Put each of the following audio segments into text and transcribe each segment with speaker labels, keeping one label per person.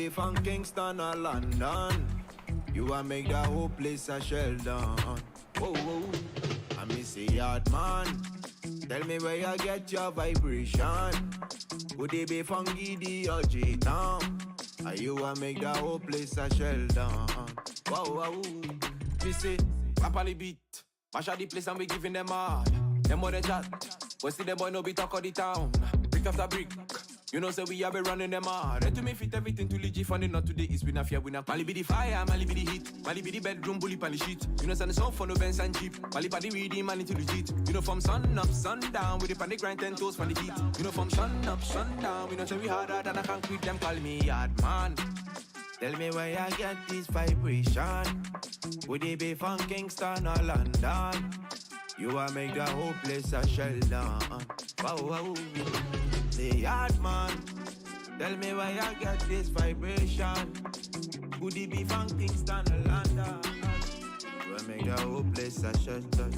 Speaker 1: be from Kingston or London. You a make the whole place a shell down. Whoa, whoa. I miss a yard man. Tell me where you get your vibration. Would it be from Giddy or J-Town? Are you a make the whole place a shell down? Wow, wow.
Speaker 2: Me say, properly beat. Mash out the place and we giving them hard. Them more than chat. But see them boy no be talk of the town. Brick after brick. You know say we have been running them hard. And to me fit everything to legit funny. Not today it's been a fear. We not Mali be the fire, Mali be the heat. Mali be the bedroom, bully pan the sheet. You know send the song for no Benz and Jeep. Mali pa the reading, Mali to legit. You know from sun up, sun down. With the pan the grind 10 toes from the heat. You know from sun up, sun down. We know say we harder than a concrete. Them call me yard man.
Speaker 1: Tell me where you get this vibration. Would it be from Kingston or London? You a make the whole place a shell down. Wow, wow. Say hard man. Tell me where you get this vibration. Would it be from Kingston or London? You a make the whole place a shell down.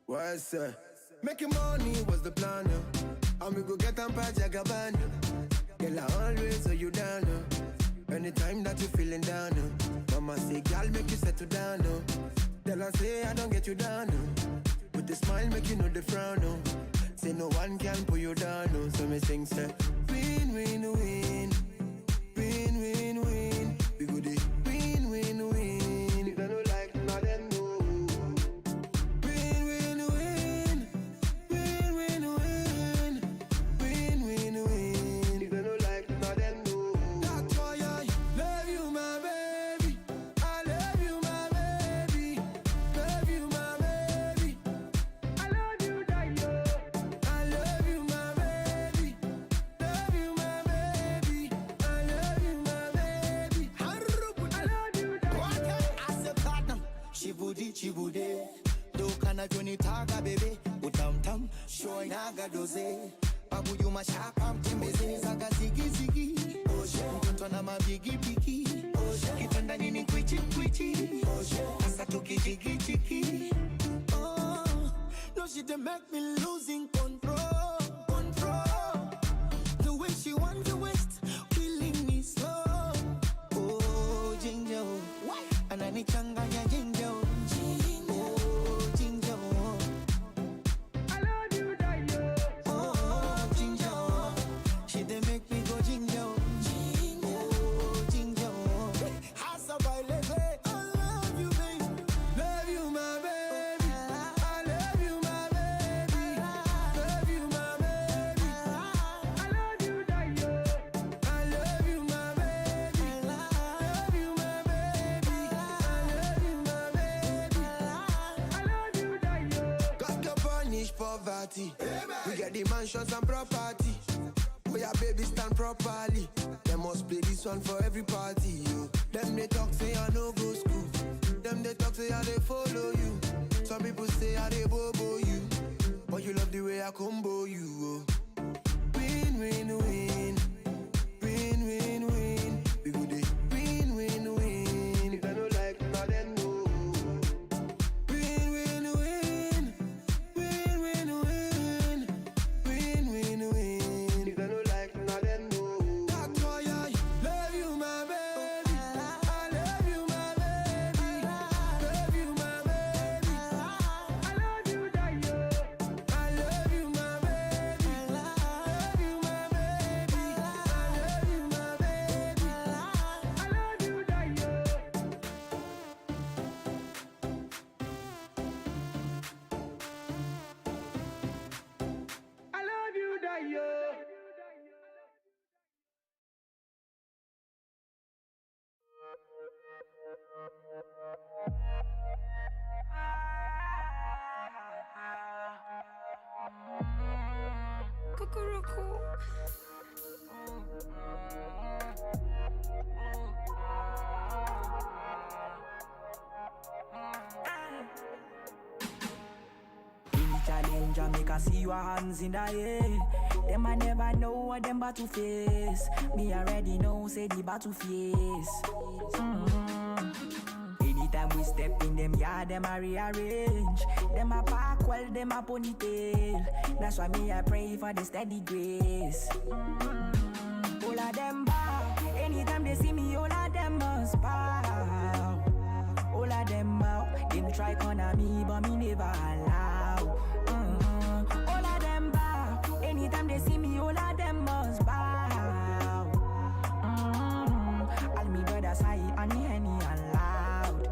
Speaker 3: WhoisAkin. Making money was the plan, and we go get them by Jagaban. Girl, I always hold you down, anytime that you feeling down, Mama say, girl, make you settle down, Tell her say, I don't get you down, With the smile, make you know the frown, Say no one can pull you down, So me sing, say, win, win, win. Win, win, win. We go the win, win, win. If I don't like, now then no.
Speaker 4: Chibude, do kana joni taga bebe, utam tam, show naga doze, babu yuma shaka mtembeze, zaga zigi zigi, mtoto na mabigi bigi, kitanda nini kwichi kwichi, asa tuki jigi jigi. Oh, no she dey make me losing control. The way she want to waste, killing me slow. Oh, ginger, anani changanya ginger. We get the mansions and property. Where your baby stand properly. They must play this one for every party. You. Them they talk say I no go school. Them they talk say I they follow you. Some people say I they bobo you. But you love the way I combo you. Win, win, win. Win, win, win. We go dey win, win, win. If I don't like, now then no.
Speaker 5: Cuckoo. make I see your hands in the air. Them I never know what them about to face. Me already know, say the battle face. Anytime we step in them yard, them I rearrange. Them I park well, them I ponytail. That's why me I pray for the steady grace. All of them bow. Anytime they see me, all of them must bow. All of them bow. Them try corner me, but me never allow. All of them bow. Anytime they see me, all of them must bow. All me brothers high and Henny aloud.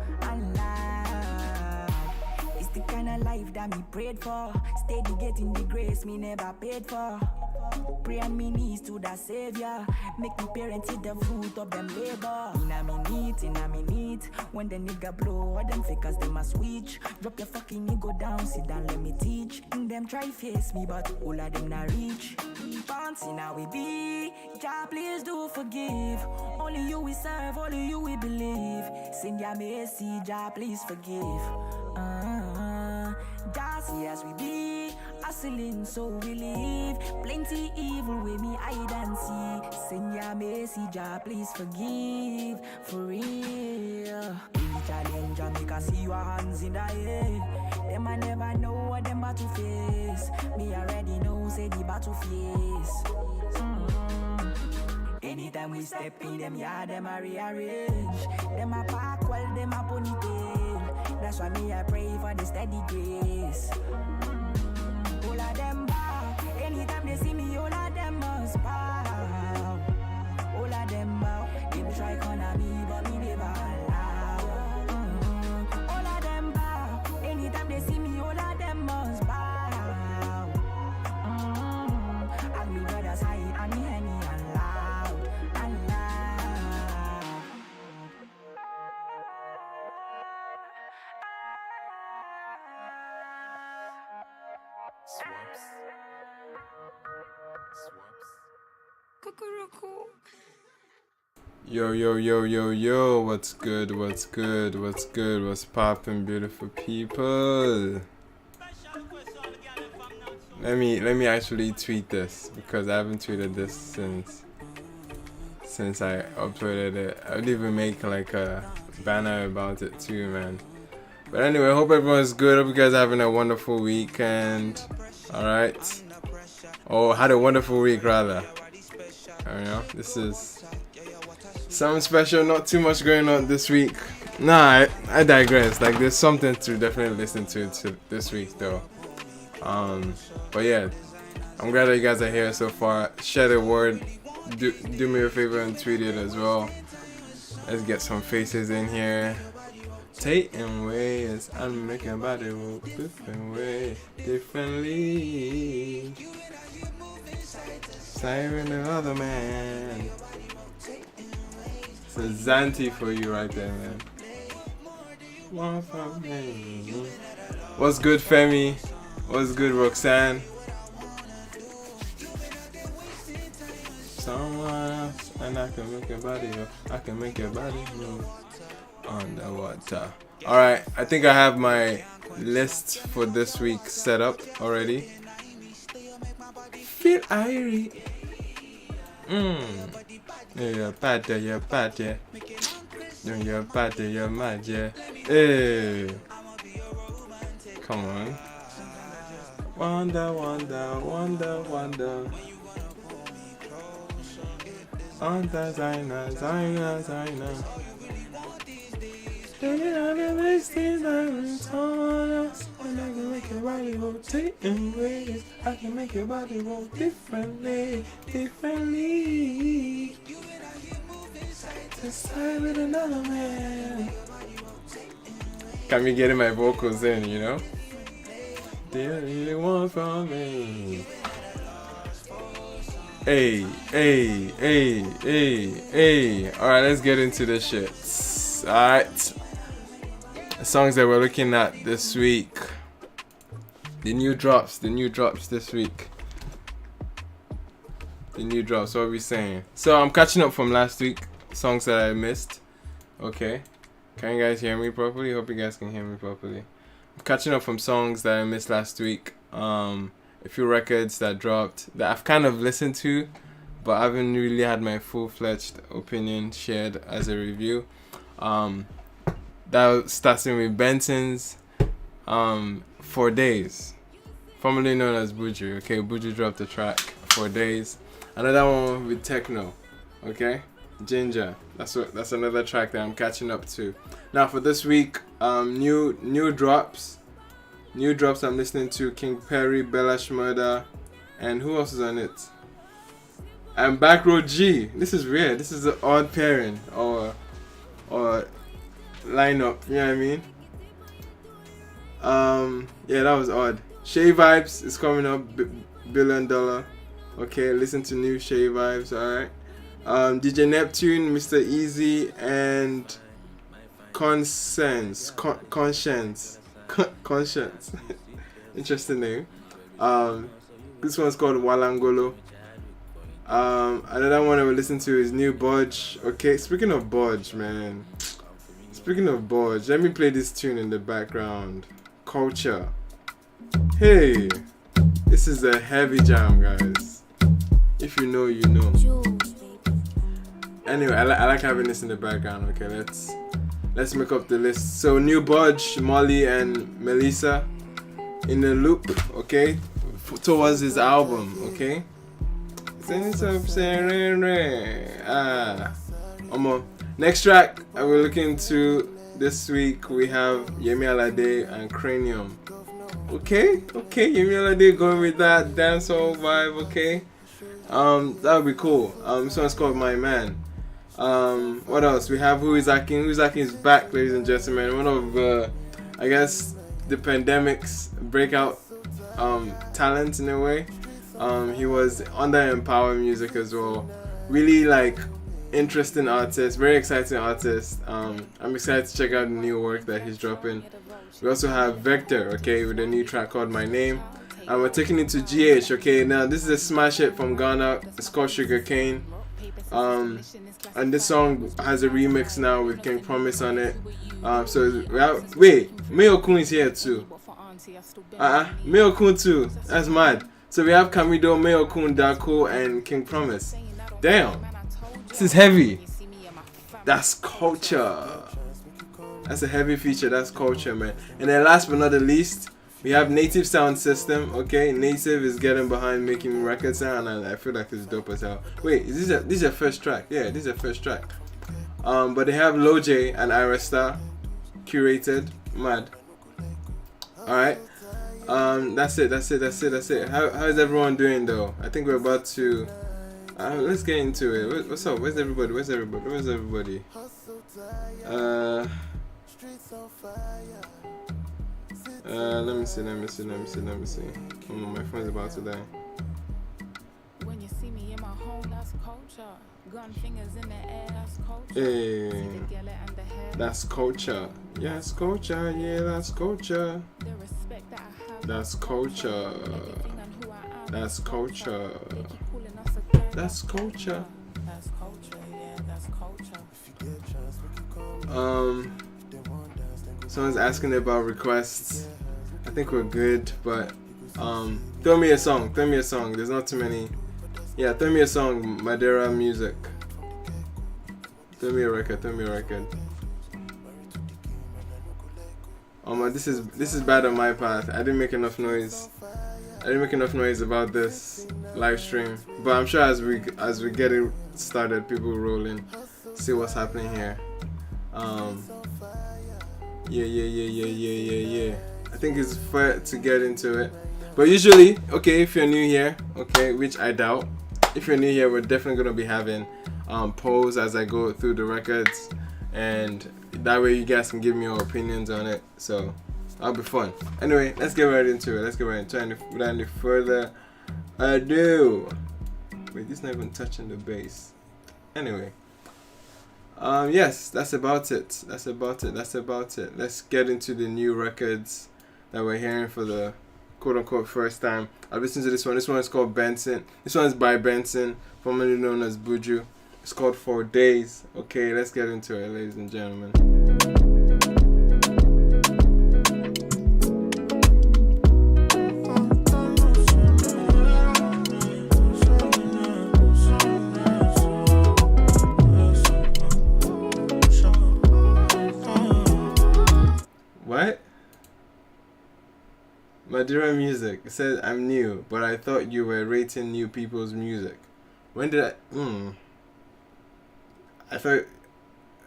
Speaker 5: It's the kind of life that me prayed for. Steady getting the grace me never paid for. Pray on me knees to the Savior. Make me parents eat the fruit of them labor. Inna me neat. When the nigga blow, them fakers them a switch. Drop your fucking ego down, sit down, let me teach. Them try face me, but all of them not reach. Bouncing how we be. Jah please do forgive. Only you we serve, only you we believe. Send your mercy, Jah please forgive. Jah see as we be. Hustling so we live. Plenty evil with me hide and see. Send your mercy, Jah please forgive. For real. Any challenge I make I see your hands in the air. Them I never know what them about to face. Me already know say the battle face. Anytime we step in them yard, them I rearrange. Them I park well, them I ponytail. That's why me I pray for the steady grace. All of them bow. Anytime they see me, all of them must bow. All of them bow. Them try corner me, but me never allow. All of them bow. Anytime they see me, all of them must bow. And me brothers high and me Henny aloud.
Speaker 6: Yo, what's good, what's poppin', beautiful people? Let me actually tweet this, because I haven't tweeted this since I uploaded it. I would even make like a banner about it too, man. But anyway, hope everyone's good. Hope you guys are having a wonderful weekend. Alright. Oh, had a wonderful week rather. You know, this is something special, not too much going on this week. Nah, I digress. Like, there's something to definitely listen to this week though. But yeah, I'm glad that you guys are here so far. Share the word. Do me a favor and tweet it as well. Let's get some faces in here. Taking ways, I'm making body move different way, differently. Siren the other man. It's a Zanti for you right there, man. One from me. What's good, Femi? What's good, Roxanne? Someone else, and I can make your body move. I can make your body move. Underwater. Alright, I think I have my list for this week set up already. Feel Ayra. You're bad, you're bad, yeah. You're bad, you're mad, yeah. Hey. Come on. Wonder. Zaina. Do you have a wasted diamonds on us? And I can make your body rotate in ways. I can make your body roll differently. To side with another man. Got me getting my vocals in, you know? Do you really want from me? Hey. Alright, let's get into this shit. Alright. The songs that we're looking at this week. The new drops this week. What are we saying? So I'm catching up from last week. Songs that I missed. Okay. Can you guys hear me properly? Hope you guys can hear me properly. I'm catching up from songs that I missed last week. a few records that dropped that I've kind of listened to, but I haven't really had my full-fledged opinion shared as a review. That starting with Benson's 4 Days, formerly known as Buju. Okay, Buju dropped the track 4 Days. Another one with Tekno. Okay, Ginger. That's another track that I'm catching up to. Now for this week, new drops. New drops I'm listening to: King Perry, Bella Shmurda, and who else is on it? And Back Row G. This is weird. This is an odd pairing or lineup. You know what I mean? Yeah, that was odd. Shae Vibes is coming up. $1 billion. Okay, listen to new Shae Vibes. All right. DJ Neptune, Mr. Easy, and Conscience. Interesting name. This one's called Walangolo. Another one I will listen to is New Budge. Okay, speaking of Budge, man. Let me play this tune in the background. Culture. Hey, this is a heavy jam, guys. If you know, you know. Anyway, I like having this in the background. Okay, let's make up the list. So New Budge, Moliy, and Melissa in the loop. Okay, towards his album. Okay. Next track we're looking to this week, we have Yemi, Alade, and Cranium. Okay, Yemi, Alade going with that dancehall vibe. Okay, that would be cool. This one's called My Man. What else? We have WhoisAkin. WhoisAkin is back, ladies and gentlemen. One of I guess the pandemic's breakout talent in a way. He was under Empower Music as well. Really like interesting artist, very exciting artist. I'm excited to check out the new work that he's dropping. We also have Vector, okay, with a new track called My Name. And we're taking it to GH, okay. Now this is a smash hit from Ghana. It's called Sugarcane. And this song has a remix now with King Promise on it. So we have, wait, Mayo Kun is here too. Mayo Kun too. That's mad. So we have Camido, Mayo Kun, Dako, and King Promise. Damn, this is heavy. That's culture. That's a heavy feature. That's culture, man. And then last but not the least, we have Native Sound System. Okay, Native is getting behind making record sound, and I feel like it's dope as hell. Wait, is this a first track? Yeah, this is a first track. But they have Lojay and Ayra Starr curated. Mad. All right. That's it. How is everyone doing though? I think we're about to. Let's get into it. What's up? Where's everybody? Let me see. Oh, my phone's about to die.
Speaker 7: When you see me in my home, that's culture. Gun fingers in the air, that's culture.
Speaker 6: Hey, that's culture. Yes, culture. Yeah, that's culture.
Speaker 7: The respect that I have.
Speaker 6: That's culture. That's culture. That's culture.
Speaker 7: That's culture. Yeah, that's culture.
Speaker 6: Someone's asking about requests. I think we're good, but throw me a song. There's not too many. Yeah, throw me a song. Madeira music. Throw me a record. Oh man, this is bad on my part. I didn't make enough noise about this live stream. But I'm sure as we get it started, people will roll in, see what's happening here. Yeah. I think it's fair to get into it. But usually, okay, if you're new here, okay, which I doubt, if you're new here, we're definitely gonna be having polls as I go through the records, and that way you guys can give me your opinions on it. So that'll be fun. Anyway, let's get right into it. And without any further ado, wait, this is not even touching the bass. Anyway. Yes, that's about it. Let's get into the new records that we're hearing for the quote-unquote first time. I've listened to this one. This one is called Benson. This one is by Benson, formerly known as Buju. It's called 4 Days. Okay, let's get into it, ladies and gentlemen. Madeira Music said, I'm new, but I thought you were rating new people's music. When did I thought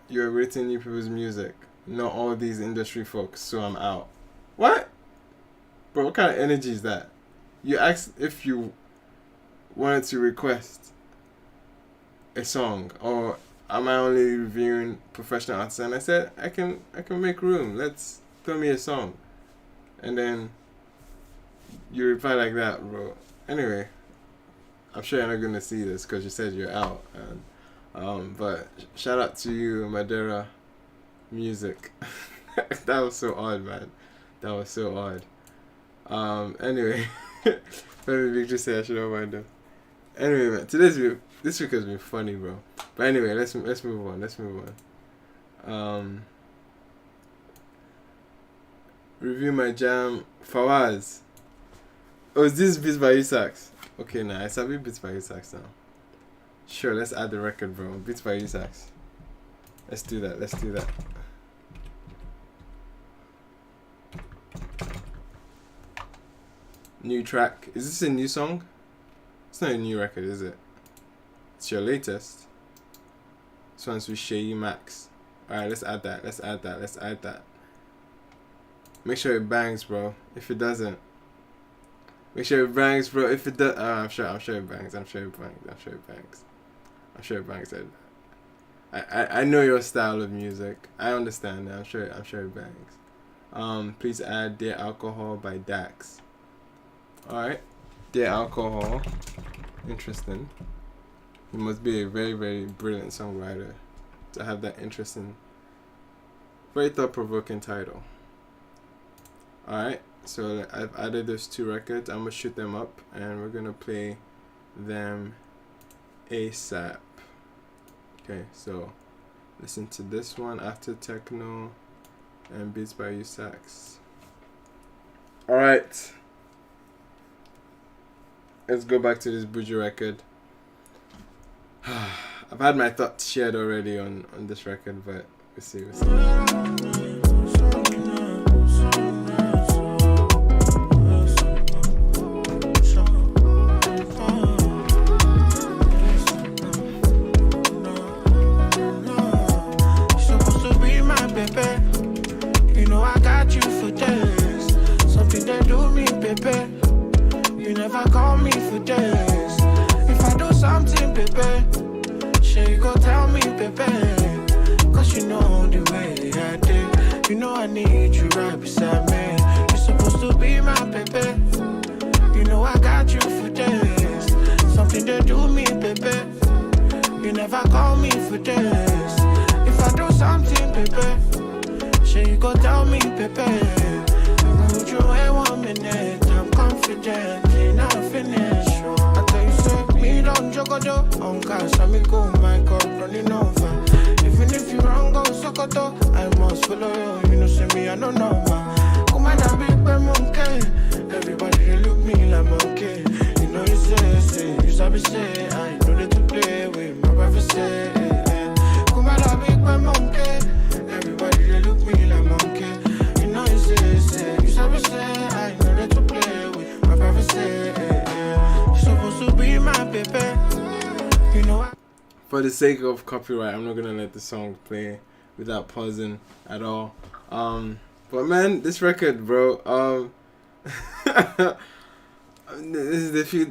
Speaker 6: you were rating new people's music, not all these industry folks, so I'm out. What? Bro, what kind of energy is that? You asked if you wanted to request a song, or am I only reviewing professional artists? And I said, I can make room. Let's throw me a song. And then you reply like that, bro. Anyway, I'm sure you're not gonna see this because you said you're out. And but shout out to you, Madeira Music. That was so odd, man. That was so odd. Anyway, Baby Victor said I should have mind them. Anyway, man, this week has been funny, bro. But anyway, let's move on. Review my jam, Fawaz. Oh, is this Beats by you, Sax? Okay, nah, it's a bit Beats by you, Sax now. Sure, let's add the record, bro. Beats by you, Sax. Let's do that. New track. Is this a new song? It's not a new record, is it? It's your latest. This one's with Shae Max. Alright, let's add that. Make sure it bangs, bro. If it doesn't, make sure it bangs, bro. If it does, I'm sure it bangs. I'm sure it bangs. I know your style of music. I understand that. I'm sure it bangs. Please add Dear Alcohol by Dax. Alright. Dear Alcohol. Interesting. He must be a very, very brilliant songwriter to have that interesting, very thought-provoking title. Alright, so I've added those two records. I'm gonna shoot them up and we're gonna play them ASAP. Okay, so listen to this one after Tekno and Beats by you, Sax. Alright, let's go back to this Buju record. I've had my thoughts shared already on this record, but we'll see.
Speaker 8: You never call me for this. If I do something, baby, Shae, you go tell me, baby. Cause you know the way I did. You know I need you right beside me. You're supposed to be my baby. You know I got you for this. Something they do me, baby. You never call me for this. If I do something, baby, Shae, you go tell me, baby. Would you wait 1 minute? I'm confident in our finish. I tell you, say, me don't jogodo. On cash, I me go, my God, running over. Even if you wrong, go sokoto. I must follow you, you know, see me, I don't know, man. Come on, I be monkey. Everybody, they look me like monkey. You know, you say, you sabi say, I know that to play with my brother say. Come on, I be monkey. Everybody, they look me like monkey. You know, you say, you sabi say, I know that to play with my brother say. You're supposed to be my baby. You know what?
Speaker 6: For the sake of copyright, I'm not gonna let the song play without pausing at all. But man, this record, bro. There's a few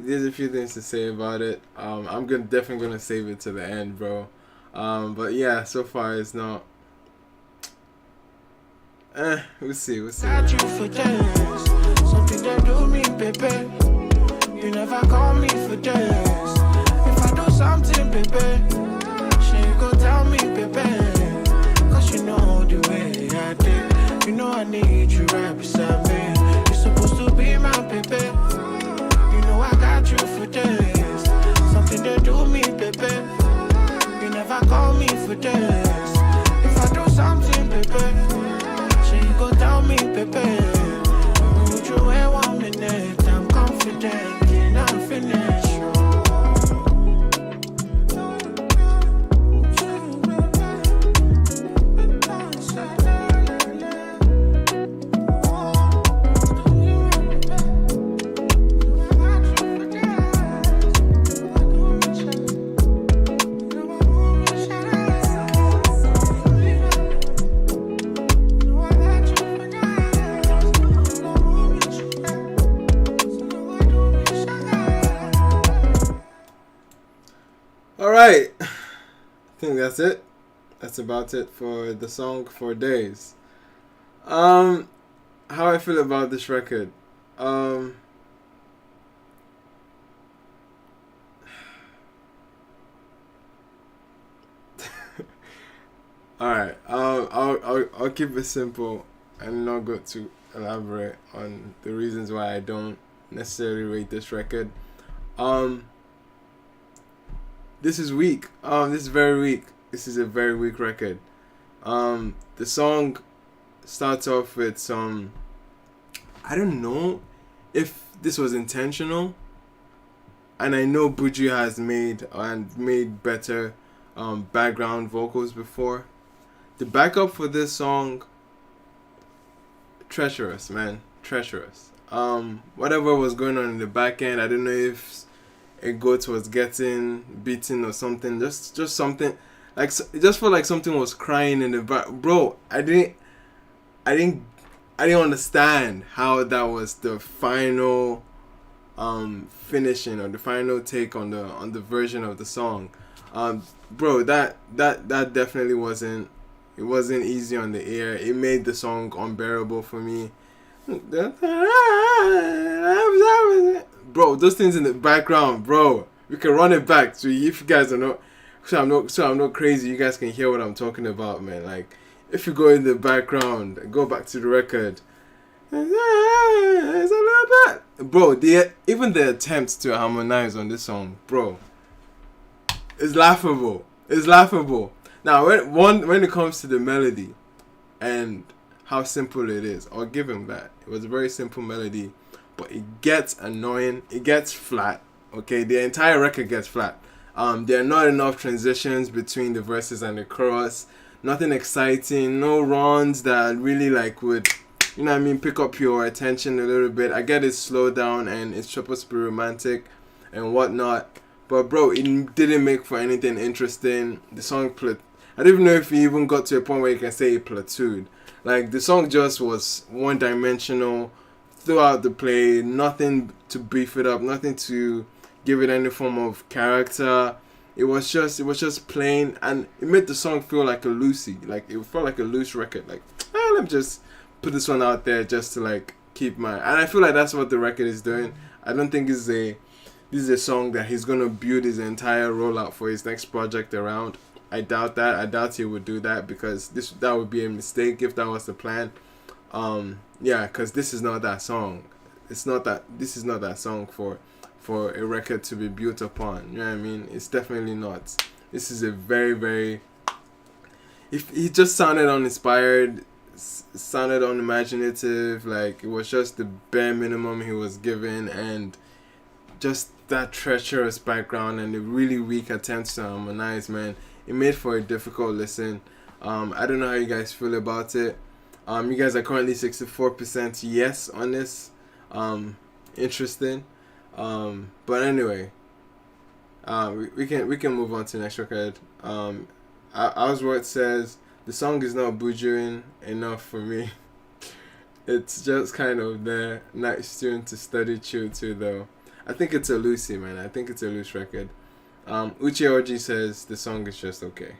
Speaker 6: things to say about it. I'm definitely gonna save it to the end, bro. But yeah, so far it's not. We'll see.
Speaker 8: Got you for this. Something they do me, baby. You never call me for this. If I do something, baby, Shae, go tell me, baby. Cause you know the way I did. You know I need you right beside me. You're supposed to be my baby. You know I got you for this. Something they do me, baby. You never call me for this. If I do something, baby, go tell me, baby. Would you wait 1 minute? I'm confident in our finish.
Speaker 6: Alright. I think that's it. That's about it for the song 4 days. How I feel about this record. Alright, I'll keep it simple and not go to elaborate on the reasons why I don't necessarily rate this record. This is weak. This is very weak. This is a very weak record. The song starts off with some, I don't know if this was intentional, and I know Buju has made better background vocals before. The backup for this song, treacherous, man, treacherous. Whatever was going on in the back end, I don't know if a goat was getting beaten or something. Just something, like, it just felt like something was crying in the back, bro. I didn't understand how that was the final finishing or the final take on the version of the song. Bro, that definitely wasn't. It wasn't easy on the ear. It made the song unbearable for me. Bro, those things in the background, bro. We can run it back. So if you guys are not, so I'm not crazy, you guys can hear what I'm talking about, man. Like, if you go in the background, go back to the record. It's a little bit, bro. Even the attempts to harmonize on this song, bro, it's laughable. It's laughable. Now, when it comes to the melody and how simple it is, I'll give him that. It was a very simple melody, but it gets annoying. It gets flat. Okay, the entire record gets flat. There are not enough transitions between the verses and the chorus. Nothing exciting. No runs that really would, you know what I mean, pick up your attention a little bit. I get it slowed down and it's supposed to be romantic and whatnot, but bro, it didn't make for anything interesting. The song I don't even know if he even got to a point where you can say it plateaued. Like, the song just was one-dimensional throughout the play. Nothing to beef it up. Nothing to give it any form of character. It was just plain, and it made the song feel like a loosey. Like, it felt like a loose record. Like, let me just put this one out there just to keep my. And I feel like that's what the record is doing. I don't think this is a song that he's gonna build his entire rollout for his next project around. I doubt that. I doubt he would do that, because that would be a mistake if that was the plan. Yeah, because this is not that song. This is not that song for a record to be built upon. You know what I mean? It's definitely not. This is a very, very. If he just sounded uninspired, sounded unimaginative. Like, it was just the bare minimum he was given, and just that treacherous background and the really weak attempts to harmonize, man. It made for a difficult listen. I don't know how you guys feel about it. You guys are currently 64% yes on this. Interesting. But anyway, we can move on to the next record. Oswald says the song is not Bujuing enough for me. It's just kind of there. Nice tune to study chill to, though. I think it's a loosey, man. I think it's a loose record. Uche Oji says the song is just okay,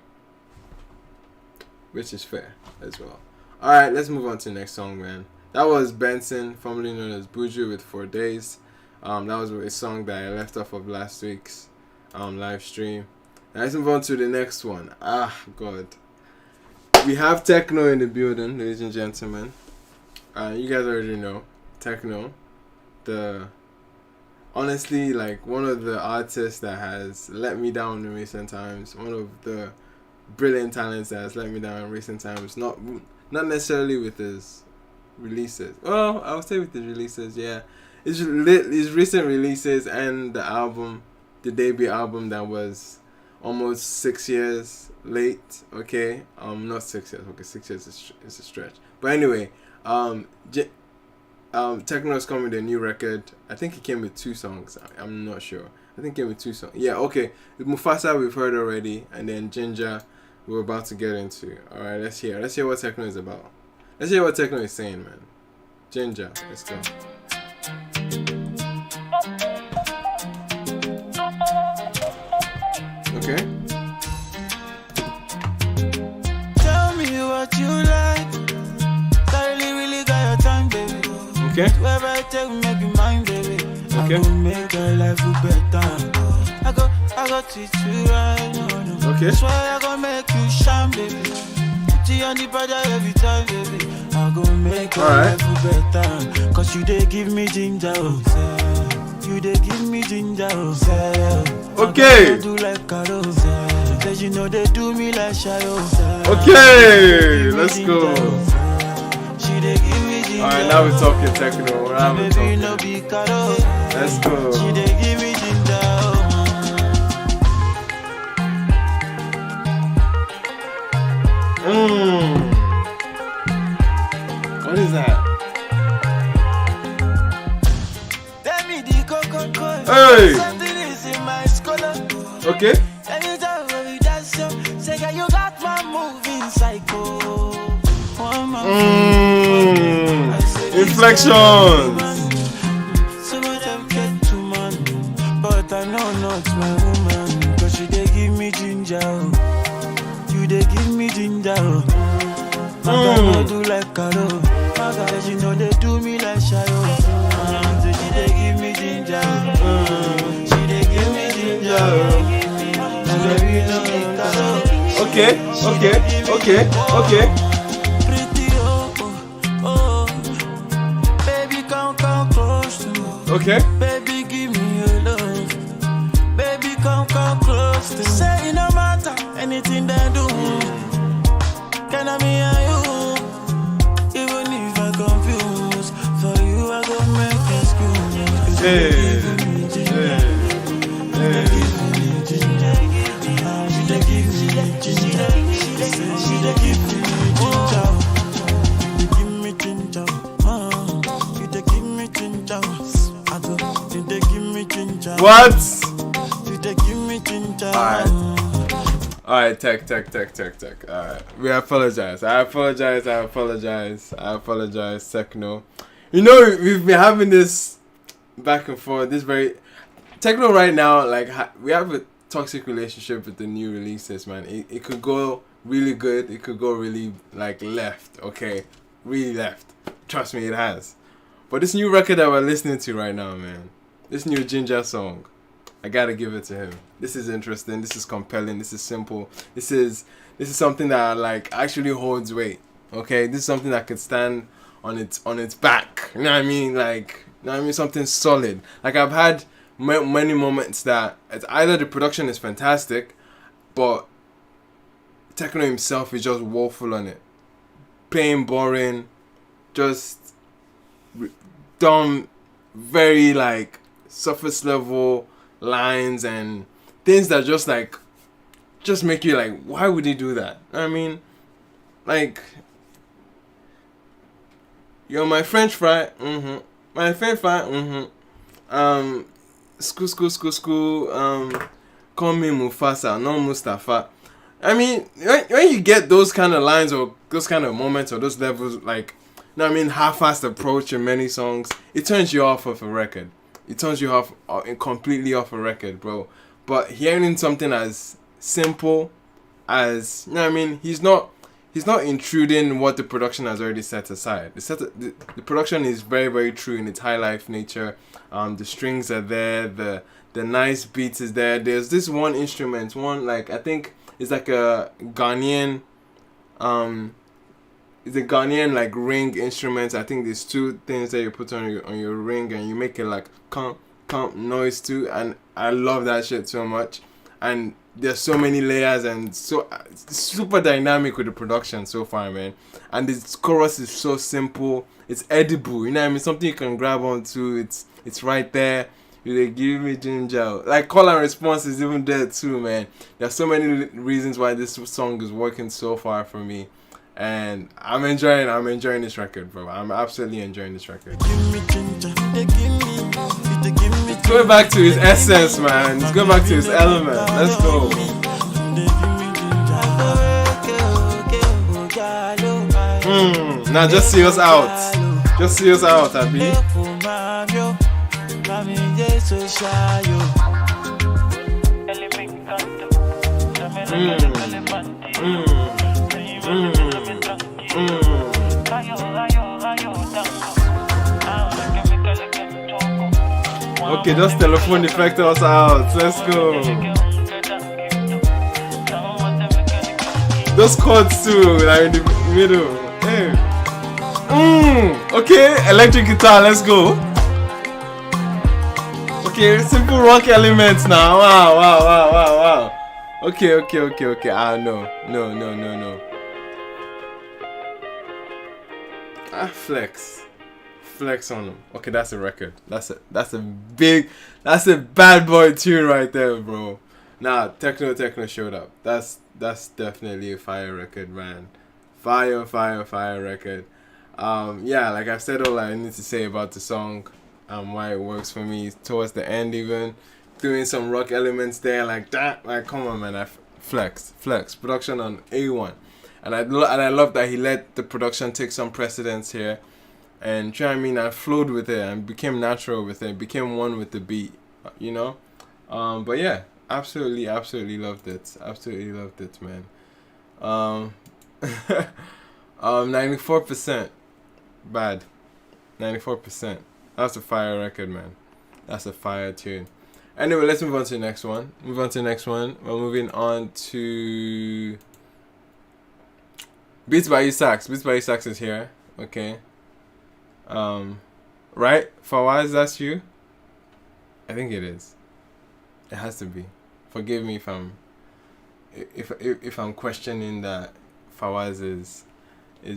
Speaker 6: which is fair as well. Alright, let's move on to the next song, man. That was Benson, formerly known as Buju, with 4 Days. That was a song that I left off of last week's live stream. Now let's move on to the next one. God. We have Tekno in the building, ladies and gentlemen. You guys already know Tekno. Honestly, one of the artists that has let me down in recent times. One of the brilliant talents that has let me down in recent times. Not necessarily with his releases. Well, I would say with his releases, yeah. His recent releases and the debut album that was almost 6 years late. Okay, not 6 years. Okay, 6 years is a stretch. But anyway, Tekno is coming with a new record. I think he came with 2 songs. I'm not sure. I think he came with 2 songs. Yeah, okay. Mufasa we've heard already, and then Ginger we're about to get into. Alright, let's hear what Tekno is about. Let's hear what Tekno is saying, man. Ginger, let's go. Okay.
Speaker 8: Tell me what you like. I really got your time, baby.
Speaker 6: Okay.
Speaker 8: Whoever I take, make you mine, baby.
Speaker 6: Okay.
Speaker 8: I go make your life better. I go teach you right now.
Speaker 6: Okay.
Speaker 8: That's why I go make you shine, baby. Put you on the brother every time, baby. I go make your life better. Cause you they give me ginger, oh, say. You they give me ginger, oh, say.
Speaker 6: Okay.
Speaker 8: Do like Caro, say. You know they do me like Shae, say.
Speaker 6: Okay, let's go.
Speaker 8: She they give me ginger.
Speaker 6: Alright, now we're talking techno. Now we're
Speaker 8: Baby, no
Speaker 6: talking.
Speaker 8: be Caro.
Speaker 6: Let's go.
Speaker 8: She they give me ginger.
Speaker 6: What is that? Hey!
Speaker 8: Something is in my scholar.
Speaker 6: Okay.
Speaker 8: Anytime we dance, say girl, you got my moving psycho.
Speaker 6: Inflections.
Speaker 8: Some of them get too man, but I know not my woman. Cause she they give me ginger. You they give me ginger. My girl do like Caro. My guys, you know they do me like Shae. So she they give me ginger. She they give me ginger.
Speaker 6: Okay.
Speaker 8: Pretty oh, baby come close to me.
Speaker 6: Okay.
Speaker 8: Baby give me your love. Baby come close to me. Say it no matter anything they do. Can I be you? Even if I confuse, for you I go make excuse.
Speaker 6: Hey. What? Alright, tech. Alright. We apologize. I apologize, Tekno. You know, we've been having this back and forth. This very Tekno right now, like we have a toxic relationship with the new releases, man. It could go really good. It could go really like left. Okay, really left. Trust me, it has. But this new record that we're listening to right now, man. This new Ginger song, I gotta give it to him. This is interesting. This is compelling. This is simple. This is something that like actually holds weight. Okay, this is something that could stand on its back. You know what I mean? Like, you know what I mean? Something solid. Like I've had many moments that it's either the production is fantastic, but Tekno himself is just woeful on it. Plain boring, just dumb, very like surface level lines and things that just make you like, why would he do that? I mean, like, you're my French fry, my French fry, school, call me Mufasa, no Mustafa. I mean, when you get those kind of lines or those kind of moments or those levels, like, you know what I mean, half-assed approach in many songs, it turns you off of a record. It turns you off completely off a record, bro. But hearing something as simple as, you know what I mean, he's not intruding what the production has already set aside. The production is very, very true in its high life nature. The strings are there, the nice beats is there. There's this one instrument, like I think it's like a Ghanaian it's a Ghanaian like ring instrument. I think there's two things that you put on your ring and you make it like comp noise too, and I love that shit so much. And there's so many layers and so super dynamic with the production so far, man. And this chorus is so simple, it's edible, you know what I mean? Something you can grab onto. It's right there. They give me ginger. Like call and response is even there too, man. There's so many reasons why this song is working so far for me. And I'm enjoying this record, bro. I'm absolutely enjoying this record. It's going back to his essence, man. It's going back to his element. Let's go. Now just see us out. Just see us out, Abi. Okay, just telephone effect us out. Let's go. Those chords too, like in the middle. Hey. Okay, electric guitar. Let's go. Okay, simple rock elements now. Wow. Okay. No. Flex on them. Okay, that's a record. That's a bad boy tune right there, bro. Nah, Tekno showed up. That's definitely a fire record, man. Fire record. Yeah, like I've said all I need to say about the song, why it works for me towards the end, even doing some rock elements there like that. Like, come on, man. I flex production on A1, and I love that he let the production take some precedence here, and I flowed with it and became natural with it, became one with the beat, you know. But yeah, absolutely loved it. Absolutely loved it, man. 94% bad. 94%. That's a fire record, man. That's a fire tune. Anyway, let's move on to the next one. We're moving on to Beats by You Sax. Beats by You Sax is here. Okay. Right? Fawaz, that's you? I think it is. It has to be. Forgive me if I'm questioning that Fawaz is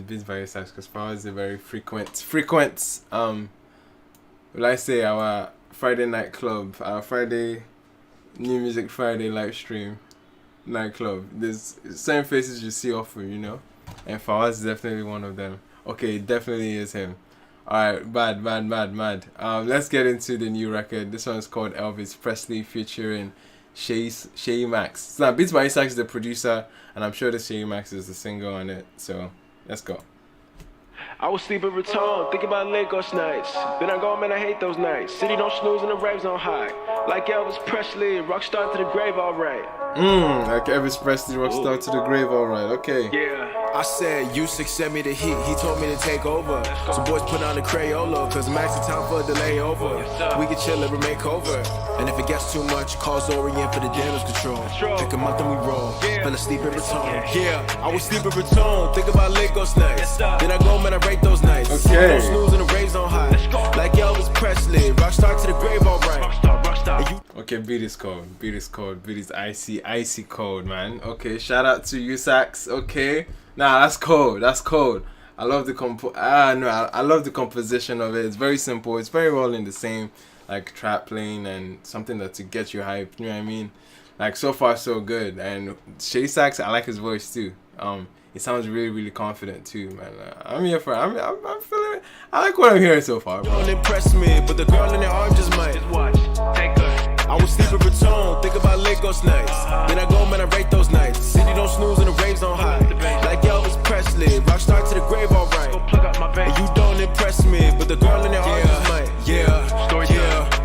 Speaker 6: Beats by You Sax, because Fawaz is a very frequent will I say our Friday night club, our Friday New Music Friday live stream nightclub. There's certain faces you see often, you know, and Fawaz is definitely one of them. Okay, it definitely is him. Alright, mad. Let's get into the new record. This one's called Elvis Presley featuring Shae Max. So now Beats by You Sax is the producer, and I'm sure that Shae Max is the singer on it. So let's go.
Speaker 9: I was sleep and return, thinking about Lagos nights. Then I go, man, I hate those nights. City don't snooze and the raves on high. Like Elvis Presley, rockstar to the grave, alright.
Speaker 6: Like Elvis Presley, rockstar to the grave, alright. Okay.
Speaker 9: Yeah. I said, U6 sent me the heat, he told me to take over. So boys put on the Crayola, cause max the time for a delay over. We can chill and make over. And if it gets too much, call Orient for the damage control. Pick a month and we roll. Fell asleep and return. Yeah, I was sleep and return, think about Lagos nights. Then I go, man, I rate those nights.
Speaker 6: Okay.
Speaker 9: Don't snooze and the raves on high. Like Elvis Presley, rockstar to the grave, alright.
Speaker 6: Okay, beat is cold. Beat is icy cold, man. Okay, shout out to you, Sax. Okay. Nah, that's cold. I love the I love the composition of it. It's very simple. It's very well in the same like trap lane and something that to get you hyped. You know what I mean? Like so far so good. And Shae Sax, I like his voice too. It sounds really confident too, man. I'm here for it. I'm feeling it. I like what I'm hearing so far, bro.
Speaker 9: Don't impress me, but the girl in the arm just might. Just watch, take her. I was sleep and return, think about Lagos nights. Then I go, man, I rate those nights. City don't snooze and the raves on high. Like Elvis Presley, rockstar to the grave, alright. And you don't impress me, but the girl in the arm just might. Yeah.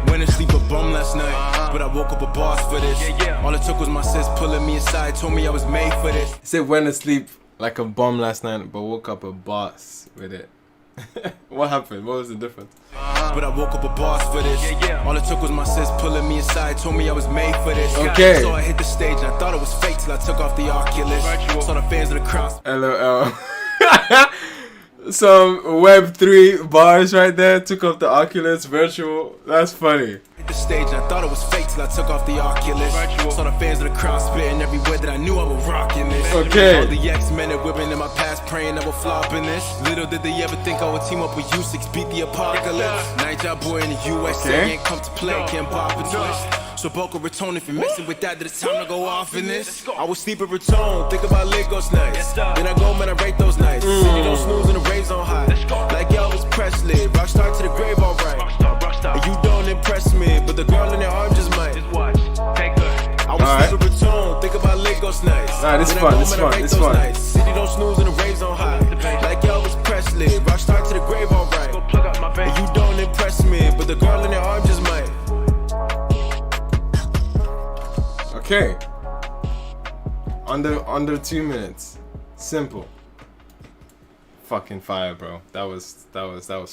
Speaker 9: Went to sleep a bum last night, but I woke up a boss for this. All it took was my sis pulling me aside, told me I was made for this.
Speaker 6: He said went to sleep like a bum last night, but woke up a boss with it. What happened? What was the difference?
Speaker 9: But I woke up a boss for this. All it took was my sis pulling me aside, told me I was made for this.
Speaker 6: Okay.
Speaker 9: So I hit the stage and I thought it was fake till I took off the Oculus. Saw the fans of the cross.
Speaker 6: LOL. Some Web3 bars right there. Took off the Oculus virtual. That's funny.
Speaker 9: Hit the stage and I thought it was fake till I took off the Oculus. Saw the fans of the cross spitting everywhere that I knew I was rocking this.
Speaker 6: Okay.
Speaker 9: All the X-Men and women in my past praying I would flop in this. Little did they ever think I would team up with U6, beat the apocalypse. Night job boy in the USA ain't come to play, can't pop a twist. So Boca Raton, if you're messing with that, then it's time to go off in this. I was sleep at Raton, think about Lagos nights. Then I go, man, I rate those nights. City don't snooze and the raves on high. Like Elvis Presley, rockstar to the grave, alright. And you don't impress me, but the girl in the arm just might. I was sleep at Raton, think about Lagos nights.
Speaker 6: Nah, this fun.
Speaker 9: City don't snooze and the raves on high. Like Elvis Presley, rockstar to the grave, alright. And you don't impress me, but the girl in the arm just might.
Speaker 6: Okay. under 2 minutes. Simple. Fucking fire, bro. That was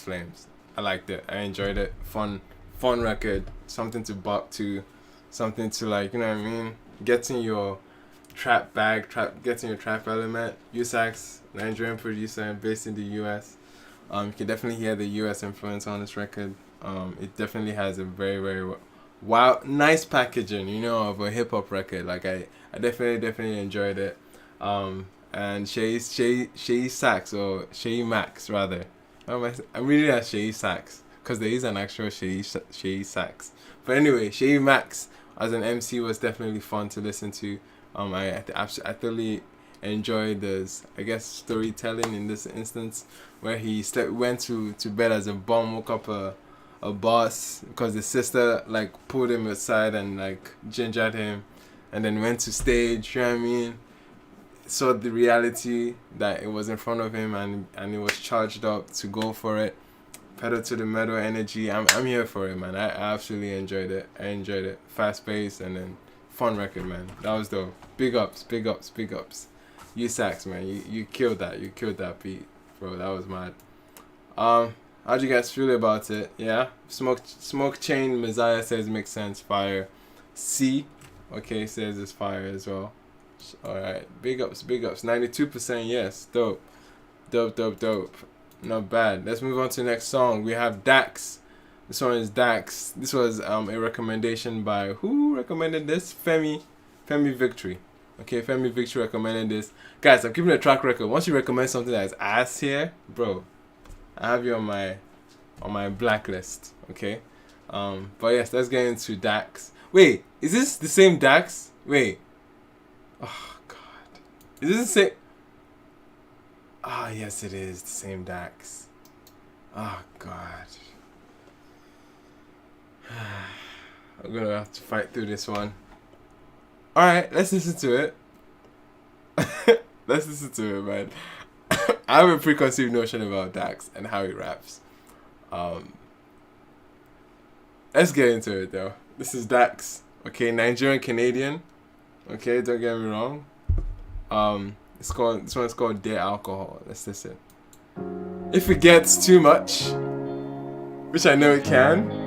Speaker 6: flames. I liked it. I enjoyed it. Fun record. Something to bop to. Something to, like, you know what I mean? Getting your trap bag, getting your trap element. WhoisAkin, Nigerian producer based in the US. You can definitely hear the US influence on this record. It definitely has a very, very wow, nice packaging, you know, of a hip hop record. Like I definitely enjoyed it. And Shae Sax, or Shae Max rather. I'm reading it as Shae Sax because there is an actual Shae Sax. But anyway, Shae Max as an MC was definitely fun to listen to. I thoroughly enjoyed this, I guess, storytelling in this instance, where he went to bed as a bum, woke up a boss because the sister like pulled him aside and like gingered him, and then went to stage, you know what I mean? Saw the reality that it was in front of him, and he was charged up to go for it. Pedal to the metal energy. I'm here for it, man. I absolutely enjoyed it. I enjoyed it. Fast paced and then fun record, man. That was dope. Big ups. WhoisAkin, man. You killed that. You killed that beat, bro. That was mad. How'd you guys feel about it? Yeah? Smoke Chain Messiah says makes sense. Fire. C, okay, says it's fire as well. Alright. Big ups. 92% yes. Dope. Not bad. Let's move on to the next song. We have Dax. This one is Dax. This was a recommendation by, who recommended this? Femi Victory. Okay, Femi Victory recommended this. Guys, I'm keeping a track record. Once you recommend something that's ass here, bro, I have you on my blacklist. Okay. But yes, let's get into Dax. Wait, is this the same Dax? Wait. Oh god. Is this the same? Ah, yes, it is the same Dax. Oh god. I'm gonna have to fight through this one. Alright, let's listen to it. Let's listen to it, man. I have a preconceived notion about Dax and how he raps. Let's get into it though. This is Dax. Okay, Nigerian Canadian. Okay, don't get me wrong. This one's called Dear Alcohol. Let's listen. If it gets too much, which I know it can.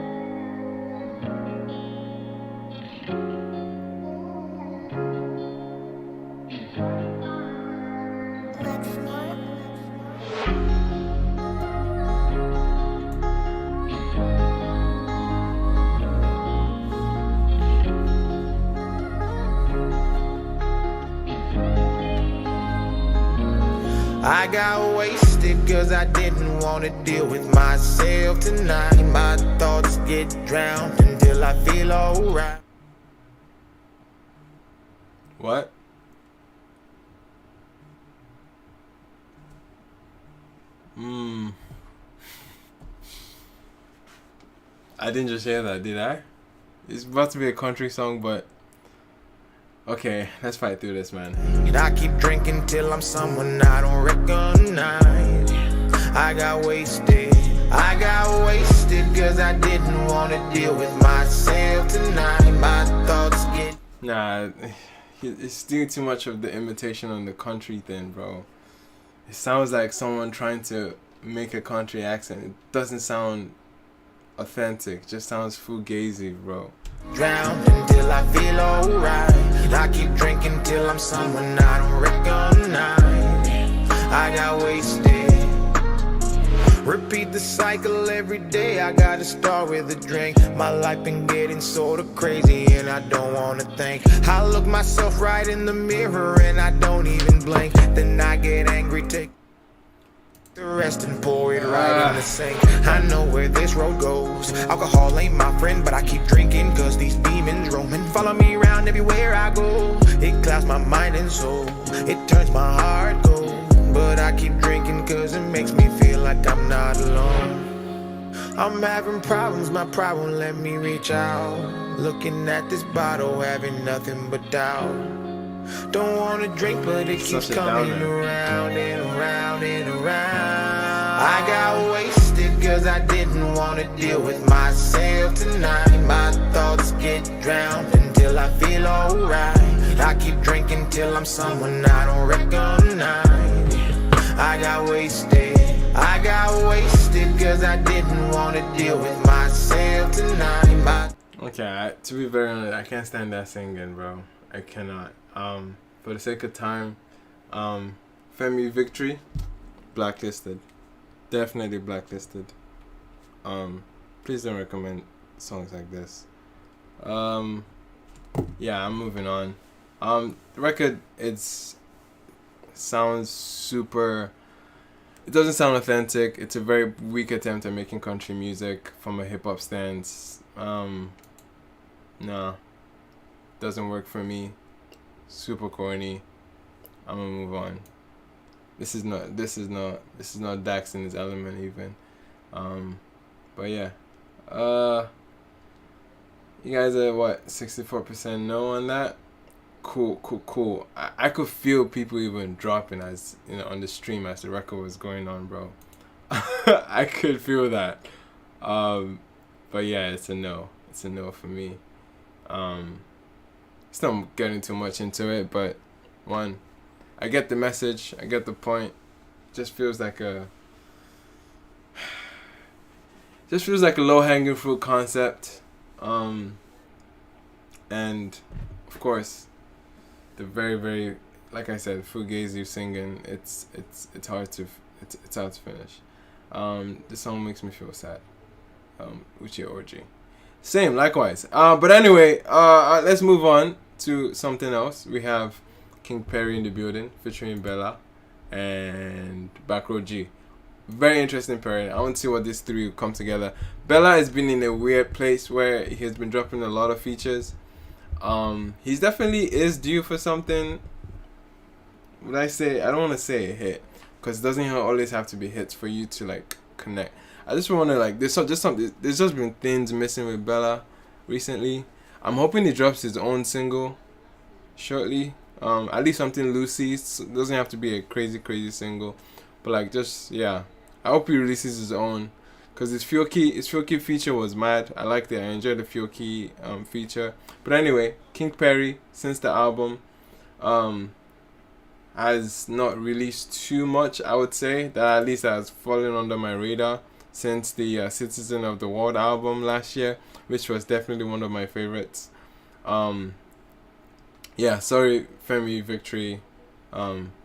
Speaker 8: I got wasted cause I didn't want to deal with myself tonight. My thoughts get drowned until I feel alright.
Speaker 6: What? I didn't just hear that, did I? It's about to be a country song, but okay, let's fight through this, man.
Speaker 8: And I keep drinking till I'm someone I don't recognize. I got wasted cause I didn't want to deal with myself tonight. My thoughts get...
Speaker 6: Nah, it's doing too much of the imitation on the country thing, bro. It sounds like someone trying to make a country accent. It doesn't sound authentic, just sounds fugazi, bro.
Speaker 8: Drowned until I feel alright. I keep drinking till I'm someone I don't recognize. I got wasted. Repeat the cycle every day. I gotta start with a drink. My life been getting sorta crazy and I don't wanna think. I look myself right in the mirror and I don't even blink. Then I get angry, take the rest and pour it right in the sink. I know where this road goes. Alcohol ain't my friend, but I keep drinking cause these demons roaming follow me around everywhere I go. It clouds my mind and soul. It turns my heart cold. But I keep drinking cause it makes me feel like I'm not alone. I'm having problems, my pride won't let me reach out. Looking at this bottle, having nothing but doubt. Don't wanna drink, but it keeps coming around and around and around. I got wasted cause I didn't wanna deal with myself tonight. My thoughts get drowned until I feel alright. I keep drinking till I'm someone I don't recognize. I got wasted cause I didn't want to deal with myself tonight.
Speaker 6: Okay, to be very honest, I can't stand that singing, bro. I cannot. For the sake of time, Femi Victory, blacklisted. Definitely blacklisted. Please don't recommend songs like this. Yeah, I'm moving on. The record, sounds super. It doesn't sound authentic. It's a very weak attempt at making country music from a hip hop stance. Nah, doesn't work for me. Super corny. I'm gonna move on. This is not Dax in his element even. But yeah. You guys are what, 64% no on that? Cool. I could feel people even dropping as on the stream as the record was going on, bro. I could feel that. But yeah, it's a no. It's a no for me. It's not getting too much into it, but one, I get the message, I get the point. Just feels like a low-hanging fruit concept. And of course, the very, like I said, Fugazi singing. It's hard to finish. This song makes me feel sad. Uchi Orgy. Same, likewise. But anyway, let's move on to something else. We have King Perry in the building, featuring Bella and Backroad G. Very interesting pairing. I want to see what these three will come together. Bella has been in a weird place where he has been dropping a lot of features. He's definitely is due for something. Would I say? I don't want to say a hit, because it doesn't always have to be hits for you to like connect. I just want to like there's just been things missing with Bella recently. I'm hoping he drops his own single shortly. At least something loosey. It doesn't have to be a crazy single, but like just yeah. I hope he releases his own, because his Fioki feature was mad. I liked it. I enjoyed the Fioki feature. But anyway, King Perry, since the album, has not released too much. I would say that at least has fallen under my radar since the Citizen of the World album last year, which was definitely one of my favorites. Yeah, sorry, Femi Victory,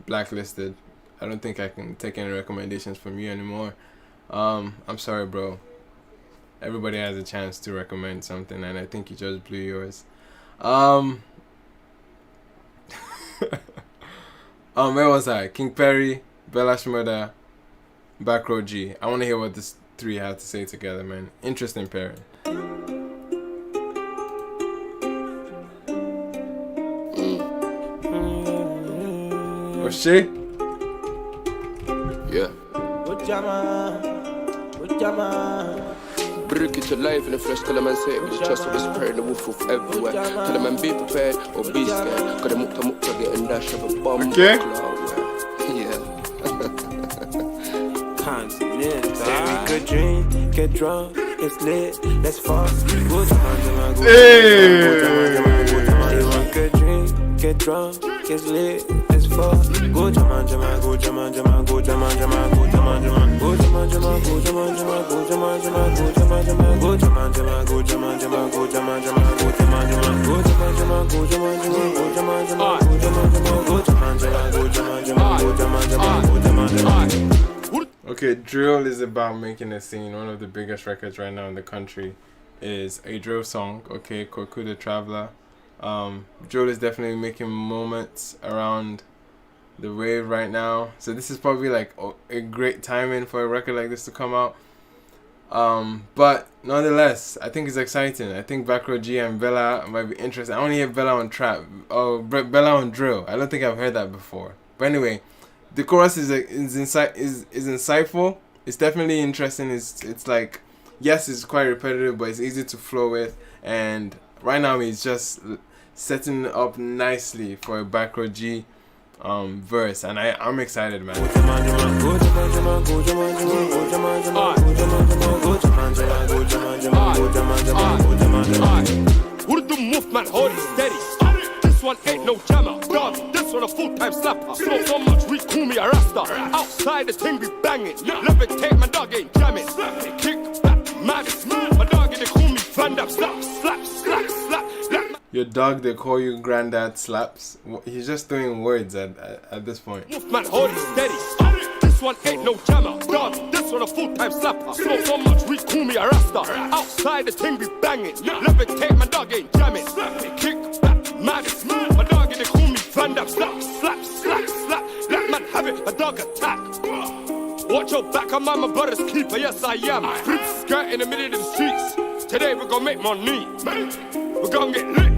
Speaker 6: blacklisted. I don't think I can take any recommendations from you anymore. I'm sorry, bro. Everybody has a chance to recommend something, and I think you just blew yours. Where was I? King Perry, Bella Shmurda, Backroad G. I want to hear what these three have to say together, man. Interesting pairing. Oh, Shae?
Speaker 10: Yeah. Break it alive in the flesh, tell a man say it, but trust me, spread the wolf of everywhere. Tell a man be prepared or be scared, cause the mukta getting dash of a bomb.
Speaker 6: Okay.
Speaker 10: Yeah.
Speaker 3: Say we could drink, get drunk, it's lit, let's fuck.
Speaker 6: Hey.
Speaker 3: We could drink, get drunk, it's lit, let's fuck. Go jama, go jama, go jama, go jama, go jama, go jama, go jama, go jama, go jama, go jama, go jama, go jama, go jama.
Speaker 6: Okay, drill is about making a scene. One of the biggest records right now in the country is a drill song. Okay, Koku the Traveler. Drill is definitely making moments around the wave right now. So this is probably like a great timing for a record like this to come out. But nonetheless, I think it's exciting. I think Backroad G and Bella might be interesting. I only hear Bella on trap or Bella on drill. I don't think I've heard that before. But anyway, the chorus is insightful. It's definitely interesting. It's like, yes, it's quite repetitive, but it's easy to flow with. And right now, he's just setting up nicely for a Backroad G verse, and I'm excited, man.
Speaker 11: Would the movement hold it steady? This one ain't no jammer. Dog, this one a full-time slapper. Smoke so much, we call me a rasta. Outside the thing be banging. Levitate, my dog ain't jamming. Kick back, madness. My dog, they call me Van Damme. Slap, slap, slap, slap.
Speaker 6: Your dog, they call you Granddad Slaps. He's just doing words at this point.
Speaker 11: Man, hold it steady. This one ain't no jammer. Dog, this one a full-time slapper. Smoke so much, we call me a rasta. Outside the thing be banging. Levitate, my dog ain't jamming. Kick back, madness. My dog, they call me Van Damme. Slap, slap, slap, slap. Let man have it, my dog attack. Watch your back, I'm my brother's keeper. Yes, I am. Flip skirt in the middle of the streets. Today we're gonna make money. We're gonna get lit.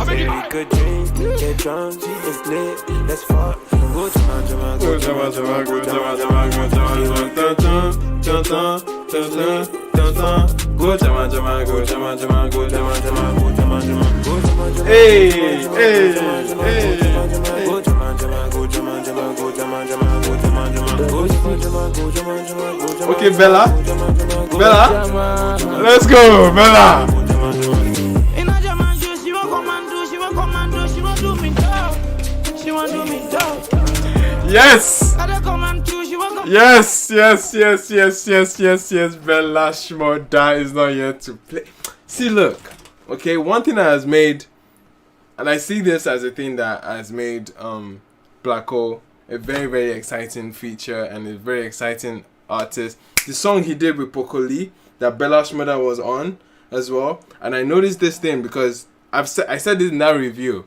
Speaker 12: Say we could drink, get drunk, it's lit, let's fuck. Go Jama, go Jama, Jama, go Jama, Jama, go Jama, go Jama, Jama, go Jama, Jama, go Jama, Jama, go Jama, Jama, go Jama, Jama.
Speaker 6: Hey, hey, hey.
Speaker 12: Go Jama, Jama, go Jama, Jama, go Jama, Jama, go Jama, Jama, go Jama, Jama, go Jama, Jama, go Jama.
Speaker 6: Okay, Bella, Bella, let's go, Bella. Yes! Yes, yes, yes, yes, yes, yes, yes, Bella Shmoda is not yet to play. See, look, okay, one thing that has made, and I see this as a thing that has made Blacko a very, very exciting feature and a very exciting artist. The song he did with Pokoli that Bella Shmoda was on as well, and I noticed this thing because I said this in that review.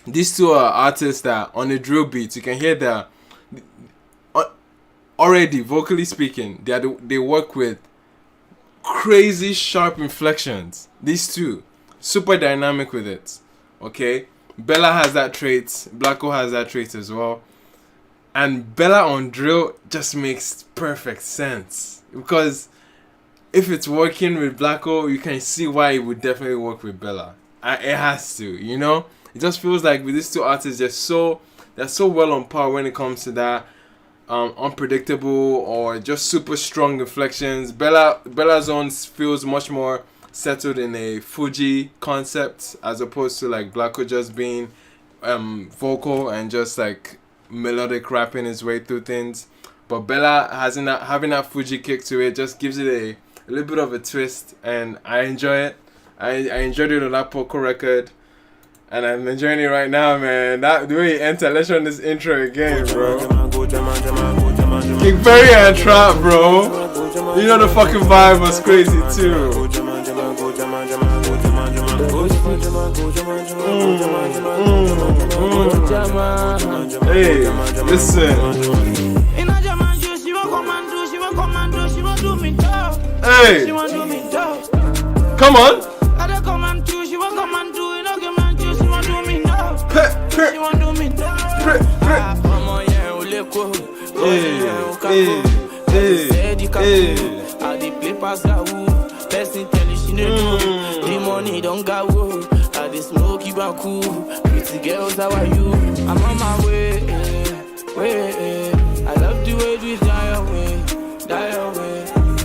Speaker 6: These two are artists that on a drill beat you can hear that already vocally speaking they work with crazy sharp inflections. These two super dynamic with it. Okay, Bella has that trait, Blacko has that trait as well, and Bella on drill just makes perfect sense because if it's working with Blacko, you can see why it would definitely work with Bella. It has to, you know. It just feels like with these two artists, they're so well on par when it comes to that unpredictable or just super strong inflections. Bella's own feels much more settled in a Fuji concept as opposed to like Blacko just being vocal and just like melodic rapping his way through things. But Bella having that Fuji kick to it just gives it a little bit of a twist, and I enjoy it. I enjoyed it on that Poco record. And I'm enjoying it right now, man. The way he entered, let's run this intro again, bro. King Perry and Trap, bro. You know the fucking vibe was crazy too. Hey, listen. Hey, come on.
Speaker 12: The money don't go. I the smoky baku. Pretty girls, how are you? I'm on my way. I love the way you die away.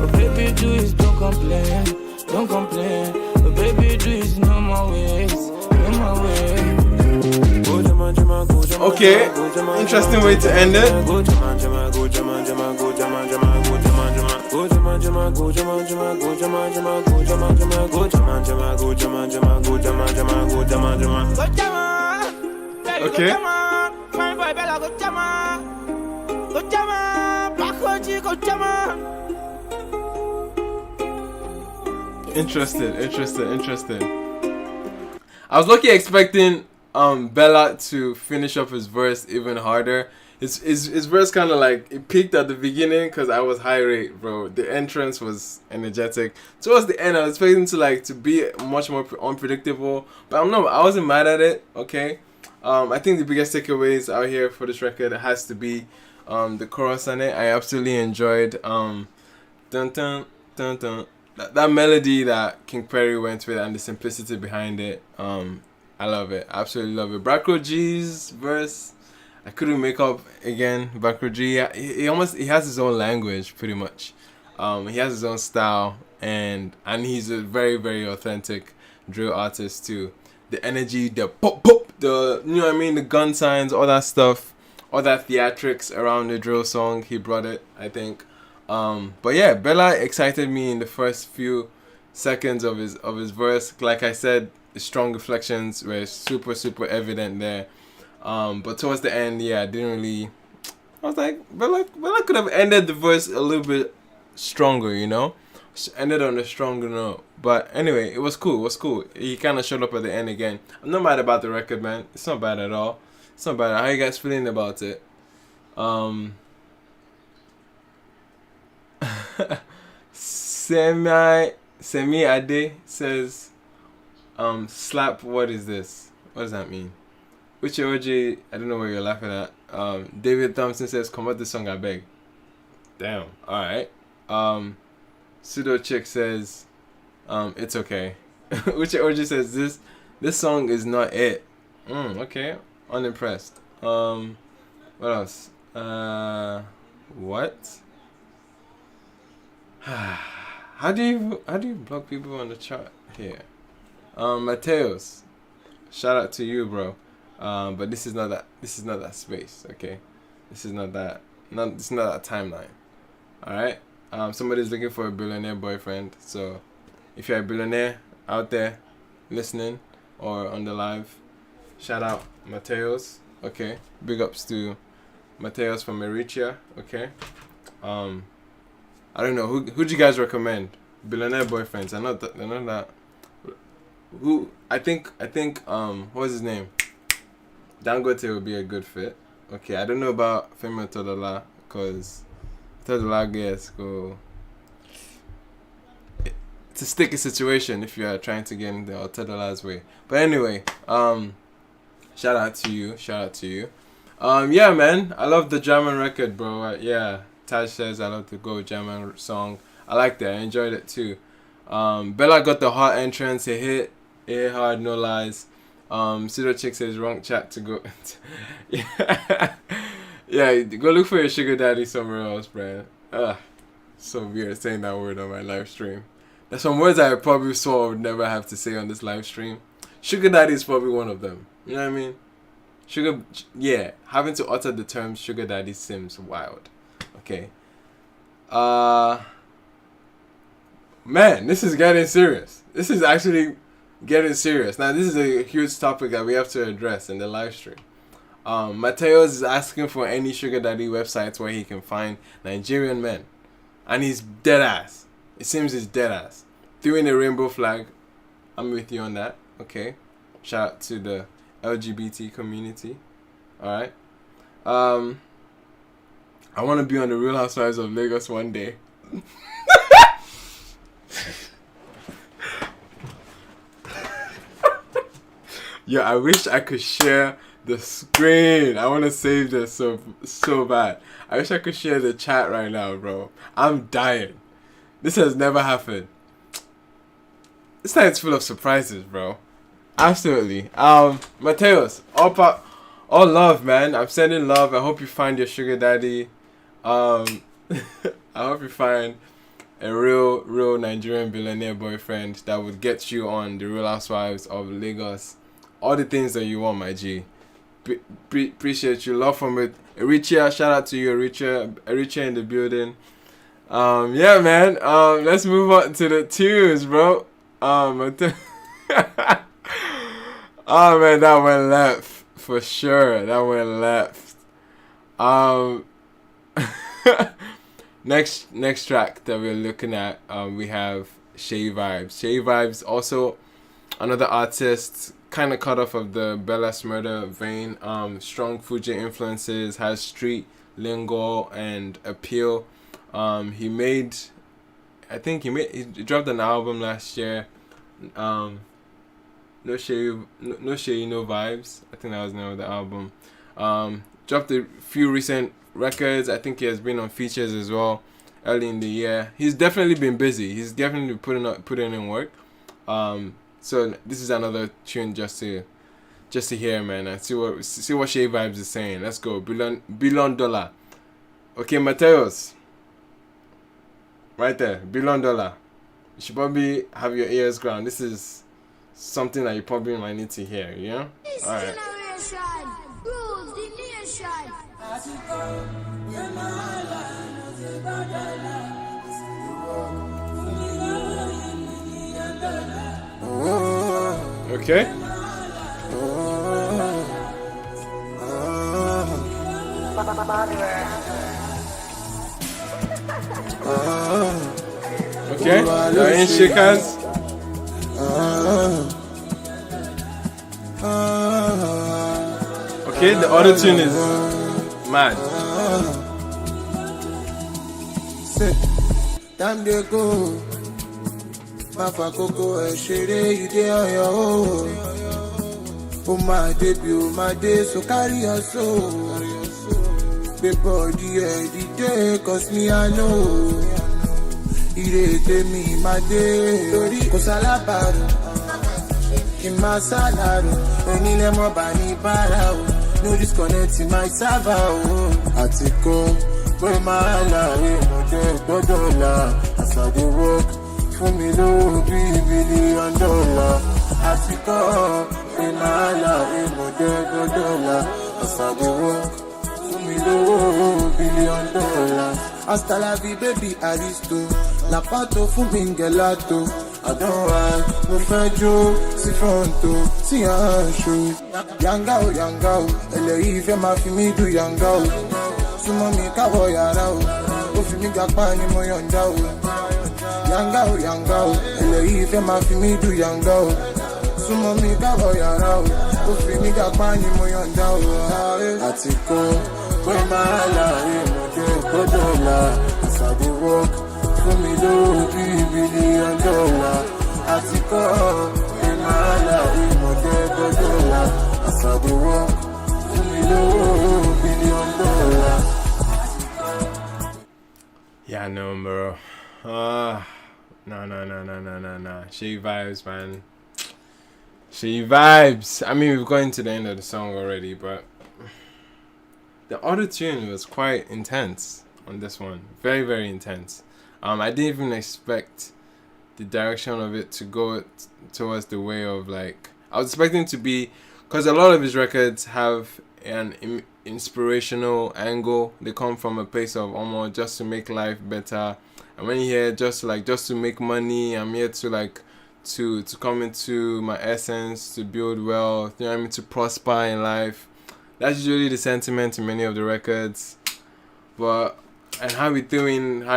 Speaker 12: Oh baby, do is don't complain. Oh baby, do is no more ways.
Speaker 6: Okay, interesting way to end it. Okay. Interesting. I was lucky expecting Bella to finish up his verse even harder. His verse kind of like it peaked at the beginning because I was high rate, bro. The entrance was energetic. Towards the end, I was expecting to be much more unpredictable, but I wasn't mad at it. Okay, I think the biggest takeaways out here for this record has to be the chorus on it. I absolutely enjoyed dun dun dun dun. That melody that King Perry went with and the simplicity behind it. I love it. Absolutely love it. Blacko G's verse, I couldn't make up again. Blacko G, he has his own language pretty much. He has his own style, and he's a very, very authentic drill artist too. the energy, the pop pop, the, you know what I mean, the gun signs, all that stuff, all that theatrics around the drill song. He brought it, I think. But yeah, Bella excited me in the first few seconds of his verse. Like I said, the strong reflections were super evident there. But towards the end, yeah, I didn't really. I was like, Bella could have ended the verse a little bit stronger, you know, ended on a stronger note. But anyway, it was cool. He kind of showed up at the end again. I'm not mad about the record, man. It's not bad at all. It's not bad. How you guys feeling about it? Semi Ade says, slap. What is this? What does that mean? Which OJ? I don't know what you're laughing at. David Thompson says, "Come out the song, I beg." Damn. All right. Pseudo Chick says, "It's okay." Which OJ says, "This song is not it." Okay. Unimpressed. What else? What? How do you block people on the chart here? Mateos, shout out to you, bro. But this is not that space, okay? This is not that timeline. All right. Somebody's looking for a billionaire boyfriend. So if you're a billionaire out there listening or on the live, shout out Mateos. Okay. Big ups to Mateos from Eritrea. Okay. I don't know who'd you guys recommend? Billionaire boyfriends. I know that. Who I think what was his name? Dangote would be a good fit. Okay, I don't know about Femi Todola because Todola gets go. It's a sticky situation if you are trying to get in the Todola's way. But anyway, shout out to you. Yeah, man, I love the German record, bro. Yeah, Taj says I love the Go German song. I like that. I enjoyed it too. Bella got the hot entrance. It hit hard, no lies. Pseudo Chick says wrong chat to go. Yeah, go look for your sugar daddy somewhere else, bro. So weird saying that word on my live stream. There's some words I probably swore I would never have to say on this live stream. Sugar daddy is probably one of them. You know what I mean? Having to utter the term sugar daddy seems wild. Okay. Man, this is getting serious. This is actually getting serious. Now, this is a huge topic that we have to address in the live stream. Mateos is asking for any sugar daddy websites where he can find Nigerian men. And he's dead ass. It seems he's dead ass. Throwing a rainbow flag. I'm with you on that. Okay. Shout out to the LGBT community. Alright. I want to be on the Real Housewives of Lagos one day. Yo, I wish I could share the screen. I want to save this so bad. I wish I could share the chat right now, bro. I'm dying. This has never happened. This night's full of surprises, bro. Absolutely. Mateos, all love, man. I'm sending love. I hope you find your sugar daddy. I hope you find a real Nigerian billionaire boyfriend that would get you on the Real Housewives of Lagos. All the things that you want, my G. Appreciate you. Love from it. Eritrea, shout out to you, Eritrea in the building. Yeah, man. Let's move on to the tunes, bro. Oh man, that went left for sure. That went left. Next track that we're looking at, we have Shae Vibes. Shae Vibes, also another artist kind of cut off of the Bella Smurda vein. Strong Fuji influences, has street lingo and appeal. He dropped an album last year. No Shae, No Vibes. I think that was the name of the album. Dropped a few recent records. I think he has been on features as well early in the year. He's definitely been busy. He's definitely putting in work. So this is another tune just to hear, man, and see what Shae Vibes is saying. Let's go. Billion dollar. Okay, Mateos. Right there, $1 billion. You should probably have your ears ground. This is something that you probably might need to hear, you know? Alright.
Speaker 13: Rules the nation.
Speaker 6: Okay. Okay. You're in shakers. Okay, the auto tune is mad.
Speaker 4: Time they go. Mafa Coco, Shere, you there on your own. Oh my debut, oh my day, so carry your soul. Paper, the day, cause me I know. Irete me, my day, Lori, Kosalabaro. In my salary, only lemon bani barao. No disconnect in my server. Atiko, where my life, no day, $1. As I dey work, for me low, $1 billion. Atiko, where my life, no day, $1. As I dey work, for me low, $1 billion. Hasta la vie, baby, Aristo. La pato fu mingelato. I don't want no fejo, si fronto, si ansho. Yangao, ele ife ma fi mi do yangao. Sumo mi kawo yara o, o fi mi gapa ni mo yonda o. Yangao, ele ife ma fi mi do yangao. Sumo mi kawo yara o, o fi mi gapa ni mo yonda o. Atiko, kwe mala, mo de kodola, as I dey walk. For me low, $3 billion. Atiko, in my life, in my $1. As I dey walk, for me low, $1 billion.
Speaker 6: Yeah, no, bro. No. Shae vibes, man. Shae vibes. I mean, we've gotten to the end of the song already, but the auto tune was quite intense on this one. Very, very intense. I didn't even expect the direction of it to go towards the way of, like, I was expecting to be, because a lot of his records have an inspirational angle. They come from a place of almost just to make life better. And when you hear just to make money, I'm here to like to come into my essence, to build wealth, you know what I mean, to prosper in life. That's usually the sentiment in many of the records. But and how he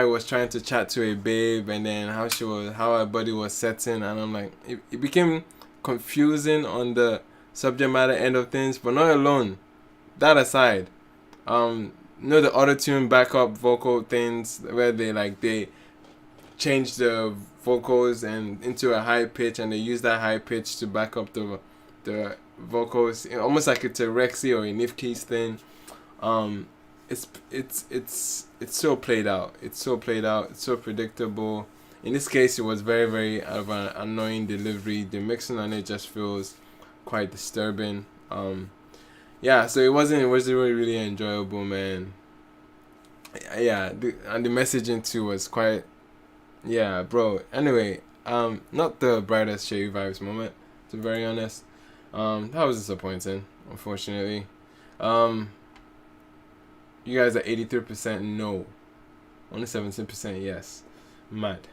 Speaker 6: was trying to chat to a babe, and then how her body was setting, and I'm like, it became confusing on the subject matter end of things, but not alone. That aside, the auto-tune backup vocal things where they change the vocals and into a high pitch, and they use that high pitch to back up the vocals, almost like it's a Rexy or a Nif Keys thing. It's so played out. It's so predictable. In this case, it was very, very out of an annoying delivery. The mixing on it just feels quite disturbing. Yeah, so it wasn't really enjoyable, man. Yeah, and the messaging too was quite, yeah, bro. Anyway, not the brightest Shae vibes moment, to be very honest. That was disappointing, unfortunately. You guys are 83% no, only 17% yes. Mad.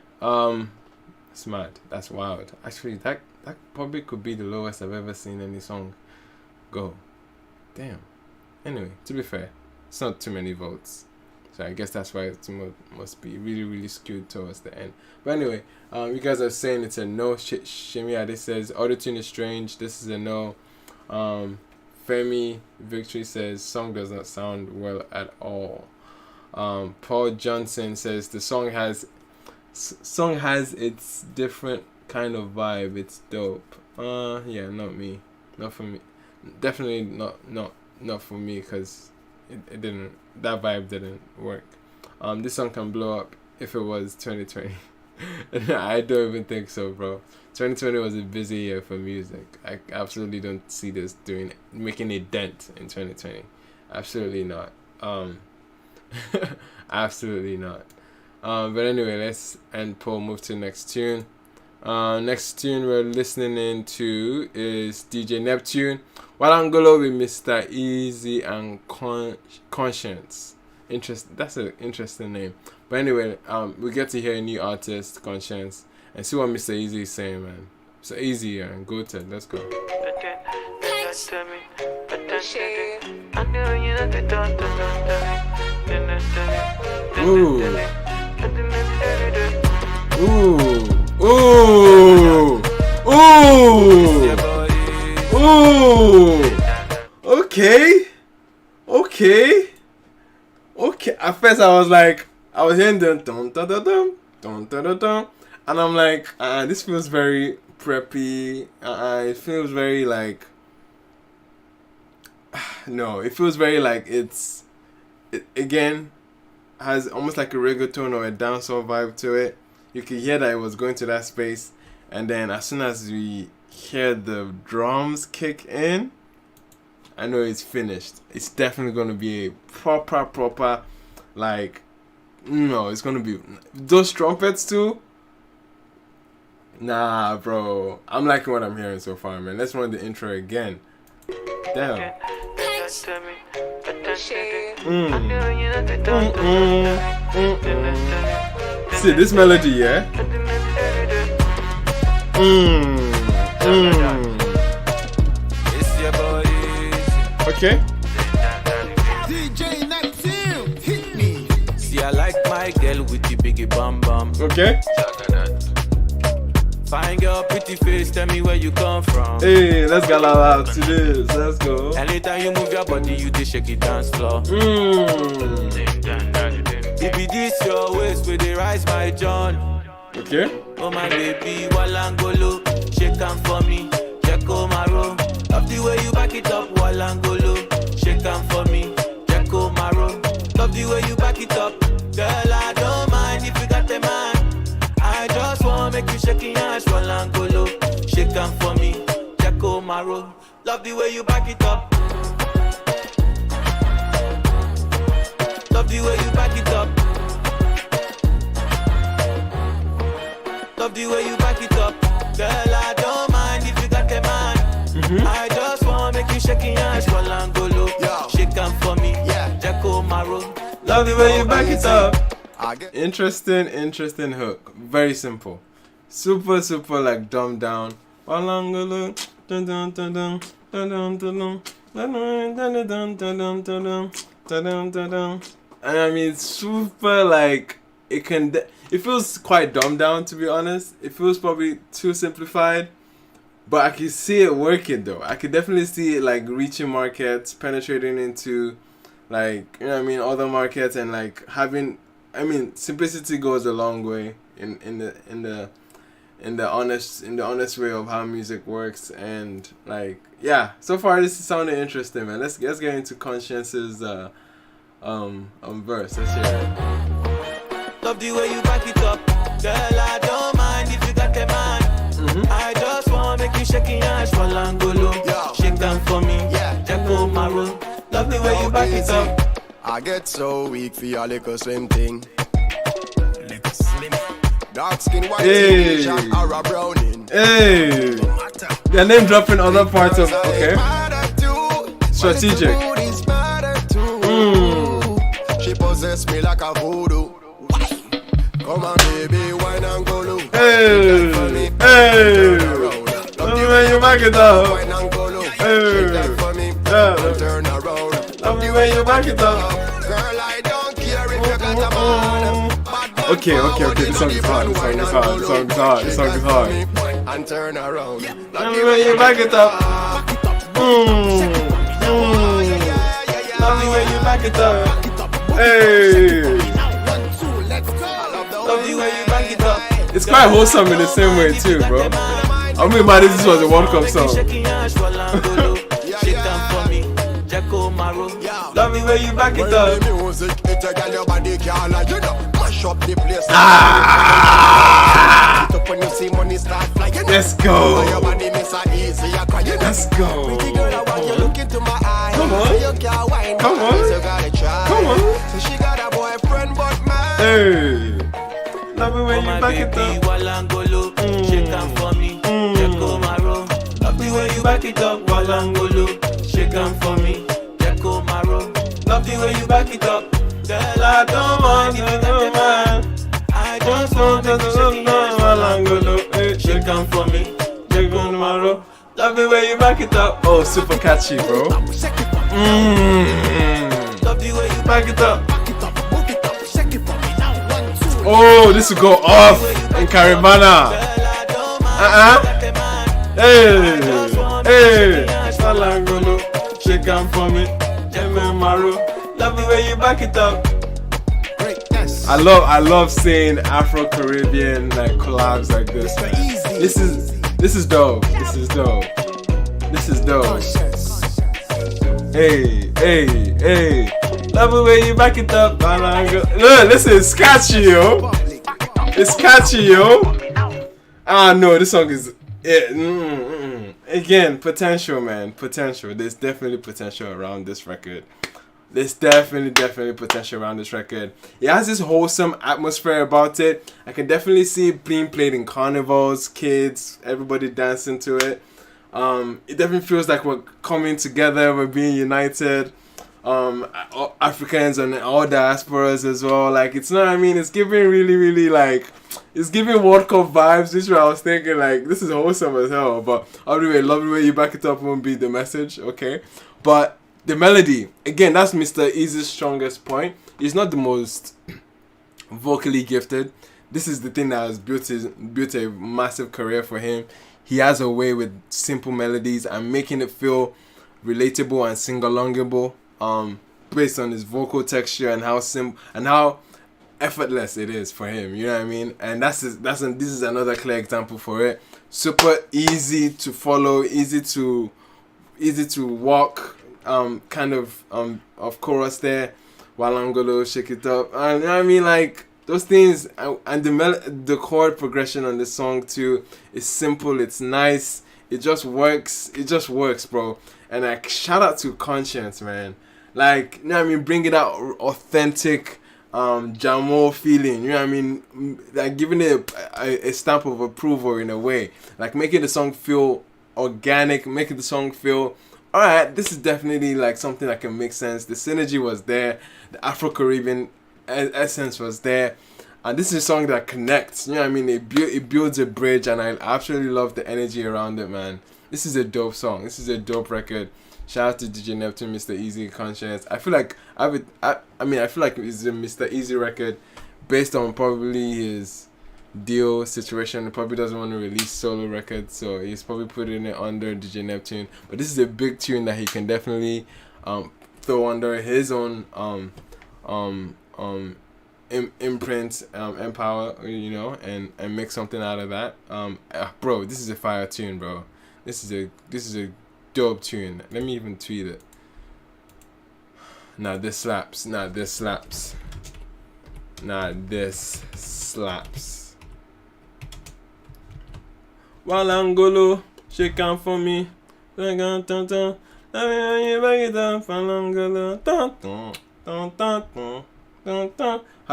Speaker 6: It's mad. That's wild. Actually, that probably could be the lowest I've ever seen any song go. Damn. Anyway, to be fair, it's not too many votes, so I guess that's why it must be really, really skewed towards the end. But anyway, you guys are saying it's a no. Shemiade says autotune is strange. This is a no. Femi Victory says song does not sound well at all. Paul Johnson says the song has its different kind of vibe. It's dope. Yeah, not me, not for me. Definitely not for me, because it didn't. That vibe didn't work. This song can blow up if it was 2020. I don't even think so, bro. 2020 was a busy year for music. I absolutely don't see this making a dent in 2020. Absolutely not. Absolutely not. But anyway, let's end poll, move to the next tune. Next tune we're listening into is DJ Neptune, Walangolo with Mr. Easy and Conscience. That's an interesting name. But anyway, we get to hear a new artist, Conscience, and see what Mr. Easy is saying, man. So Easy and go to it. Let's go. Ooh. Ooh. Ooh. Ooh. Ooh. Okay. At first I was hearing the dum dum dum dum dum dum dum, and I'm like, this feels very preppy. It feels very like, no, it feels very like it again has almost like a reggaeton or a dancehall vibe to it. You could hear that it was going to that space, and then as soon as we hear the drums kick in, I know it's finished. It's definitely going to be a proper, like, no, it's going to be, those trumpets too. Nah, bro. I'm liking what I'm hearing so far, man. Let's run the intro again. Damn. See this melody, yeah? Okay.
Speaker 2: DJ Neptune, hit me. See, I like my girl with the biggie bum bum.
Speaker 6: Okay.
Speaker 2: Fine girl, pretty face, tell me where you come from.
Speaker 6: Hey, let's get out to this. Let's go.
Speaker 2: Anytime you move your body, you do shake it dance floor. Baby, this your waist where they rise my John.
Speaker 6: Okay.
Speaker 2: Oh my baby, Walangolo, shake on for me, Jacko Maro. Love the way you back it up, Walangolo, shake on for me, Jacko Maro. Love the way you back it up, girl. I don't mind if you got the man. I just wanna make you shake your ass, Walangolo, shake on for me, Jacko Maro. Love the way you back it up. Love the way you back it up. Love the way you back it up. Girl, I don't mind if you got the man. I just wanna make you shake your ass, Walangolo, shake on for me, Jacko Maro.
Speaker 6: Love the way you back it up. Interesting hook. Very simple. Super like dumbed down. Walangolo, dun dun dun dun dun dun dun dun dun. And I mean, super like it feels quite dumbed down, to be honest. It feels probably too simplified, but I can see it working though. I could definitely see it like reaching markets, penetrating into like, you know what I mean, other markets, and like having, I mean, simplicity goes a long way in the honest way of how music works. And like, yeah, so far this is sounding interesting, man. Let's get into Conscience's verse. Let's hear it.
Speaker 2: Love the way you back it up, girl. I don't mind if you got the man. I just wanna make you shake your ass, Walangolo, shake down for me, Jacko Maro. Love the way you back it up.
Speaker 4: I get so weak for your little slim thing. Dark skin, white skin, Ayra browning.
Speaker 6: Hey, their name dropping other parts of, okay, strategic.
Speaker 4: She possess me like a voodoo. Come on, baby, wine and go low.
Speaker 6: Hey, love the way you back it up.
Speaker 4: Wine and go low. Turn around.
Speaker 6: Love the way you back it up.
Speaker 4: Girl, I don't care if you got a man.
Speaker 6: Okay, the song is hard.
Speaker 4: And turn around.
Speaker 6: Love the way you back it up. Love the way you back it up. Hey.
Speaker 2: Love the way you back it up.
Speaker 6: It's quite wholesome in the same way too, bro. I mean, man, this was a World Cup song. Love the way you back it up. Let's go. Let's go. Come on. Hey. Love the way you back it up.
Speaker 2: Walangolo, shake on
Speaker 6: Walangolo, shake 'em for me. Deco Maro, love the way you back it up. Girl, I don't mind if you got the man. I just want to shake it up. Walangolo, shake 'em for me. Deco Maro, love the way you back it up. Oh, super catchy, bro. Love the way you back it up. Oh, this will go off in Caravana. Hey, Walangolo, shake 'em for me. Love the way you back it up. I love seeing Afro-Caribbean like collabs like this. Man. This is dope. This is dope. This is dope. Hey. Love the way you back it up. Look, this is catchy, yo. It's catchy, yo. Ah, no, this song is again potential, man. Potential. There's definitely potential around this record. There's definitely potential around this record. It has this wholesome atmosphere about it. I can definitely see it being played in carnivals, kids, everybody dancing to it. It definitely feels like we're coming together, we're being united. Africans and all diasporas as well. Like, it's not, I mean, it's giving really like, it's giving World Cup vibes, which I was thinking like, this is wholesome as hell. But anyway, love the way you back it up won't be the message, okay? But the melody, again, that's Mr. Easy's strongest point. He's not the most vocally gifted. This is the thing that has built a massive career for him. He has a way with simple melodies and making it feel relatable and sing-alongable, based on his vocal texture and how simple and how effortless it is for him. You know what I mean? And this is another clear example for it. Super easy to follow, easy to walk. Kind of chorus there, Walangolo, shake it up, and I mean, like, those things, and the chord progression on this song too is simple, it's nice, it just works, bro. And like, shout out to Conscience, man. Like, you know what I mean, bringing out authentic Jamo feeling, you know what I mean, like giving it a stamp of approval in a way, like making the song feel organic, making the song feel alright, this is definitely like something that can make sense. The synergy was there, the Afro-Caribbean essence was there, and this is a song that connects, you know what I mean, it builds a bridge, and I absolutely love the energy around it, man. This is a dope song, this is a dope record. Shout out to DJ Neptune, Mr. Easy, Conscience. I feel like I feel like it's a Mr. Easy record based on probably his deal situation. He probably doesn't want to release solo records, so he's probably putting it under DJ Neptune. But this is a big tune that he can definitely throw under his own imprint, empower, you know, and make something out of that. Bro, this is a fire tune, bro. This is a dope tune. Let me even tweet it. This slaps. This slaps. Walangolo, shake 'em for me. How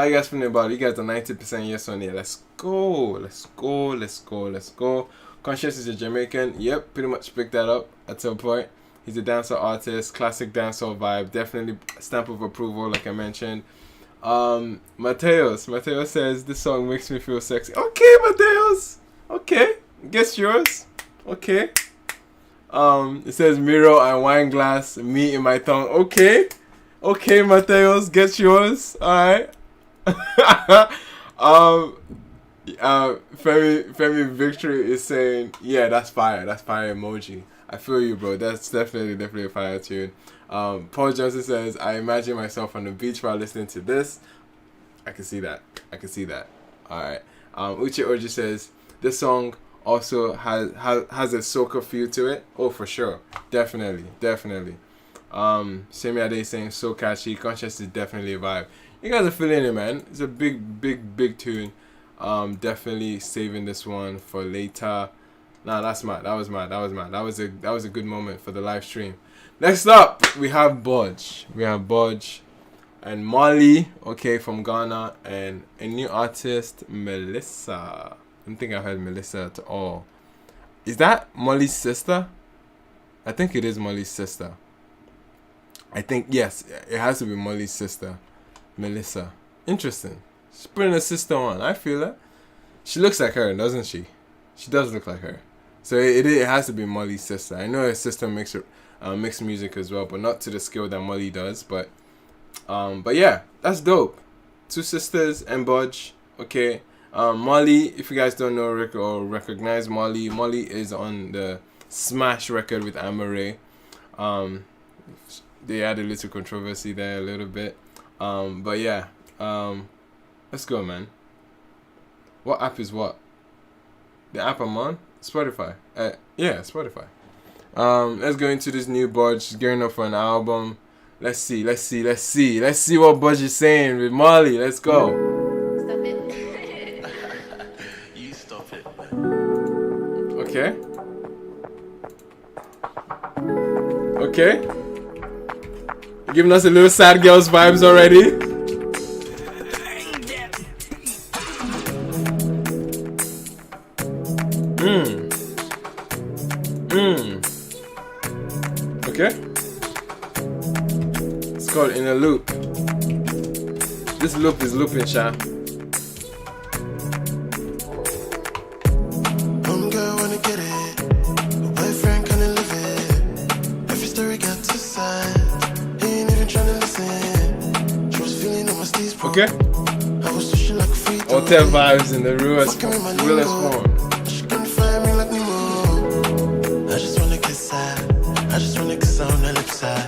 Speaker 6: you guys feeling about it? You guys are 90% yes on it. Let's go. Conscious is a Jamaican. Yep, pretty much picked that up at some point. He's a dancer artist, classic dancehall vibe. Definitely stamp of approval, like I mentioned. Mateos says this song makes me feel sexy. Okay, Mateos. Okay. Guess yours. Okay. It says mirror and wine glass, meat in my tongue. Okay, Mateos, get yours. Alright. Femi Victory is saying, yeah, that's fire emoji. I feel you, bro. That's definitely a fire tune. Paul Johnson says, I imagine myself on the beach while listening to this. I can see that. Alright. Uche Oji says, this song also has a soca feel to it. Oh, for sure. Definitely. Semi Ade saying so catchy. Conscious is definitely a vibe. You guys are feeling it, man. It's a big tune. Definitely saving this one for later. Nah, that's mad. That was mad. That was a good moment for the live stream. Next up, we have Buju. And Moliy, okay, from Ghana, and a new artist, Melissa. I don't think I've heard Melissa at all. Is that Molly's sister? I think it is Molly's sister. I think, yes, it has to be Molly's sister, Melissa. Interesting. She's putting her sister on. I feel that. She looks like her, doesn't she? She does look like her. So it has to be Molly's sister. I know her sister makes music as well, but not to the scale that Moliy does. But yeah, that's dope. Two sisters and Budge. Okay. Moliy, if you guys don't know or recognize Moliy is on the Smash record with Amaray. They had a little controversy there a little bit. But yeah. Let's go, man. What app is what? The app I'm on? Spotify. Yeah, Spotify. Let's go into this new Budge. She's gearing up for an album. Let's see what Budge is saying with Moliy. Let's go.
Speaker 14: Stop it. You stop it.
Speaker 6: Okay. Okay. You're giving us a little sad girls vibes already. Okay. It's called In a Loop. This loop is looping, Shae.
Speaker 8: Girl wanna get it. My boyfriend kinda live it. Every story got two sides. He ain't even tryna listen. She was feeling on my sleeves, bro.
Speaker 6: Okay.
Speaker 8: I was switching like a free throw.
Speaker 6: Hotel vibes in the realest form.
Speaker 8: She couldn't find me like Nemo. I just wanna kiss her. I just wanna kiss her on the lip side.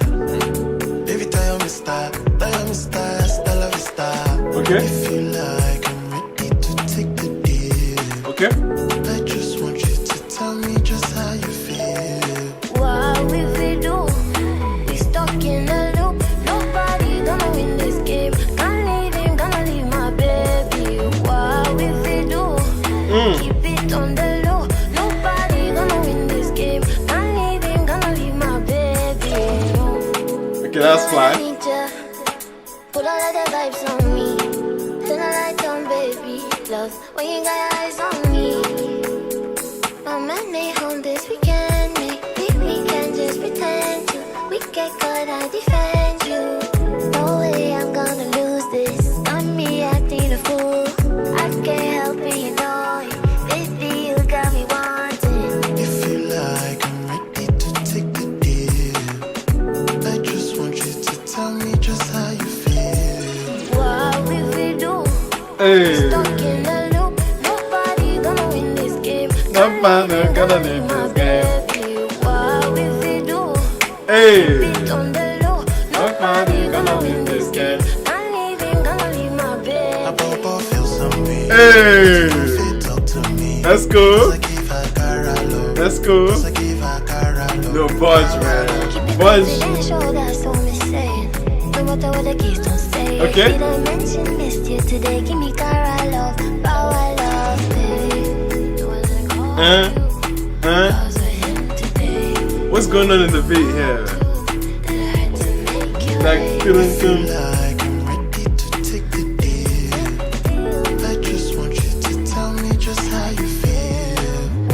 Speaker 8: Baby, tell me stop. Hasta la vista.
Speaker 6: Okay.
Speaker 8: If you like, I'm ready to take the deal.
Speaker 6: Okay.
Speaker 8: I just want you to tell me just how you feel.
Speaker 13: What will we do? We stuck in a loop. Nobody gonna win this game. Gonna leave him, gonna leave my baby. What will we do? Keep it on the low. Nobody gonna win this game. Gonna leave him, gonna leave my baby.
Speaker 6: Okay, that's fly.
Speaker 13: Put all of the vibes on me. Turn the light on, baby. Love when you got your eyes on me. My man ain't home this weekend. Maybe we can just pretend to. We get caught, I defend you. No way I'm gonna lose this. Not me acting a fool. I can't help it, you know it. Baby, you got me wanting.
Speaker 8: If you like, I'm ready to take the deal. I just want you to tell me just how you feel.
Speaker 13: What will we do?
Speaker 6: Hey.
Speaker 13: Stuck in the loop. Nobody gonna win this game.
Speaker 6: Nobody gonna win this game.
Speaker 13: What will we do?
Speaker 6: Hey.
Speaker 13: Keep it on the low.
Speaker 6: Nobody gonna win this game.
Speaker 13: I'm leaving, gonna leave my baby.
Speaker 8: I both feel some way.
Speaker 6: Hey.
Speaker 8: Talk to me.
Speaker 6: Let's go. Let's go.
Speaker 8: No
Speaker 6: No Budge, man. Budge.
Speaker 13: That's all I'm saying. No matter what the case, don't say.
Speaker 6: Okay.
Speaker 13: Did I mention missed you today? Give me cara love, power love, baby. No one call you.
Speaker 6: What's going on in the beat here? Like feeling some.
Speaker 8: like I'm ready to take the deal. I just want you to tell me just how you feel.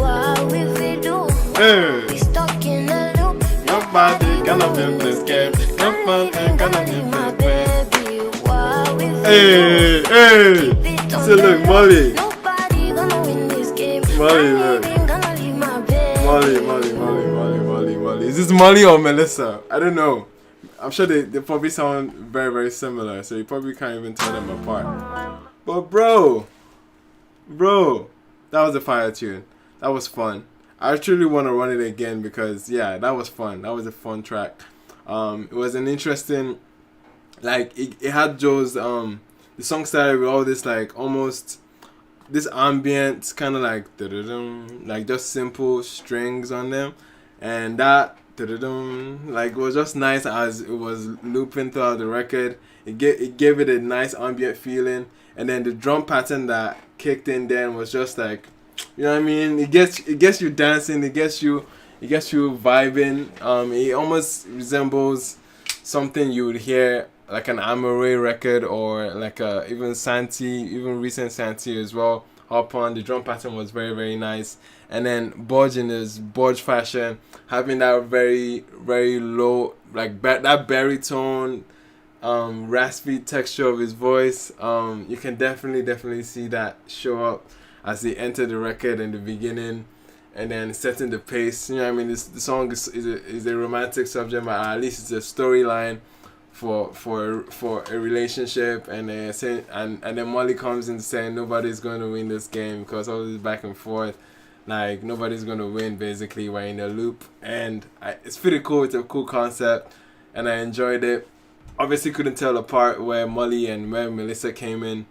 Speaker 13: What will we do?
Speaker 6: Hey.
Speaker 13: We stuck in a loop.
Speaker 6: Nobody gonna win this game. Nobody gonna win
Speaker 13: my
Speaker 6: this game.
Speaker 13: baby. What will we do?
Speaker 6: Hey, hey. So look, Moliy.
Speaker 13: Nobody gonna win this game.
Speaker 6: Moliy, look.
Speaker 13: Gonna leave my baby.
Speaker 6: Moliy. Is this Moliy or Melissa? I don't know. I'm sure they probably sound very, very similar, so you probably can't even tell them apart. But bro, that was a fire tune. That was fun. I truly want to run it again because yeah, that was fun. That was a fun track. It was an interesting, like it had Joe's the song started with all this like almost this ambient kind of like just simple strings on them, and that like was just nice as it was looping throughout the record. It gave it a nice ambient feeling, and then the drum pattern that kicked in then was just like, you know what I mean? It gets you dancing. It gets you vibing. It almost resembles something you would hear like an Amaray record or like even Santi, even recent Santi as well. hop on. The drum pattern was very, very nice. And then Buju in his Buju fashion, having that very, very low, like that baritone, raspy texture of his voice. You can definitely see that show up as they enter the record in the beginning, and then setting the pace. You know what I mean? The song is a romantic subject matter. At least it's a storyline for a relationship, and then Moliy comes in saying nobody's going to win this game because all this back and forth, like nobody's going to win. Basically, we're in a loop, and it's pretty cool. It's a cool concept, and I enjoyed it. Obviously, couldn't tell apart where Moliy and where Melissa came in,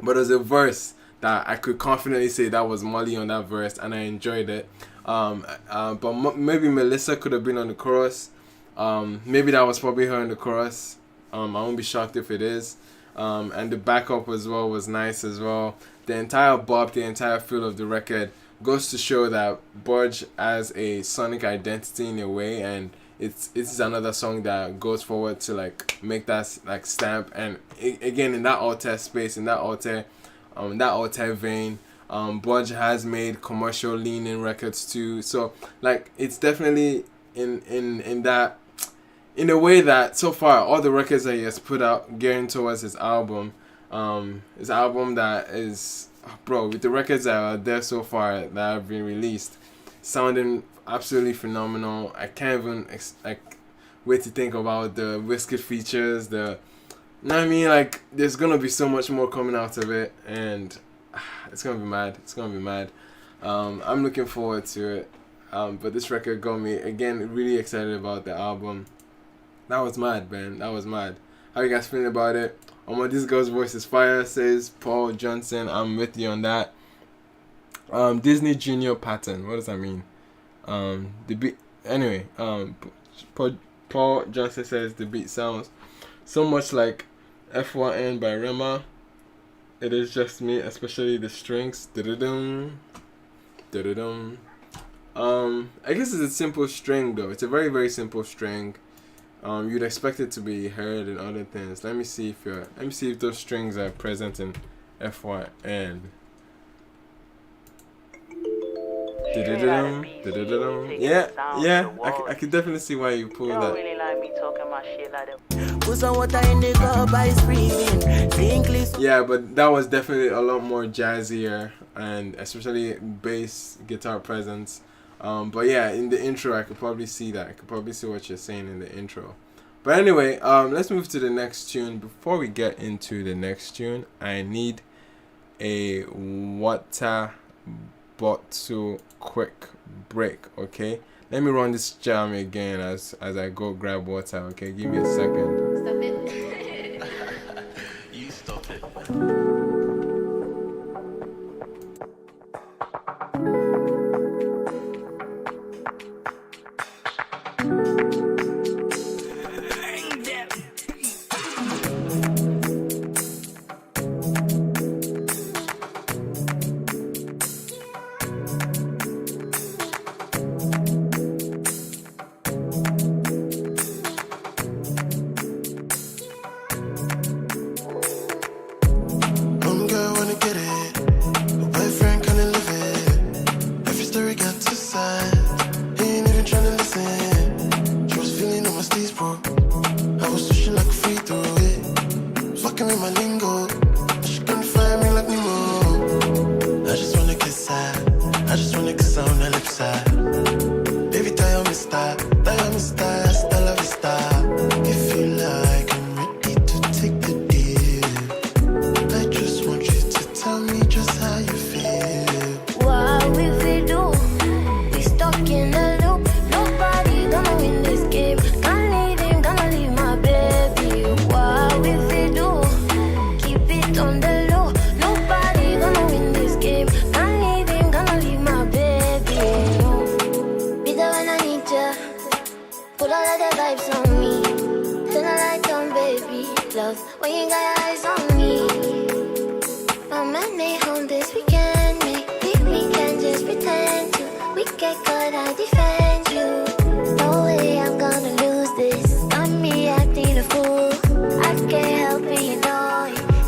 Speaker 6: but there's a verse that I could confidently say that was Moliy on that verse, and I enjoyed it. But maybe Melissa could have been on the chorus. Maybe that was probably her in the chorus. I won't be shocked if it is. And the backup as well was nice as well. The entire bop, the entire feel of the record goes to show that Buju has a sonic identity in a way, and it's another song that goes forward to like make that like stamp. And again, in that alter space, in that alter vein, Buju has made commercial leaning records too. So like it's definitely in that, in a way that so far all the records that he has put out gearing towards his album that is, bro, with the records that are there so far that have been released, sounding absolutely phenomenal. I can't even wait to think about the Wizkid features. You know what I mean? Like there's gonna be so much more coming out of it, and it's gonna be mad. I'm looking forward to it. But this record got me again really excited about the album. That was mad, man. That was mad. How you guys feeling about it? This girl's voice is fire, says Paul Johnson. I'm with you on that. Disney Junior pattern. What does that mean? The beat. Anyway, Paul Johnson says the beat sounds so much like FYN by Rema. It is just me, especially the strings. Da-da-dum. Da-da-dum. I guess it's a simple string though. It's a very, very simple string. You'd expect it to be heard in other things. Let me see if those strings are present in FYN. Yeah, I can definitely see why you pulled that.
Speaker 15: Really like me talking my shit like that.
Speaker 12: Put some water in the cup, ice freezing.
Speaker 6: Yeah, but that was definitely a lot more jazzier, and especially bass guitar presence. But yeah, in the intro, I could probably see that. I could probably see what you're saying in the intro. But anyway, let's move to the next tune. Before we get into the next tune, I need a water bottle quick break, okay? Let me run this jam again as I go grab water, okay? Give me a second.
Speaker 13: Stop it.
Speaker 14: You stop it.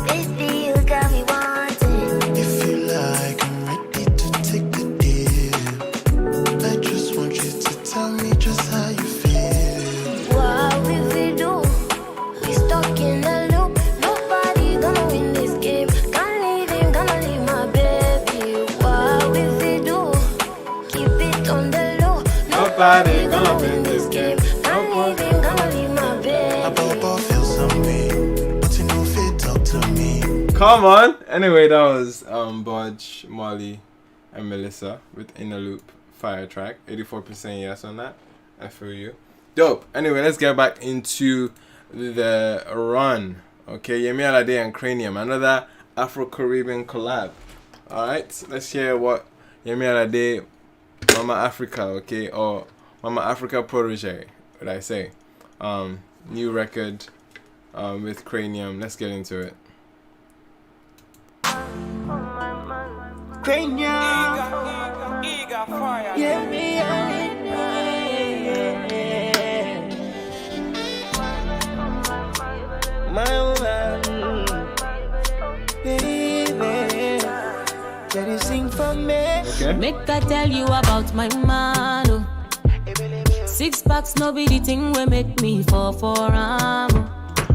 Speaker 13: Baby, you got me wanting. If you like
Speaker 6: Nobody gonna win this game. Nobody gonna
Speaker 13: win my bed.
Speaker 8: I pop feel some way, but you know fit talk to me.
Speaker 6: Come on. Anyway, that was Buju, Moliy, and Melissa with In a Loop fire track. 84% yes on that. I feel you. Dope. Anyway, let's get back into the run. Okay, Yemi, Alade, and Cranium. Another Afro-Caribbean collab. Alright, let's hear what Yemi, Alade, Mama Africa, okay, or Mama Africa Protege, what I say. New record with Cranium. Let's get into it.
Speaker 12: Cranium, Yemi, my woman, baby, can you sing for me?
Speaker 6: Okay.
Speaker 16: Make I tell you about my man. Oh. 6 packs, no be the thing will make me fall for him.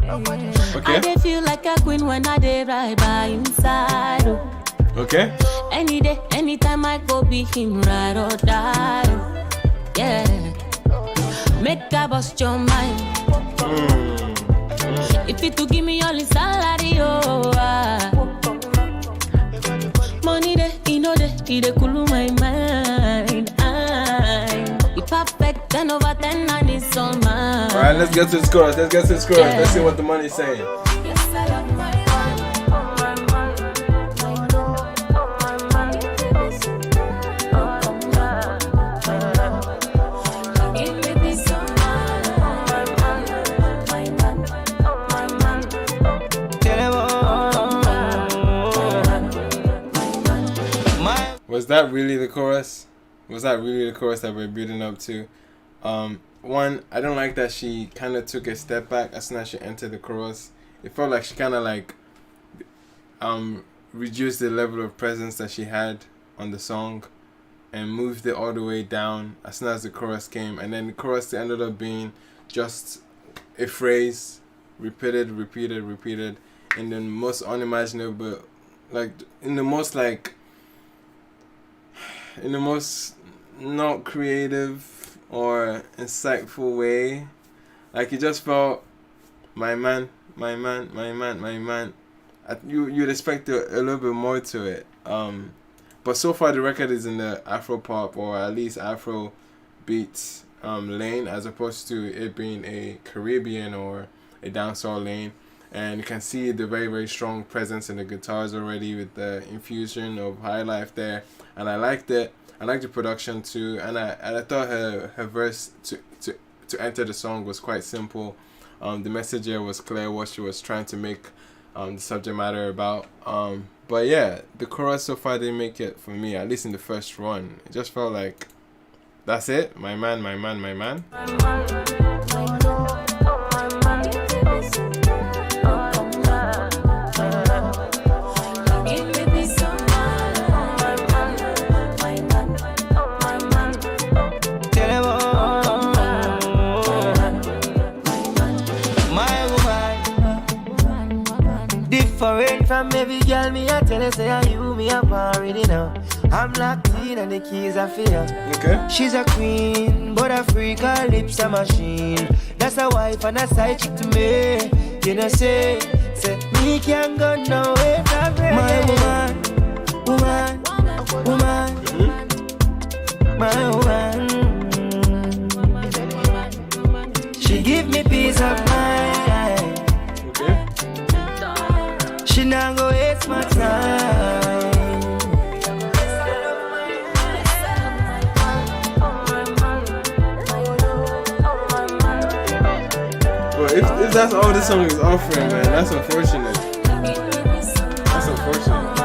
Speaker 6: Okay.
Speaker 16: I dey feel like a queen when I dey ride by inside. Oh.
Speaker 6: Okay.
Speaker 16: Any day, anytime I go be him ride or die. Oh. Yeah. Make I bust your mind. If you to give me all the salary, oh. Money there, you know there, he dey cool my mind. You perfect 10 over 10 and it's all mine.
Speaker 6: Alright, let's get to the chorus.
Speaker 16: Yeah.
Speaker 6: Let's see what the money's saying.
Speaker 16: Yes, I love my
Speaker 6: Was that really the chorus? Was that really the chorus that we're building up to? One, I don't like that she kind of took a step back as soon as she entered the chorus. It felt like she kind of like reduced the level of presence that she had on the song and moved it all the way down as soon as the chorus came. And then the chorus ended up being just a phrase repeated in the most unimaginable, like in the most not creative or insightful way. Like it just felt my man. You'd expect a little bit more to it. But so far the record is in the Afro pop or at least Afro beats lane, as opposed to it being a Caribbean or a dancehall lane. And you can see the very, very strong presence in the guitars already with the infusion of high life there. And I liked it. I liked the production too. And I thought her verse to enter the song was quite simple. The message here was clear, what she was trying to make the subject matter about. But yeah, the chorus so far didn't make it for me, at least in the first run. It just felt like, that's it. My man.
Speaker 12: Different from every girl, me I tell her, say I you, me I already know. I'm locked in and the keys are for her.
Speaker 6: Okay.
Speaker 12: She's a queen, but a freak, her lips a machine. That's a wife and a side chick to me. You know say me can't go nowhere from her. My woman, my woman. She give me peace of mind.
Speaker 6: Okay.
Speaker 12: She not go waste my time.
Speaker 6: Well, if that's all this song is offering, man, that's unfortunate. That's unfortunate.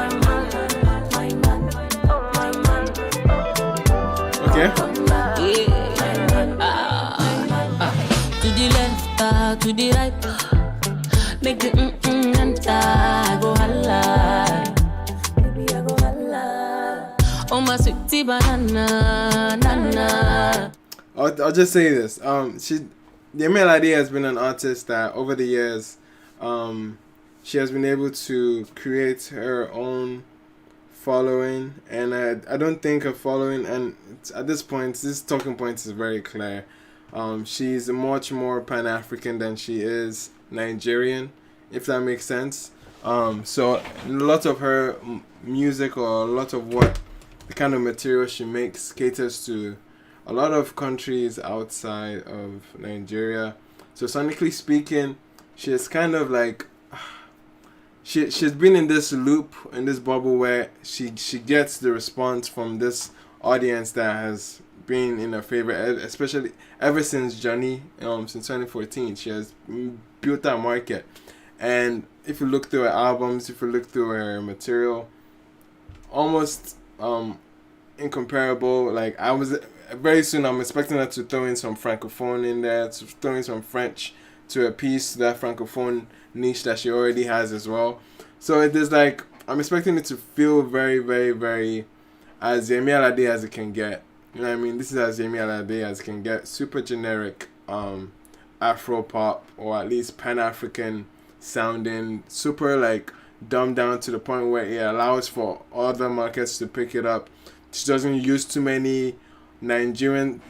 Speaker 6: Okay.
Speaker 16: To the left, to the right. Make the enter, go holla. Baby, I go holla. Oh my sweetie banana, nana.
Speaker 6: I'll just say this. Yemi Alade has been an artist that over the years, she has been able to create her own following, and I don't think her following, and at this point, this talking point is very clear. She's much more Pan-African than she is Nigerian, if that makes sense. So a lot of her music, or a lot of what the kind of material she makes, caters to a lot of countries outside of Nigeria. So sonically speaking, she's kind of like she's been in this loop, in this bubble, where she gets the response from this audience that has been in her favor, especially ever since Johnny, since 2014. She has built that market, and if you look through her albums, if you look through her material, almost incomparable. Like, I was very soon, I'm expecting her to throw in some francophone in there, to throw in some French to appease that francophone niche that she already has as well. So it is like, I'm expecting it to feel very, very, very as Yemi Alade as it can get. You know what I mean? This is as Yemi Alade as it can get. Super generic Afro pop, or at least Pan-African sounding, super like dumbed down to the point where it allows for other markets to pick it up. She doesn't use too many Nigerian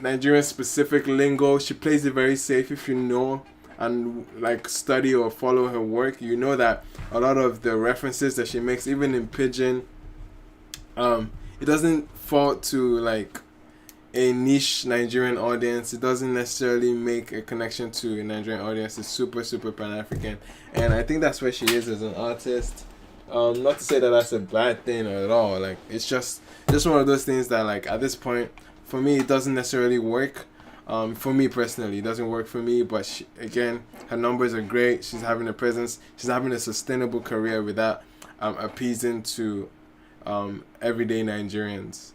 Speaker 6: specific lingo. She plays it very safe. If you know and like study or follow her work, you know that a lot of the references that she makes, even in pidgin, it doesn't fall to like a niche Nigerian audience. It doesn't necessarily make a connection to a Nigerian audience. It's super, super Pan-African, and I think that's where she is as an artist. Not to say that that's a bad thing at all. Like, it's just one of those things that, like, at this point, for me, it doesn't necessarily work. For me personally, it doesn't work for me. But she, again, her numbers are great. She's having a presence. She's having a sustainable career without appeasing to everyday Nigerians.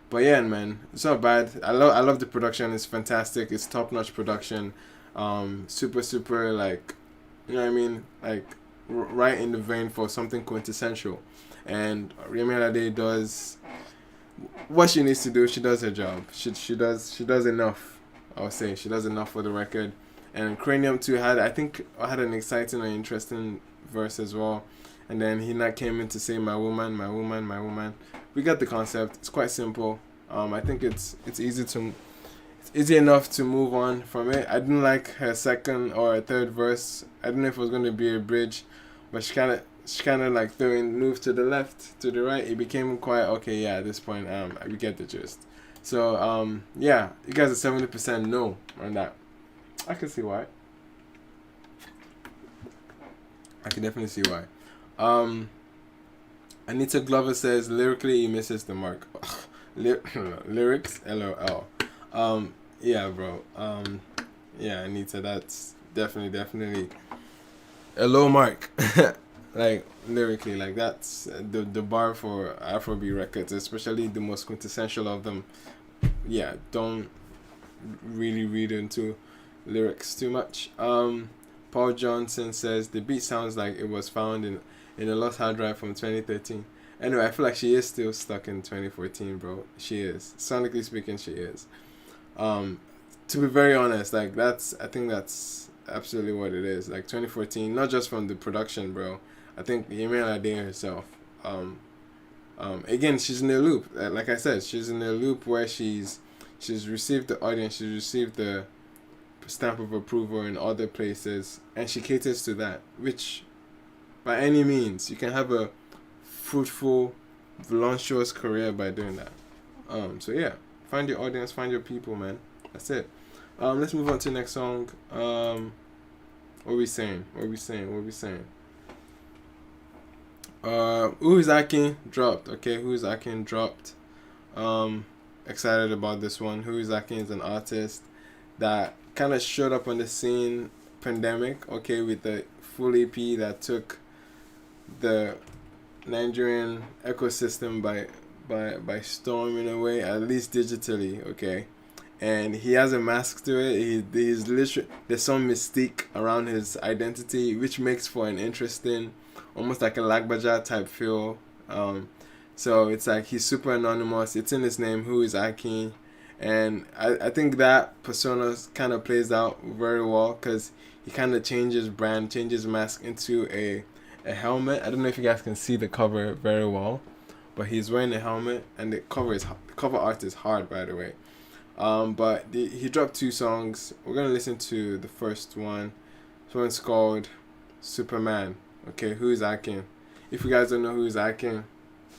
Speaker 6: But yeah, man, it's not bad. I love the production. It's fantastic. It's top-notch production. Super, super, like, you know what I mean? Like, right in the vein for something quintessential. And Yemi Alade does what she needs to do. She does her job. She does enough. I'll say she does enough for the record. And Cranium too had an exciting and interesting verse as well. And then he came in to say my woman, my woman, my woman. We got the concept. It's quite simple. I think it's easy enough to move on from it. I didn't like her second or third verse. I didn't know if it was going to be a bridge, but she kind of like moved to the left, to the right. It became quite okay. Yeah, at this point, we get the gist. So yeah, you guys are 70% no on that. I can see why. I can definitely see why. Anita Glover says lyrically he misses the mark. Lyrics, LOL. Yeah, bro. Yeah, Anita, that's definitely a low mark. Like, lyrically, like, that's the bar for Afrobeat records, especially the most quintessential of them. Yeah, don't really read into lyrics too much. Paul Johnson says the beat sounds like it was found in a lost hard drive from 2013. Anyway, I feel like she is still stuck in 2014, bro. She is. Sonically speaking, she is. To be very honest, like, I think that's absolutely what it is. Like, 2014, not just from the production, bro. I think Yemi Alade herself. Again, she's in a loop. Like I said, she's in a loop where she's received the audience, she's received the stamp of approval in other places, and she caters to that, which by any means you can have a fruitful, voluptuous career by doing that. So yeah, find your audience, find your people, man. That's it. Let's move on to the next song. What are we saying? WhoisAkin dropped. Okay, WhoisAkin dropped. Excited about this one. WhoisAkin is an artist that kind of showed up on the scene pandemic, okay, with the full EP that took the Nigerian ecosystem by storm in a way, at least digitally, okay. And he has a mask to it. He's literally, there's some mystique around his identity, which makes for an interesting, almost like a Lagbaja type feel. So it's like he's super anonymous. It's in his name, WhoisAkin. And I think that persona kind of plays out very well because he kind of changes mask into a helmet. I don't know if you guys can see the cover very well. but he's wearing a helmet, and the cover art is hard, by the way. But he dropped 2 songs. We're gonna listen to the first one. This one's called Superman. Okay, WhoisAkin. If you guys don't know WhoisAkin,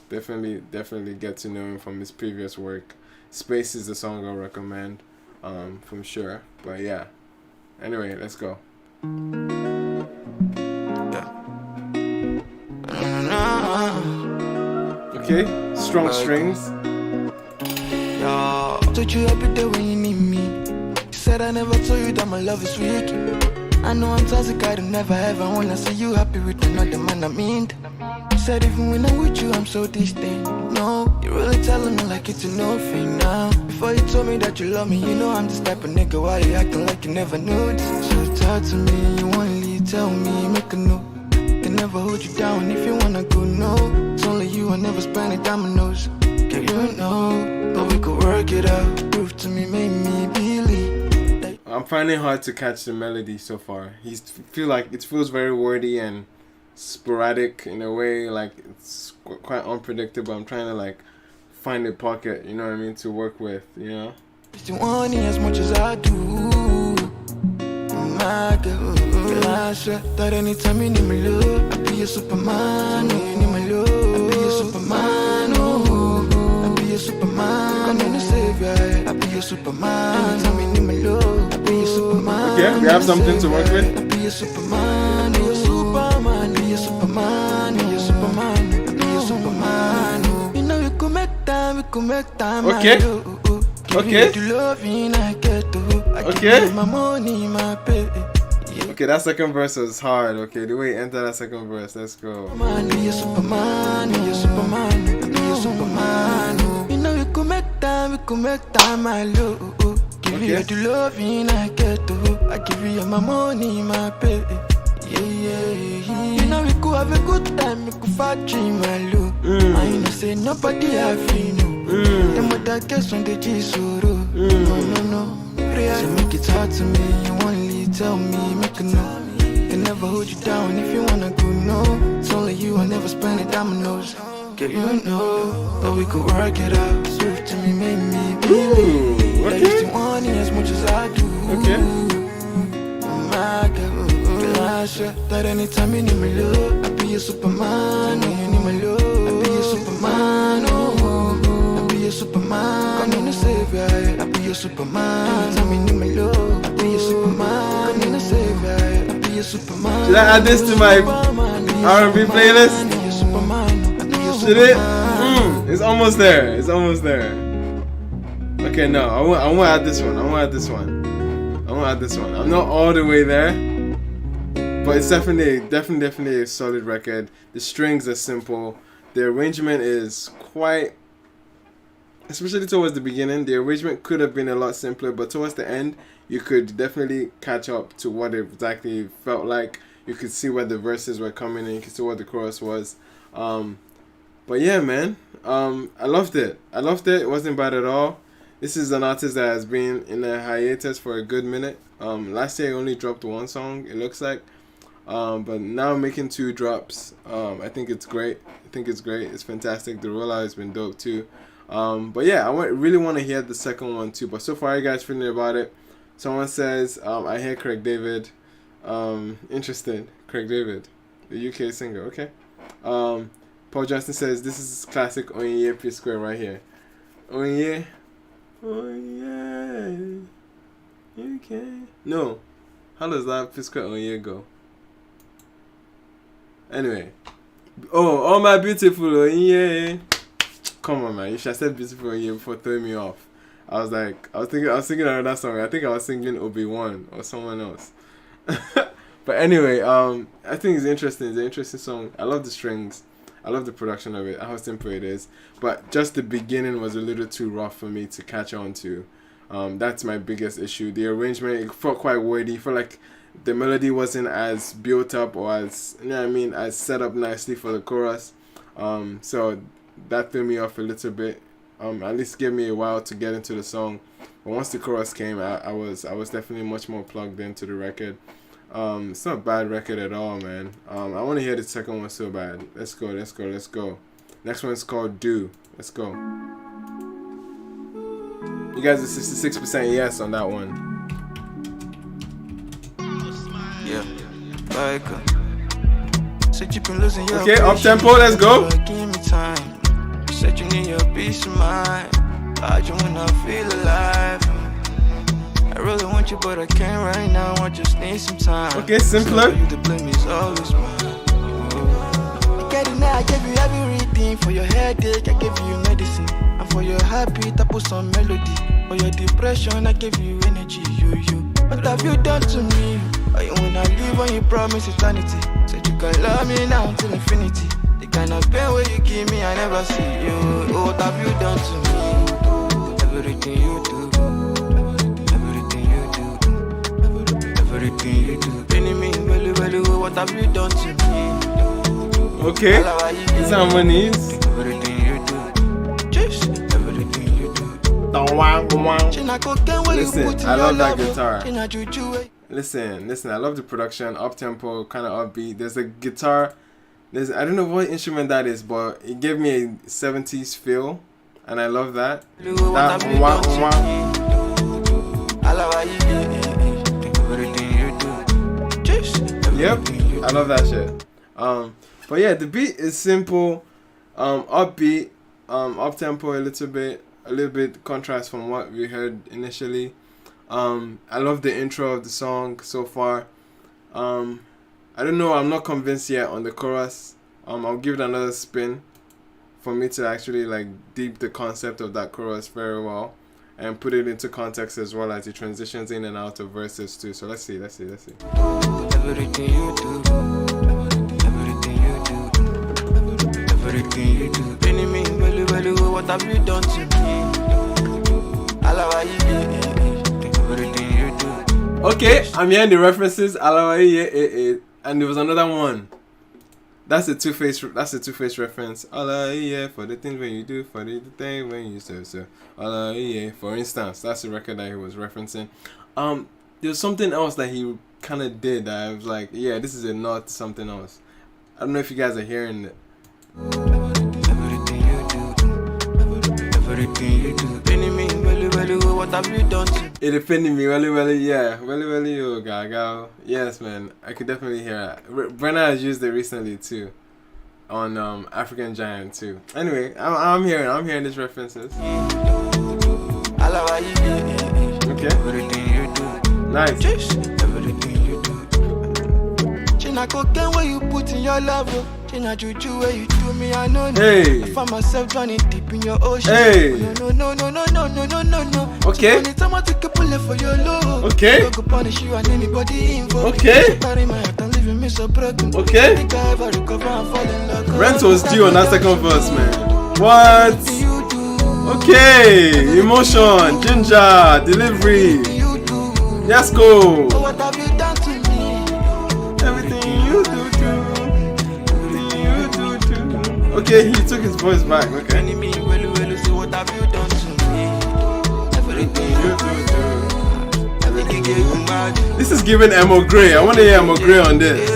Speaker 6: definitely get to know him from his previous work. Space is the song I'll recommend, from sure. But yeah. Anyway, let's go. Okay, strong strings.
Speaker 8: Yo, told you every day when you need me. You said I never told you that my love is weak. I know I'm toxic, I don't never ever wanna see you happy with another man. I mean, you said even when I'm with you, I'm so distant. No, you're really telling me like it's a no thing now. Before you told me that you love me, you know I'm this type of nigga. Why you acting like you never knew this? So talk to me, you wanna leave, tell me, make a note. Can never hold you down if you wanna go, no. It's only you, I never spend a dominoes. Girl, you know, but we could work it out. Prove to me, make me believe.
Speaker 6: I'm finding it hard to catch the melody so far. It feels very wordy and sporadic in a way, like it's quite unpredictable. I'm trying to like find a pocket, you know what I mean, to work with, you know.
Speaker 8: You want it as much as I do, my girl. I swear that anytime you need my love, I'll be a Superman. You need my love, I'll be a Superman. I'll be a Superman. I'm gonna save you, I'll be a Superman. Anytime you need my love, I'll be a Superman.
Speaker 6: Okay, we have something to work with.
Speaker 8: I'll be a Superman, be a Superman, be a Superman, be a Superman, be a Superman. You know we could make time.
Speaker 6: Okay. Okay. Okay.
Speaker 8: My money, my pay.
Speaker 6: Okay, that second verse was hard. Okay, the way you enter that second verse, let's go.
Speaker 8: Be a Superman, be a Superman, be a Superman. You know we could make time, my love. Give you the loving I get to. I give you my money, my pay. Yeah. You know we could have a good time, we could fight dream, my love. I know say nobody have you know. Them with that guess on the G-Soro. No. So make it hard to me, you only tell me, make a no. Can never hold you down if you wanna go, no. It's only you, I never spend a dominoes. Girl, you know, but we could work it out. Swift to me, make me believe. I used to want it as much as I do.
Speaker 6: Okay.
Speaker 8: My girl, I swear that anytime you need my love, I'll be a Superman. You need my love, I'll be a Superman. I'll be a Superman. I'm gonna save you, I'll be a Superman. Anytime you need my love, I'll be a Superman. I'm gonna save you, I'll be a Superman.
Speaker 6: Should I add this to my R&B playlist? Should it? It's almost there. Okay, no, I want to add this one. I'm not all the way there, but it's definitely a solid record. The strings are simple. The arrangement is quite, especially towards the beginning, the arrangement could have been a lot simpler, but towards the end, you could definitely catch up to what it exactly felt like. You could see where the verses were coming in. You could see what the chorus was. But yeah, man, I loved it. It wasn't bad at all. This is an artist that has been in a hiatus for a good minute. Last year he only dropped 1 song, it looks like. But now making 2 drops. I think it's great. It's fantastic. The rollout has been dope too. But yeah, I really want to hear the second one too. But so far, you guys feeling about it? Someone says, I hear Craig David. Interested. Craig David, the UK singer. Okay. Paul Johnson says, this is classic Onye P Square right here. Onye. You can. No. How does that P Square Onye go? Anyway. Oh my beautiful Onye. Come on, man. You should have said beautiful Onye before throwing me off. I was singing another song. I think I was singing Obi-Wan or someone else. But anyway, I think it's interesting. It's an interesting song. I love the strings. I love the production of it, how simple it is. But just the beginning was a little too rough for me to catch on to. That's my biggest issue. The arrangement, it felt quite wordy. It felt like the melody wasn't as built up or as, you know what I mean, as set up nicely for the chorus. So that threw me off a little bit. At least gave me a while to get into the song. But once the chorus came, I was definitely much more plugged into the record. It's not a bad record at all, man. I want to hear the second one so bad. Let's go. Next one's called Do. Let's go. You guys are 66% yes on that one.
Speaker 8: Yeah. Said you been losing your
Speaker 6: okay, up tempo, let's go.
Speaker 8: Give me time. Said you need your peace of mind. I just wanna feel alive. I really want you, but I can't right now. I just need some time.
Speaker 6: Okay, simpler.
Speaker 8: You to blame is always mine. I get it now, I gave you everything. For your headache, I gave you medicine. And for your habit, I put some melody. For your depression, I gave you energy. You. What have you done to me? Are you wanna leave when you promise eternity? Said you can love me now till infinity. The kind of pain where you give me, I never see you. Oh, what have you done to me? Everything you do, everything you do, everything you do. Enemy, well, what have you done to me?
Speaker 6: Okay, these are my needs.
Speaker 8: Everything you do, just everything you do.
Speaker 6: Listen, I love that guitar. Listen, I love the production, up tempo, kind of upbeat. There's a guitar. I don't know what instrument that is, but it gave me a 70s feel, and I love that. Yep, I love that shit. But yeah, the beat is simple, upbeat, up tempo a little bit contrast from what we heard initially. I love the intro of the song so far. I don't know, I'm not convinced yet on the chorus. I'll give it another spin for me to actually like deep the concept of that chorus very well and put it into context as well as it transitions in and out of verses too. So let's see.
Speaker 8: Everything you do, everything you do, everything you do. Enemy, well, what have you done to me? Everything you do.
Speaker 6: Okay, I'm hearing the references. And there was another one. That's a two-face reference. For the things when you do, for the thing when you so. For instance, that's the record that he was referencing. There's something else that he kind of did that I was like, yeah, this is a nod to something else. I don't know if you guys are hearing it.
Speaker 8: Everything you do. Enemy, well, what have you done to me?
Speaker 6: It offended me, yeah. Yo, gaga. Yes, man, I could definitely hear it. Brenna has used it recently too, on African Giant too. Anyway, I'm hearing these references. Okay.
Speaker 8: Everything you do.
Speaker 6: Nice.
Speaker 8: Everything you do. China cocaine where you put in your love. China juju where you do me, I know.
Speaker 6: Hey.
Speaker 8: I find myself drowning deep in your ocean.
Speaker 6: Hey.
Speaker 8: No.
Speaker 6: Okay.
Speaker 8: Anytime I take a bullet for your love.
Speaker 6: Okay.
Speaker 8: I go punish you and anybody involved.
Speaker 6: Okay.
Speaker 8: Carry my heart and leaving me so broken.
Speaker 6: Okay.
Speaker 8: I think I ever recover and fall in love.
Speaker 6: Rent was due on that second verse, man. What? Okay. Emotion, ginger, delivery. Let's go.
Speaker 8: What have you done to me?
Speaker 6: Everything you do. Okay, he took his voice back. Okay.
Speaker 8: Enemy, well, say what have you done to me? Everything you do. Everything you mad.
Speaker 6: This is giving Emo Gray. I want to hear Emo Gray on this.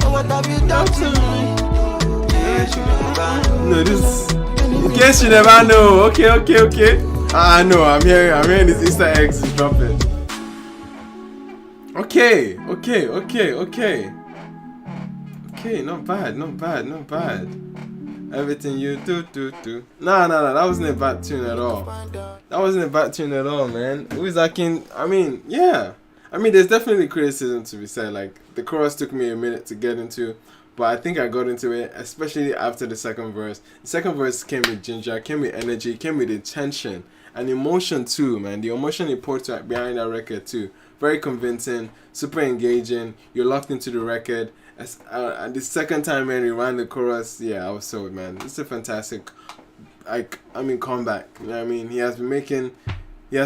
Speaker 8: What have you done to me?
Speaker 6: No, this. In case you never know. Okay. I know. I'm hearing these Easter eggs dropping. Okay. Okay, not bad. Everything you do. Nah, that wasn't a bad tune at all. Man. WhoisAkin, yeah. There's definitely criticism to be said. Like, the chorus took me a minute to get into, but I think I got into it, especially after the second verse. The second verse came with ginger, came with energy, came with intention, and emotion too, man. The emotion he poured behind that record too. Very convincing, super engaging. You're locked into the record. And the second time when he ran the chorus, yeah, I was sold, man. It's a fantastic, comeback. You know what I mean? He has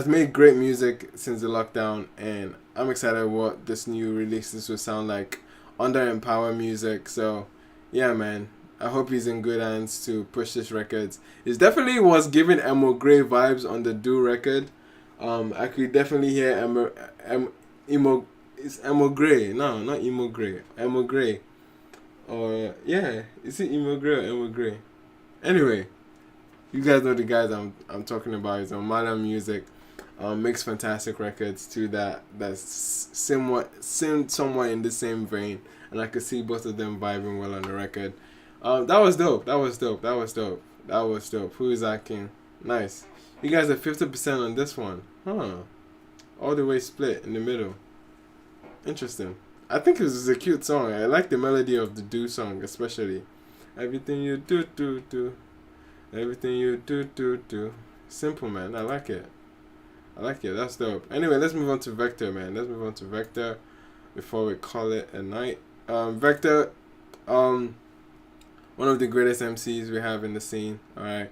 Speaker 6: made great music since the lockdown, and I'm excited what this new releases will sound like under Empower Music. So, yeah, man. I hope he's in good hands to push this record. It definitely was giving Emo Gray vibes on the Do record. I could definitely hear it's Emo Gray. No, not Emo Gray. Emo Gray. Or, yeah. Is it Emo Gray or Emo Gray? Anyway, you guys know the guys I'm talking about. It's on Moliy Music. Makes fantastic records too. That's somewhat in the same vein, and I could see both of them vibing well on the record. That was dope. WhoisAkin, nice. You guys are 50% on this one, huh? All the way split in the middle. Interesting. I think it was a cute song. I like the melody of the Do song especially. Everything you do. Everything you do. Simple, man. I like it. That's dope. Anyway, let's move on to Vector, man. Before we call it a night. Vector, one of the greatest MCs we have in the scene. All right.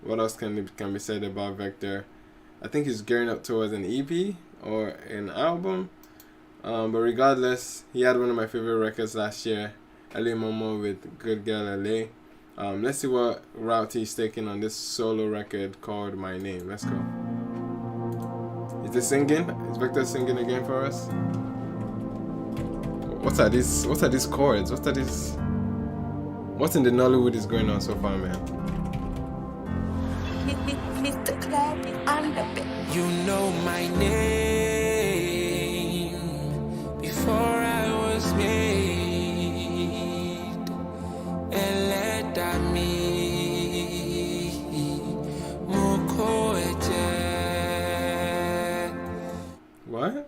Speaker 6: What else can be said about Vector? I think he's gearing up towards an EP or an album. But regardless, he had one of my favorite records last year, LA Momo with Good Girl LA. Let's see what route he's taking on this solo record called My Name. Let's go. Is this singing? Is Vector singing again for us? What's at these chords? What's in the Nollywood is going on so far, man?
Speaker 8: You know my name before I was made, and let that me
Speaker 6: What?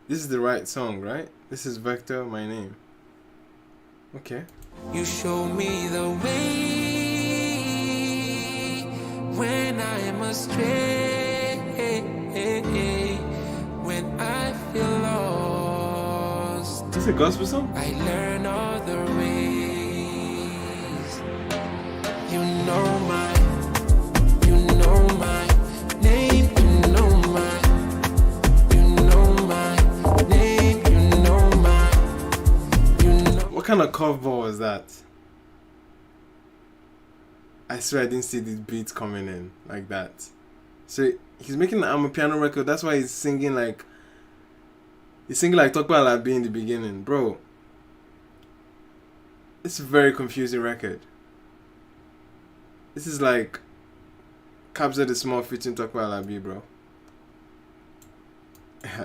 Speaker 6: This is the right song, right? This is Vector, My Name. Okay.
Speaker 8: You show me the way when I'm astray, when I feel lost.
Speaker 6: Is this a gospel song?
Speaker 8: I learn other ways. You know my name.
Speaker 6: What kind of curveball was that? I swear I didn't see these beats coming in like that. So he's making an amapiano record. That's why he's singing like Talk About Alade in the beginning, bro. It's a very confusing record. This is like Kabza the Small featuring Talk About Alade, bro.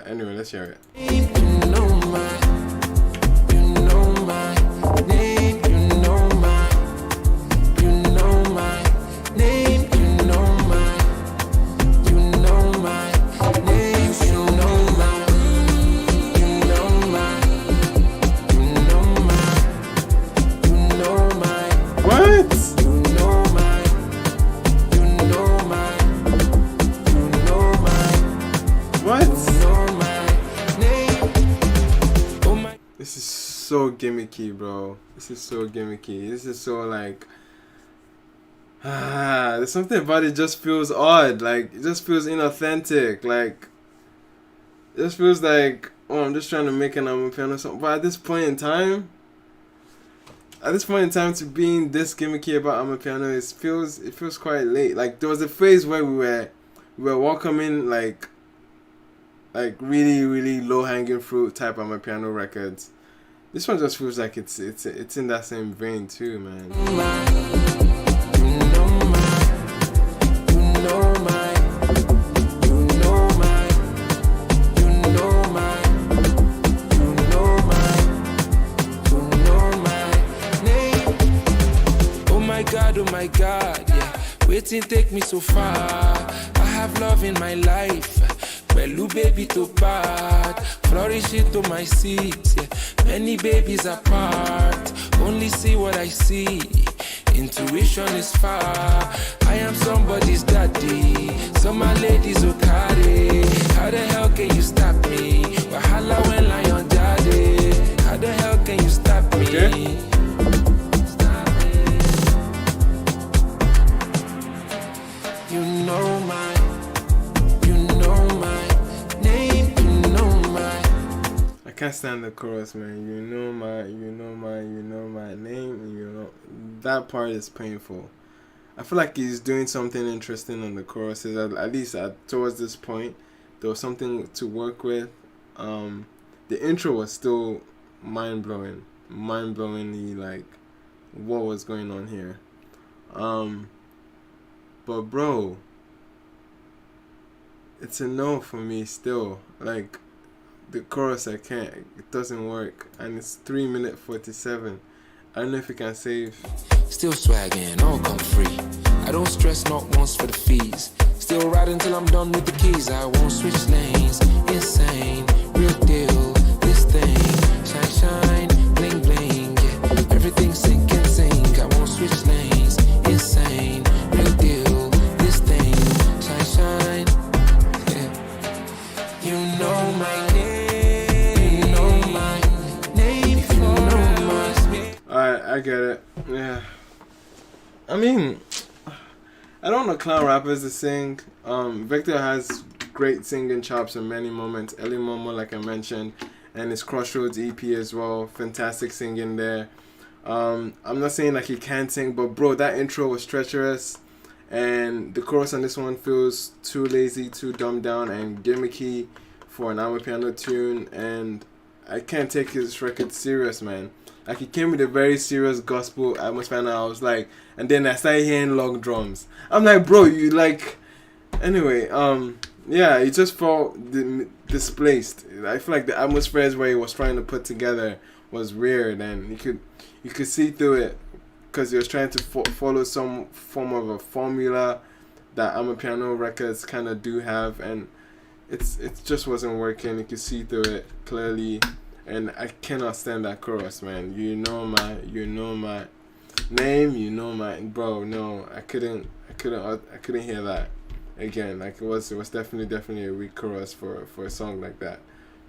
Speaker 6: Anyway, let's hear it. This is so gimmicky, bro. This is so gimmicky. This is so like there's something about it just feels odd. Like it just feels inauthentic. Like it just feels like, oh, I'm just trying to make an amapiano song. But at this point in time to being this gimmicky about amapiano, it feels quite late. Like there was a phase where we were welcoming like really, really low hanging fruit type amapiano records. This one just feels like it's in that same vein too, man.
Speaker 8: Oh my God, yeah. Waiting take me so far. I have love in my life. Well, baby to part, flourish it to my seats. Yeah. Many babies apart, only see what I see. Intuition is far. I am somebody's daddy. Some my ladies will carry. How the hell can you stop me? Wahala when lion daddy. How the hell can you stop me?
Speaker 6: Okay.
Speaker 8: You know my name, you know my.
Speaker 6: I can't stand the chorus, man. You know my name, and you know that part is painful. I feel like he's doing something interesting on the choruses. At least towards this point, there was something to work with. the intro was still mind-blowingly like what was going on here. But bro, it's a no for me still. Like the chorus, I can't. It doesn't work, and it's 3 minutes 47. I don't know if you can save.
Speaker 17: Still swagging, all come free. I don't stress not once for the fees. Still riding till I'm done with the keys. I won't switch lanes. Insane, real deal. This thing, shine, shine, bling, bling. Yeah, everything sink and sink. I won't switch lanes. Insane, real deal. This thing, shine, shine. Yeah, you know my name. You know my name. You know my name.
Speaker 6: Alright, I get it. Yeah. I mean, I don't know clown rappers to sing. Vector has great singing chops in many moments. Ellie Momo, like I mentioned, and his Crossroads EP as well. Fantastic singing there. I'm not saying like he can't sing, but bro, that intro was treacherous, and the chorus on this one feels too lazy, too dumbed down, and gimmicky for an amapiano tune. And I can't take his record serious, man. Like, he came with a very serious gospel atmosphere, and I was like, and then I started hearing long drums. I'm like, bro, you like, anyway, yeah, it just felt displaced. I feel like the atmospheres where he was trying to put together was weird, and you could see through it, because he was trying to follow some form of a formula that amapiano records kind of do have, and it just wasn't working. You could see through it clearly. And I cannot stand that chorus, man. You know my name, you know my bro. No, I couldn't hear that again. Like it was definitely a weak chorus for a song like that.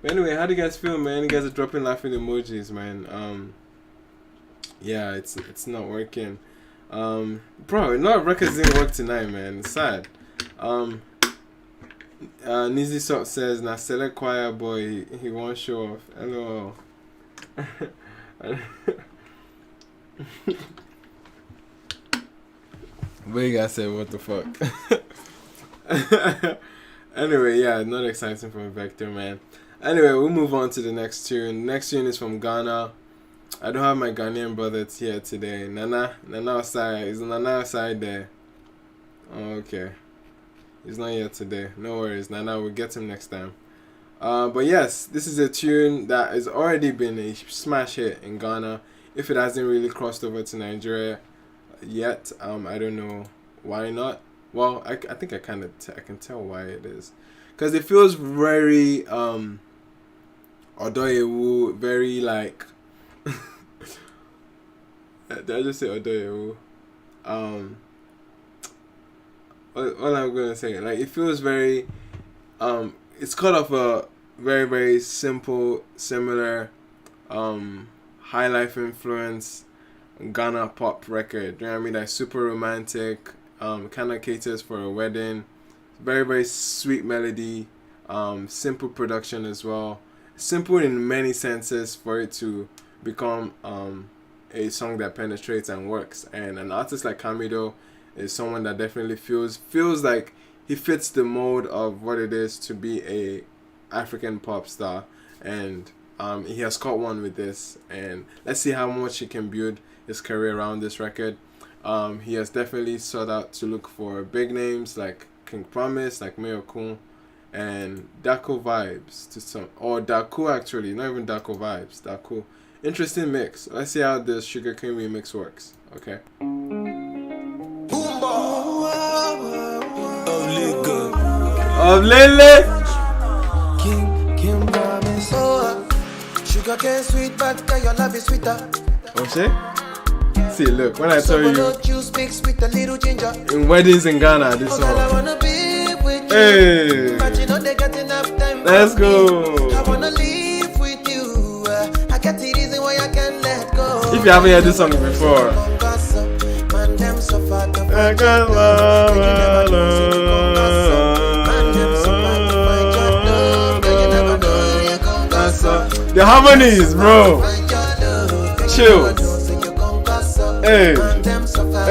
Speaker 6: But anyway, how do you guys feel, man? You guys are dropping laughing emojis, man. Yeah, it's not working. Bro, a lot of records didn't work tonight, man. It's sad. Nizzy Sok says, "Na select choir boy, he won't show off." Hello. But you guys say, what the fuck? Anyway, yeah, not exciting from Vector, man. Anyway, we'll move on to the next tune. Next tune is from Ghana. I don't have my Ghanaian brother here today. Nana outside. Is Nana outside there? Oh, okay. He's not here today. No worries. Nana, we'll get him next time. But yes, this is a tune that has already been a smash hit in Ghana. If it hasn't really crossed over to Nigeria yet, I don't know why not. Well, I think I can tell why it is. Because it feels very Odoyewu, very like did I just say Odoyewu? All I'm gonna say, like, it feels very it's kind of a very, very simple, similar high life influence Ghana pop record. You know what I mean? Like, super romantic, kind of caters for a wedding. Very, very sweet melody, simple production as well. Simple in many senses for it to become a song that penetrates and works. And an artist like Camido is someone that definitely feels like he fits the mold of what it is to be a African pop star, and he has caught one with this, and let's see how much he can build his career around this record. He has definitely sought out to look for big names like King Promise, like Mayor Kun, and Daco Vibes to some, or Daco actually, not even Daco Vibes, Daco. Interesting mix. Let's see how this Sugarcane remix works. Okay. Of Lele.
Speaker 4: King Promise. Sugar cane sweet, but your love is sweeter.
Speaker 6: Oh shit. See, look, when I tell you,
Speaker 4: juice mixed with a little ginger.
Speaker 6: In weddings in Ghana, this song.
Speaker 4: I wanna be with you.
Speaker 6: Hey.
Speaker 4: But you know they got enough time.
Speaker 6: Let's go.
Speaker 4: I wanna live with you. I got the reason why I can't let go.
Speaker 6: If you haven't heard this song before, I got love. The harmonies, bro. Chill. Hey.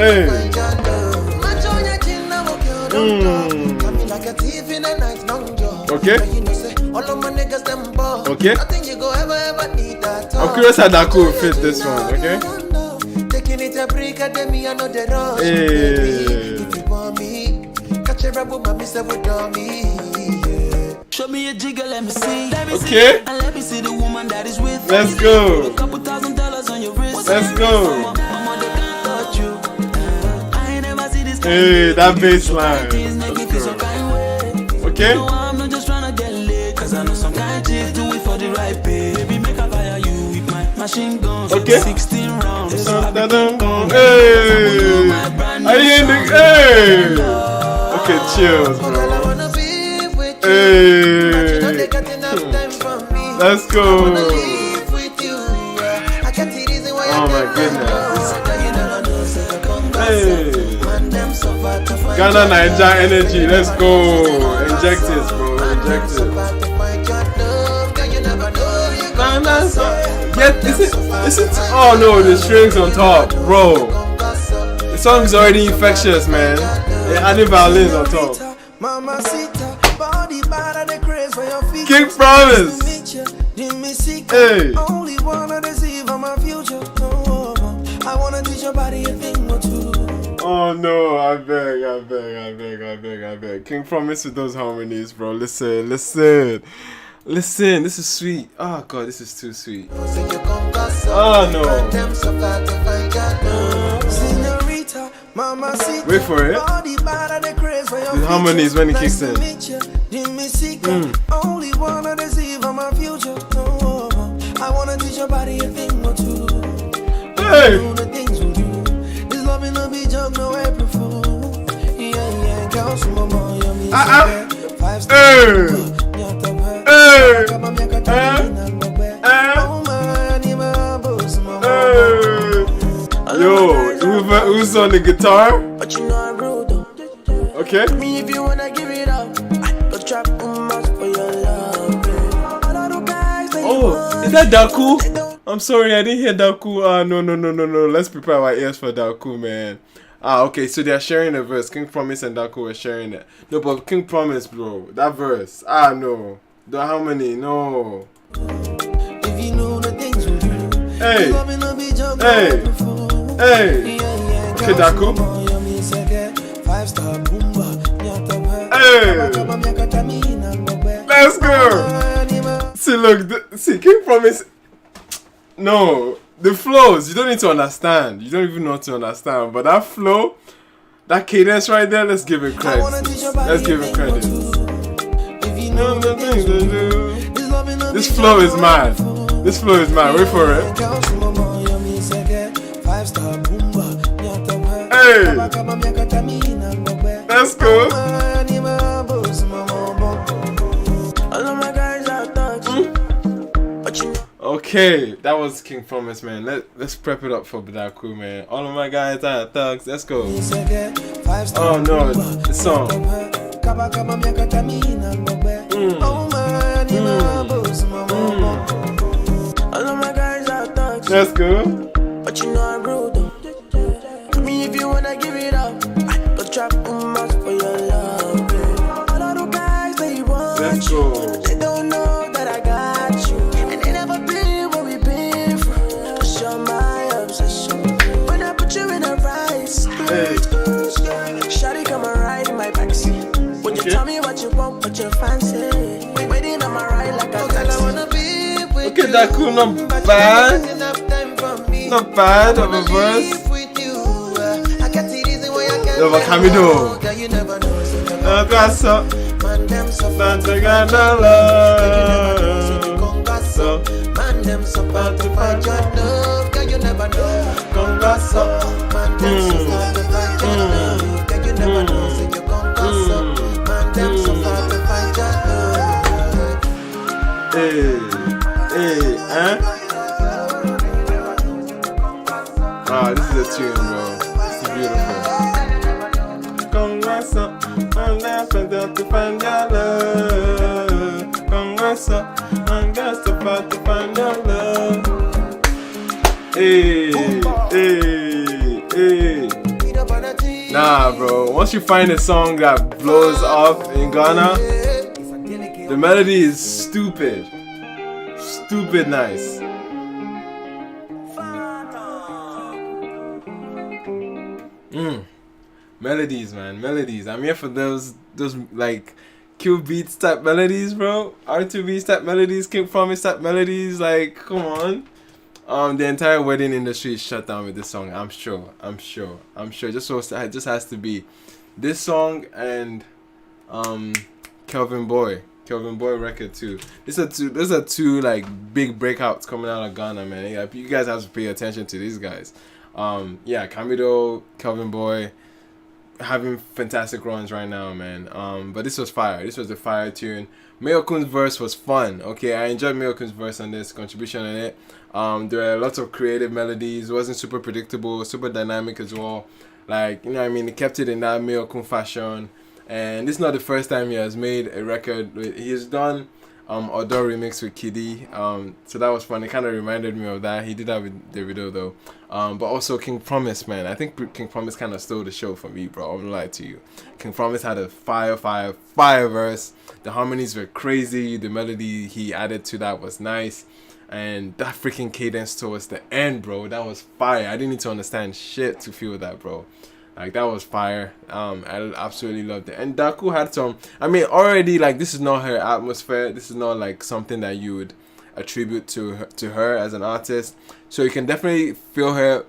Speaker 6: Hey.
Speaker 4: Okay.
Speaker 6: Okay.
Speaker 4: All of my niggas them ball.
Speaker 6: Okay?
Speaker 4: I think you go ever need that.
Speaker 6: I'm curious how that could fit this one, okay?
Speaker 4: Taking it a break, and then me, I know the rush.
Speaker 6: Hey.
Speaker 4: If you want me, catch a rebel, my mister would me. Show me a jigger, let me see.
Speaker 6: Okay.
Speaker 4: And let me see the woman that is with.
Speaker 6: Let's go.
Speaker 4: A couple $1,000 on your wrist.
Speaker 6: Let's go.
Speaker 4: Mama, they can't touch you. I ain't never see this.
Speaker 6: Hey, that bass line. Okay.
Speaker 4: No, I'm not just trying to get lit. Cause I know some kind chicks do it for the right pay. Baby, make a fire you with my machine guns.
Speaker 6: Okay.
Speaker 4: 16 rounds.
Speaker 6: Hey. Are you in the hey? Okay, chills, bro. Hey. Let's go. Oh my goodness. Hey. Ghana Naija energy. Let's go. Inject it, bro. Inject it. Is it? Oh no, the strings on top, bro. The song's already infectious, man. Yeah, adding violins on top. King Promise. Hey.
Speaker 4: Only wanna deceive on my future. I wanna teach your body a thing or two.
Speaker 6: Oh no, I beg. King Promise with those harmonies, bro. Listen. This is sweet. Oh god, this is too sweet. Oh no. Wait for it. The harmonies when it kicks in.
Speaker 4: Only wanna deceive on my future. I wanna teach your body a thing or two.
Speaker 6: Hey.
Speaker 4: This loving no be joke, no April Fool. Yeah, girls from my mom, Yemi. 5-star.
Speaker 6: Yo, who's on the guitar? Okay.
Speaker 4: Me if you wanna give it up, I go trap much for your love.
Speaker 6: Oh, is that Daku? I'm sorry, I didn't hear Daku. No. Let's prepare our ears for Daku, man. Okay, so they're sharing a verse. King Promise and Daku were sharing it. No, but King Promise, bro, that verse. No. The harmony, no.
Speaker 4: If you know the things we do.
Speaker 6: Hey. Okay, Daku.
Speaker 4: 5-star boomba.
Speaker 6: Hey. Let's go. See, look, see, King Promise. No, the flows, you don't need to understand. You don't even know to understand. But that flow, that cadence right there, let's give it credit. Let's give it credit. This flow is mad. Wait for it. Hey! Let's go. Okay, that was King Promise, man. Let's prep it up for Daku, man. All of my guys are thugs. Let's go. Oh no, the song. Let's go.
Speaker 4: But you know I'm rude. I mean, if you wanna give it up, I go trap much for your love. All of the guys they want.
Speaker 6: Let's go.
Speaker 4: They don't know that I got you, and they never been what we've been through. Cause you're my obsession. When I put you in a rice, shawty come and ride in my backseat. When you tell me what you want, what you fancy, waiting on my ride like a taxi. I wanna be with
Speaker 6: okay, Daku, not bad. Not bad of a verse. Yo, but Camido. That's up. This is a tune, bro. This is beautiful. Congrats up, I'm laughing to find your love. Congrats up, I'm just about to find your love. Hey. Nah, bro. Once you find a song that blows up in Ghana, the melody is stupid. stupid nice. Melodies, man, melodies. I'm here for those like Q beats type melodies, bro. R2 beats type melodies, King Promise type melodies. Like, come on. The entire wedding industry is shut down with this song. I'm sure. It just has to be this song and Kelvin Boy record too. These are two like big breakouts coming out of Ghana, man. Yeah, you guys have to pay attention to these guys. Camido, Kelvin Boy, having fantastic runs right now, man. But this was fire. This was a fire tune. Mayokun's verse was fun. Okay, I enjoyed Mayokun's verse on this, contribution on it. There are lots of creative melodies. It wasn't super predictable, super dynamic as well. Like, you know what I mean? He kept it in that Mayokun fashion. And this is not the first time he has made a record. He's done Odo remix with Kiddy. So that was fun. It kind of reminded me of that. He did that with Davido though. But also King Promise, man. I think King Promise kind of stole the show for me, bro. I won't lie to you. King Promise had a fire verse. The harmonies were crazy. The melody he added to that was nice. And that freaking cadence towards the end, bro, that was fire. I didn't need to understand shit to feel that, bro. Like, that was fire. I absolutely loved it. And Daku had some, I mean, already, like, this is not her atmosphere. This is not, like, something that you would attribute to her as an artist. So you can definitely feel her,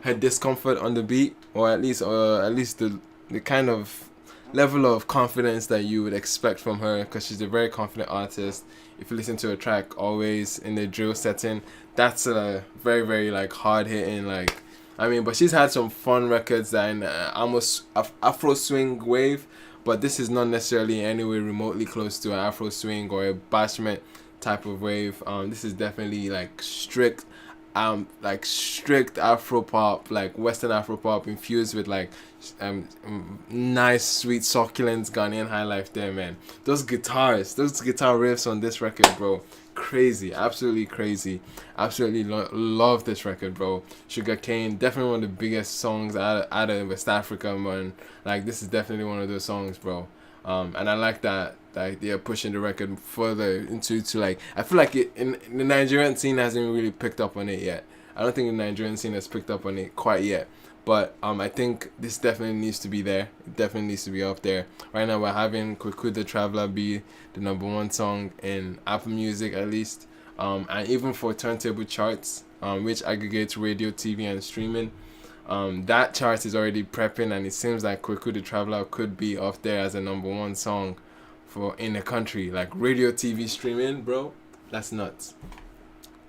Speaker 6: her discomfort on the beat, or at least the kind of level of confidence that you would expect from her, because she's a very confident artist. If you listen to a track always in the drill setting, that's a very, very like hard hitting, like, I mean, but she's had some fun records that in almost Afro swing wave, but this is not necessarily anywhere remotely close to an Afro swing or a bashment type of wave. This is definitely like strict Afro pop, like Western Afro pop infused with like nice sweet succulent Ghanaian high life there, man. Those guitar riffs on this record, bro, crazy, absolutely crazy. Absolutely love this record, bro. Sugarcane, definitely one of the biggest songs out of West Africa, man. Like, this is definitely one of those songs, bro. And I like that like they are pushing the record further into like, I feel like in the Nigerian scene hasn't really picked up on it yet. I don't think the Nigerian scene has picked up on it quite yet. But I think this definitely needs to be there. It definitely needs to be up there. Right now we're having Kweku the Traveler be the #1 song in Apple Music at least. And even for turntable charts, which aggregates radio, TV and streaming. That chart is already prepping, and it seems like Kweku the Traveler could be up there as a #1 song for in the country. Like radio, TV, streaming, bro. That's nuts.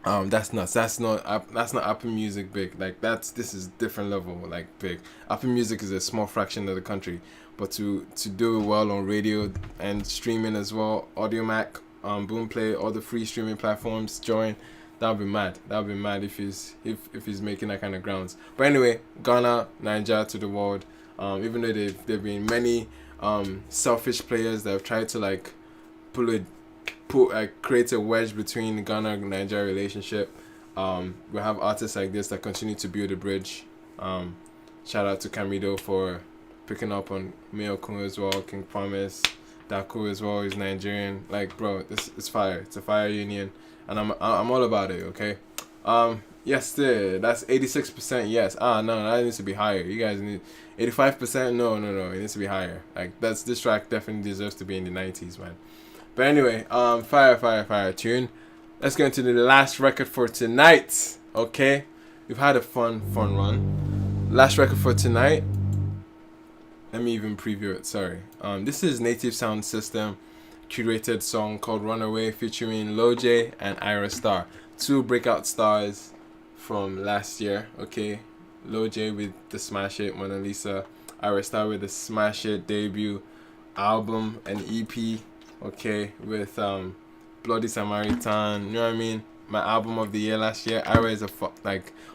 Speaker 6: That's nuts. That's not Apple Music big. Like this is different level, like big. Apple Music is a small fraction of the country, but to do it well on radio and streaming as well, Audiomack, Boomplay, all the free streaming platforms, join. That'll be mad. That'll be mad if he's making that kind of grounds. But anyway, Ghana, Nigeria to the world. Even though there've been many selfish players that have tried to like create a wedge between the Ghana and Nigeria relationship. We have artists like this that continue to build a bridge. Shout out to Camido for picking up on Mayokun as well, King Promise, Daku as well, he's Nigerian. Like, bro, this is fire. It's a fire union, and I'm all about it. Okay. Yes, that's 86%. Yes. No, that needs to be higher. You guys need 85%. No. It needs to be higher. Like, this track definitely deserves to be in the 90s, man. But anyway, fire tune. Let's get into the last record for tonight. Okay, we've had a fun run. Last record for tonight. Let me even preview it. Sorry. This is Native Sound System curated song called Runaway featuring Lojay and Ayra Starr, 2 breakout stars from last year. Okay, Lojay with the smash hit Mona Lisa, Ayra Starr with the smash hit debut album and EP. Okay, with Bloody Samaritan, you know what I mean? My album of the year last year. Ayra is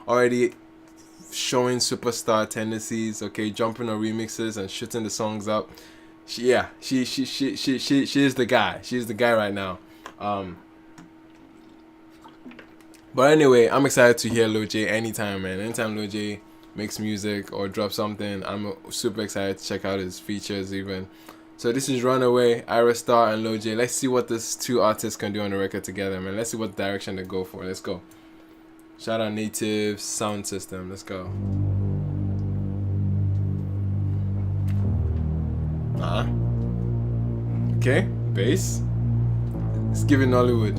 Speaker 6: already showing superstar tendencies. Okay, jumping on remixes and shooting the songs up. She is the guy. She's the guy right now. But anyway, I'm excited to hear Lojay anytime, man. Anytime Lojay makes music or drops something, I'm super excited to check out his features even. So this is Runaway, Ayra, Starr, and Lojay. Let's see what these two artists can do on the record together, man. Let's see what direction they go for. Let's go. Shout out Native Sound System. Let's go. Okay, bass. It's giving Nollywood.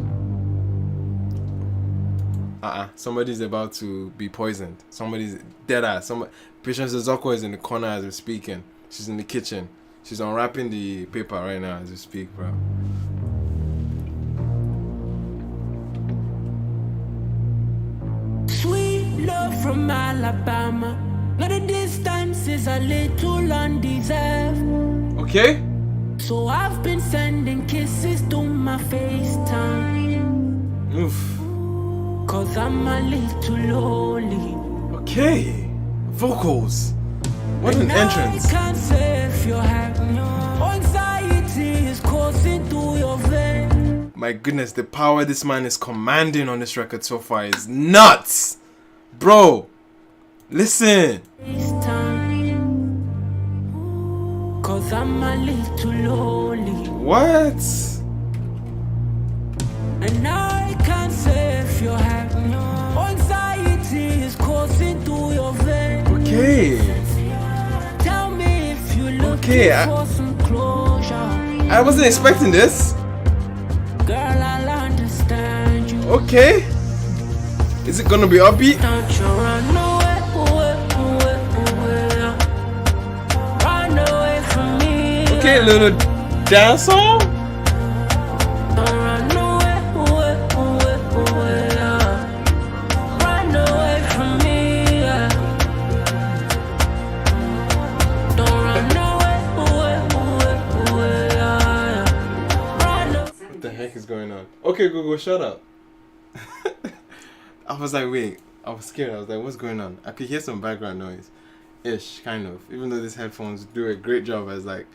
Speaker 6: Somebody's about to be poisoned. Somebody's dead ass. Patience Zoko is in the corner as we're speaking. She's in the kitchen. She's unwrapping the paper right now as we speak, bro.
Speaker 16: Sweet love from Alabama. Now the distance is a little undeserved.
Speaker 6: Okay.
Speaker 16: So I've been sending kisses to my FaceTime.
Speaker 6: Oof.
Speaker 16: Cause I'm a little lonely.
Speaker 6: Okay. Vocals. What an entrance.
Speaker 16: I can't say if you're happy. Anxiety is coursing through your veins.
Speaker 6: My goodness, the power this man is commanding on this record so far is nuts. Bro, listen.
Speaker 16: Cause I'm a little lonely.
Speaker 6: What?
Speaker 16: And I can't say if you're happy. Anxiety is coursing through your veins.
Speaker 6: Okay.
Speaker 16: Tell me if you look for some closure.
Speaker 6: I wasn't expecting this.
Speaker 16: Girl, I'll understand you.
Speaker 6: Okay. Is it gonna be upbeat?
Speaker 16: Don't you run away, run away from me.
Speaker 6: Okay, a little dance song.
Speaker 16: Don't run away, run away from me. Don't run away, run away.
Speaker 6: What the heck is going on? Okay, Google, shut up. I was like, wait. I was scared. I was like, what's going on? I could hear some background noise. Ish, kind of. Even though these headphones do a great job as like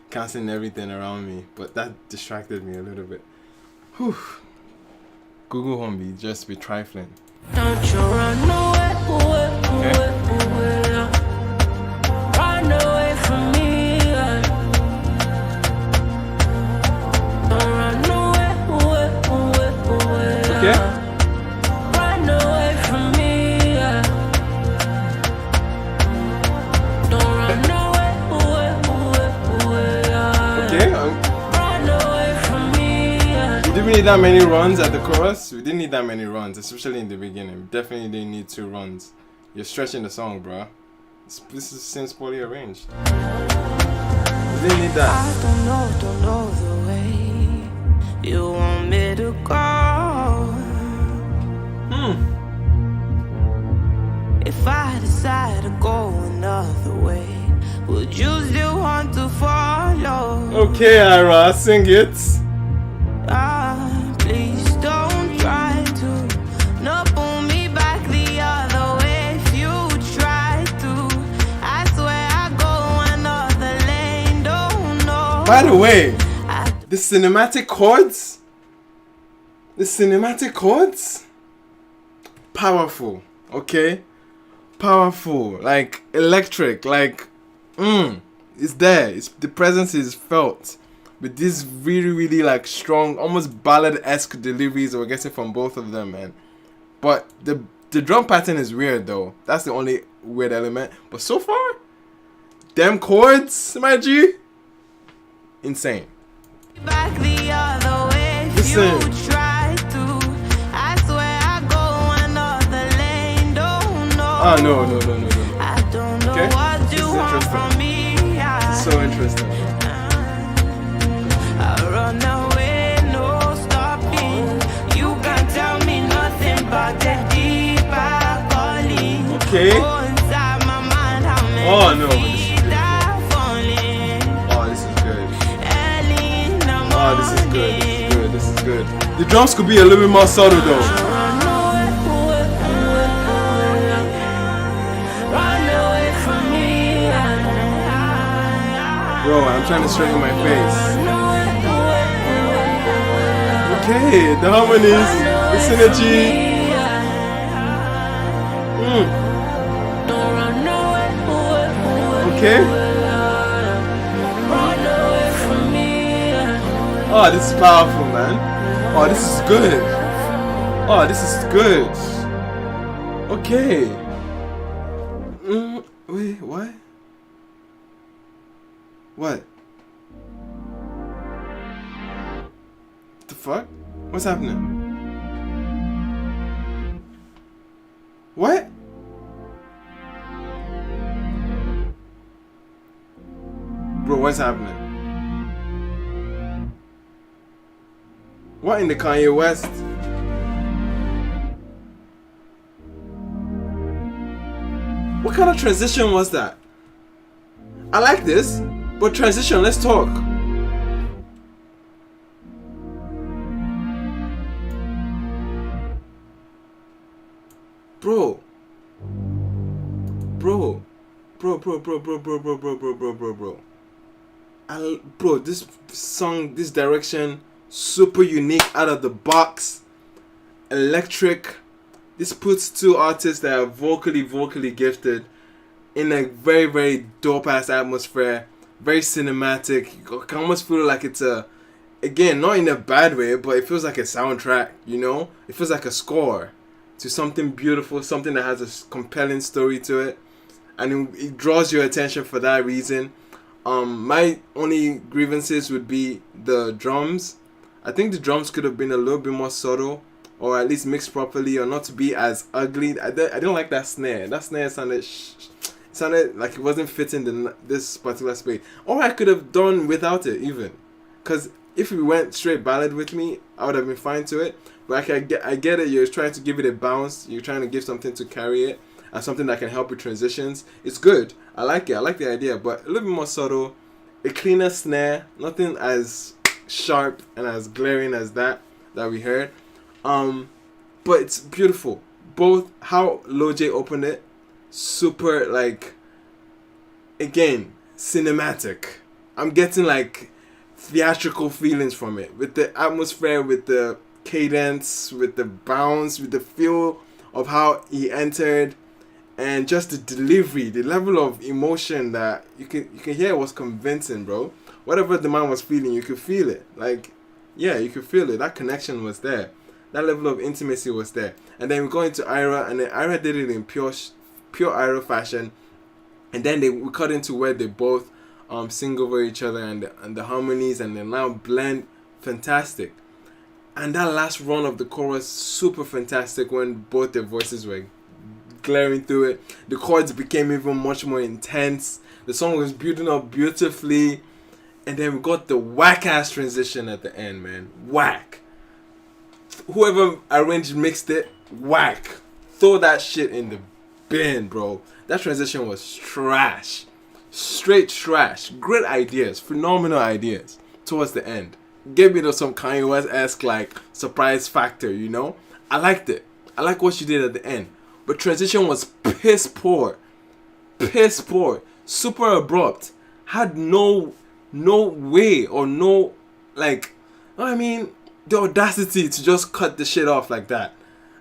Speaker 6: canceling everything around me. But that distracted me a little bit. Whew. Google Homie just be trifling.
Speaker 16: Don't you run away, run away from me. Don't run away,
Speaker 6: okay.
Speaker 16: Run away from me. Don't run away,
Speaker 6: okay.
Speaker 16: Run away from me.
Speaker 6: We didn't need that many runs at the chorus. We didn't need that many runs, especially in the beginning. We definitely didn't need 2 runs. You're stretching the song, bro. This seems poorly arranged. We didn't need that.
Speaker 16: I don't know the way you want me to go. If I decide to go another way, would you still want to follow?
Speaker 6: Okay, Ayra, sing it.
Speaker 16: Please don't try to not pull me back the other way. If you try to, I swear I go another lane. Don't know.
Speaker 6: By the way, the cinematic chords, powerful. Okay, powerful, like electric, like it's there. The presence is felt with these really like strong, almost ballad-esque deliveries that we're getting from both of them, man. But the drum pattern is weird though. That's the only weird element. But so far, them chords, my G, insane.
Speaker 16: Back the other way. If
Speaker 6: listen.
Speaker 16: You try to, I swear I go another lane. Don't know.
Speaker 6: Oh no.
Speaker 16: I don't know
Speaker 6: okay.
Speaker 16: what you want from me.
Speaker 6: It's so interesting.
Speaker 16: I run away, no stopping. You can't tell me nothing but the deeper calling.
Speaker 6: Okay.
Speaker 16: Go inside my mind, how many
Speaker 6: oh no.
Speaker 16: feet are falling.
Speaker 6: Oh, this is good.
Speaker 16: Early in the morning.
Speaker 6: Oh, this is good. This is good. The drums could be a little bit more subtle though.
Speaker 16: Run away from me.
Speaker 6: Bro, I'm trying to straighten my face. Okay, the harmonies, the synergy. Okay. Oh, this is powerful, man. Oh, this is good. Oh, this is good. Okay. Wait, what? What? The fuck? What's happening? What? Bro, what's happening? What in the Kanye West? What kind of transition was that? I like this, but transition, let's talk. Bro, this song, this direction, super unique, out of the box, electric. This puts two artists that are vocally gifted in a very, very dope ass atmosphere, very cinematic. You can almost feel like it's again, not in a bad way, but it feels like a soundtrack, you know? It feels like a score to something beautiful, something that has a compelling story to it, and it draws your attention for that reason. My only grievances would be the drums. I think the drums could have been a little bit more subtle, or at least mixed properly, or not to be as ugly. I don't like that snare. That snare sounded like it wasn't fitting this particular space. Or I could have done without it even, because if we went straight ballad with me, I would have been fine to it. But I get it. You're trying to give it a bounce. You're trying to give something to carry it, and something that can help with transitions. It's good. I like it. I like the idea, but a little bit more subtle, a cleaner snare, nothing as sharp and as glaring as that we heard. But it's beautiful. Both how Lojay opened it, super, like, again, cinematic. I'm getting like theatrical feelings from it, with the atmosphere, with the cadence, with the bounce, with the feel of how he entered, and just the delivery, the level of emotion that you can hear was convincing, bro. Whatever the man was feeling, you could feel it. Like, yeah, you could feel it. That connection was there. That level of intimacy was there. And then we go into Ayra, and then Ayra did it in pure Ayra fashion. And then we cut into where they both sing over each other, and the harmonies, and they now blend. Fantastic. And that last run of the chorus, super fantastic, when both their voices were glaring through it. The chords became even much more intense. The song was building up beautifully. And then we got the whack-ass transition at the end, man. Whack. Whoever arranged, mixed it, whack. Throw that shit in the bin, bro. That transition was trash. Straight trash. Great ideas. Phenomenal ideas towards the end. Gave me some Kanye West-esque, like, surprise factor, you know? I liked it. I like what she did at the end. But transition was piss poor. Piss poor. Super abrupt. Had no way, or no, like, I mean, the audacity to just cut the shit off like that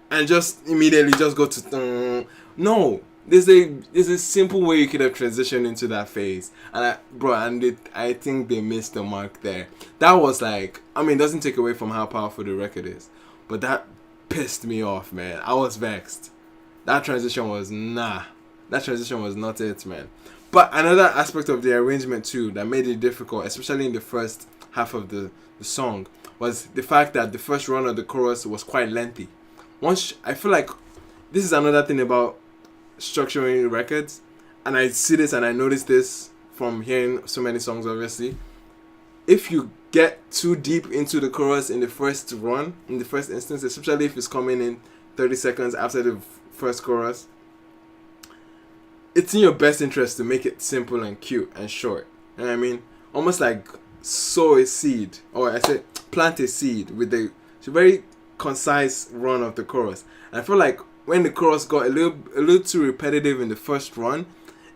Speaker 6: and just immediately just go to no. There's a simple way you could have transitioned into that phase, and I think they missed the mark there. That was like, I mean, it doesn't take away from how powerful the record is, but that pissed me off, man. I was vexed. That transition was not it, man. But another aspect of the arrangement too that made it difficult, especially in the first half of the song, was the fact that the first run of the chorus was quite lengthy. I feel like this is another thing about structuring records, and I see this and I notice this from hearing so many songs, obviously. If you get too deep into the chorus in the first run, in the first instance, especially if it's coming in 30 seconds after the first chorus, it's in your best interest to make it simple and cute and short. You know what I mean? Almost like sow a seed, or I say plant a seed with a very concise run of the chorus. And I feel like when the chorus got a little too repetitive in the first run,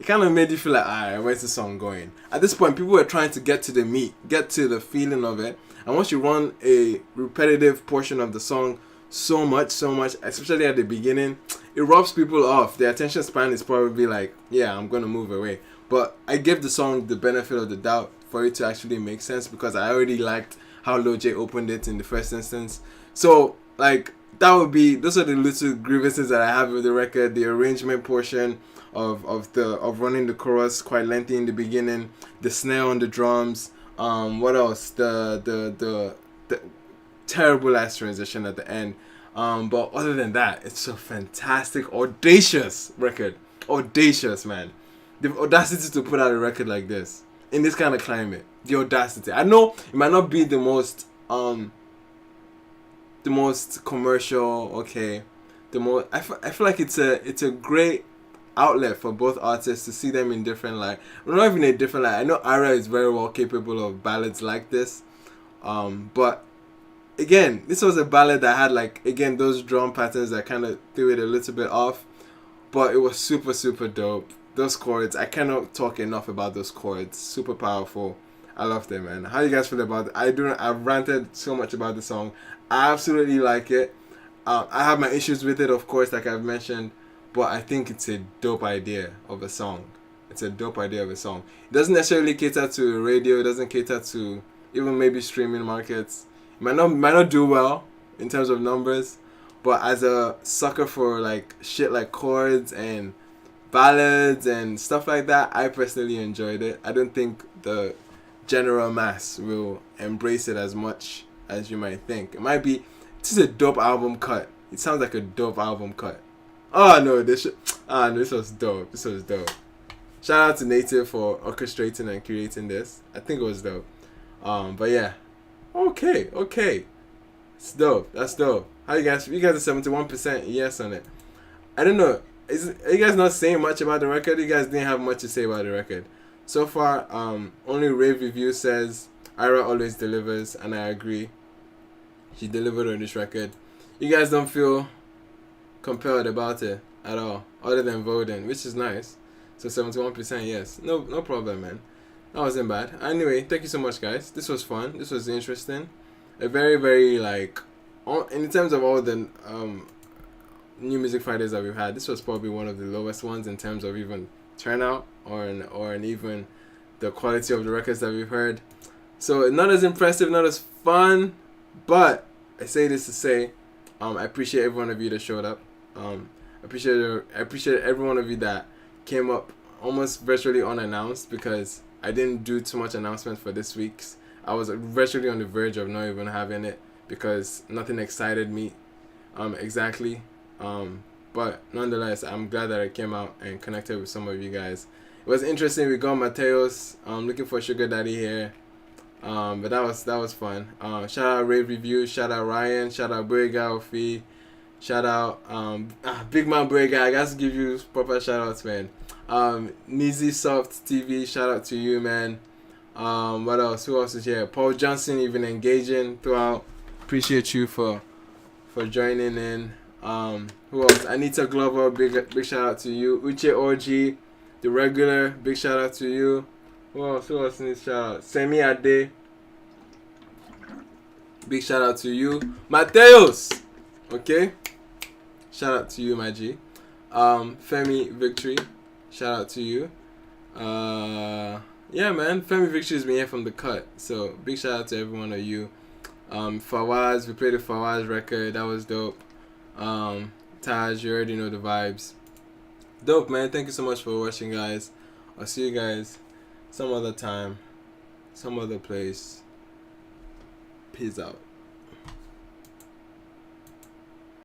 Speaker 6: it kind of made you feel like, alright, where's the song going? At this point, people were trying to get to the meat, get to the feeling of it. And once you run a repetitive portion of the song so much, especially at the beginning, it robs people off. Their attention span is probably like, yeah, I'm gonna move away. But I give the song the benefit of the doubt for it to actually make sense, because I already liked how Lojay opened it in the first instance. So like those are the little grievances that I have with the record. The arrangement portion of running the chorus quite lengthy in the beginning, the snare on the drums, what else? The terrible ass transition at the end. But other than that, it's a fantastic, audacious record. Audacious, man. The audacity to put out a record like this in this kind of climate. The audacity. I know it might not be the most commercial. Okay, I feel like it's a great outlet for both artists to see them in different light. Not even a different light. I know Ayra is very well capable of ballads like this, but again, this was a ballad that had those drum patterns that kind of threw it a little bit off, but it was super, super dope. Those chords, I cannot talk enough about those chords. Super powerful. I love them, man. How you guys feel about it? I've ranted so much about the song. I absolutely like it. I have my issues with it, of course, like I've mentioned, but I think it's a dope idea of a song. It's a dope idea of a song. It doesn't necessarily cater to radio. It doesn't cater to even maybe streaming markets. It might not do well in terms of numbers, but as a sucker for shit like chords and ballads and stuff like that, I personally enjoyed it. I don't think the general mass will embrace it as much as you might think. It might be, this is a dope album cut. It sounds like a dope album cut. Oh no, this was dope. This was dope. Shout out to Native for orchestrating and creating this. I think it was dope. But yeah. Okay. It's dope. That's dope. How you guys? You guys are 71% yes on it. I don't know. Are you guys not saying much about the record? You guys didn't have much to say about the record. So far, only Rave Review says Ayra always delivers, and I agree. She delivered on this record. You guys don't feel compelled about it at all, other than voting, which is nice. So 71% yes. No problem, man. That wasn't bad. Anyway, thank you so much, guys. This was fun. This was interesting. A very, very in terms of all the New Music Fridays that we've had, this was probably one of the lowest ones in terms of even turnout or even the quality of the records that we've heard. So not as impressive, not as fun, but I say this to say, I appreciate every one of you that showed up. I appreciate every one of you that came up almost virtually unannounced, because I didn't do too much announcement for this week's. I was virtually on the verge of not even having it because nothing excited me exactly. But nonetheless, I'm glad that I came out and connected with some of you guys. It was interesting. We got Mateos. Looking for Sugar Daddy here. But that was fun. Shout out Rave Review. Shout out Ryan. Shout out Burega Ofi. Shout out Big Man Burega. I got to give you proper shout outs, man. Nizi Soft TV. Shout out to you, man. What else? Who else is here? Paul Johnson, even engaging throughout. Appreciate you for joining in. Who else? Anita Glover, big shout out to you. Uche OG, the regular, big shout out to you. Who else needs shout out? Semi Ade, big shout out to you. Mateos, okay, shout out to you, my G. Femi Victory, shout out to you. Yeah, man, Femi Victory's been here from the cut, so big shout out to every one of you. Fawaz, we played the Fawaz record, that was dope. Taj, you already know the vibes. Dope, man. Thank you so much for watching, guys. I'll see you guys some other time, some other place. Peace out.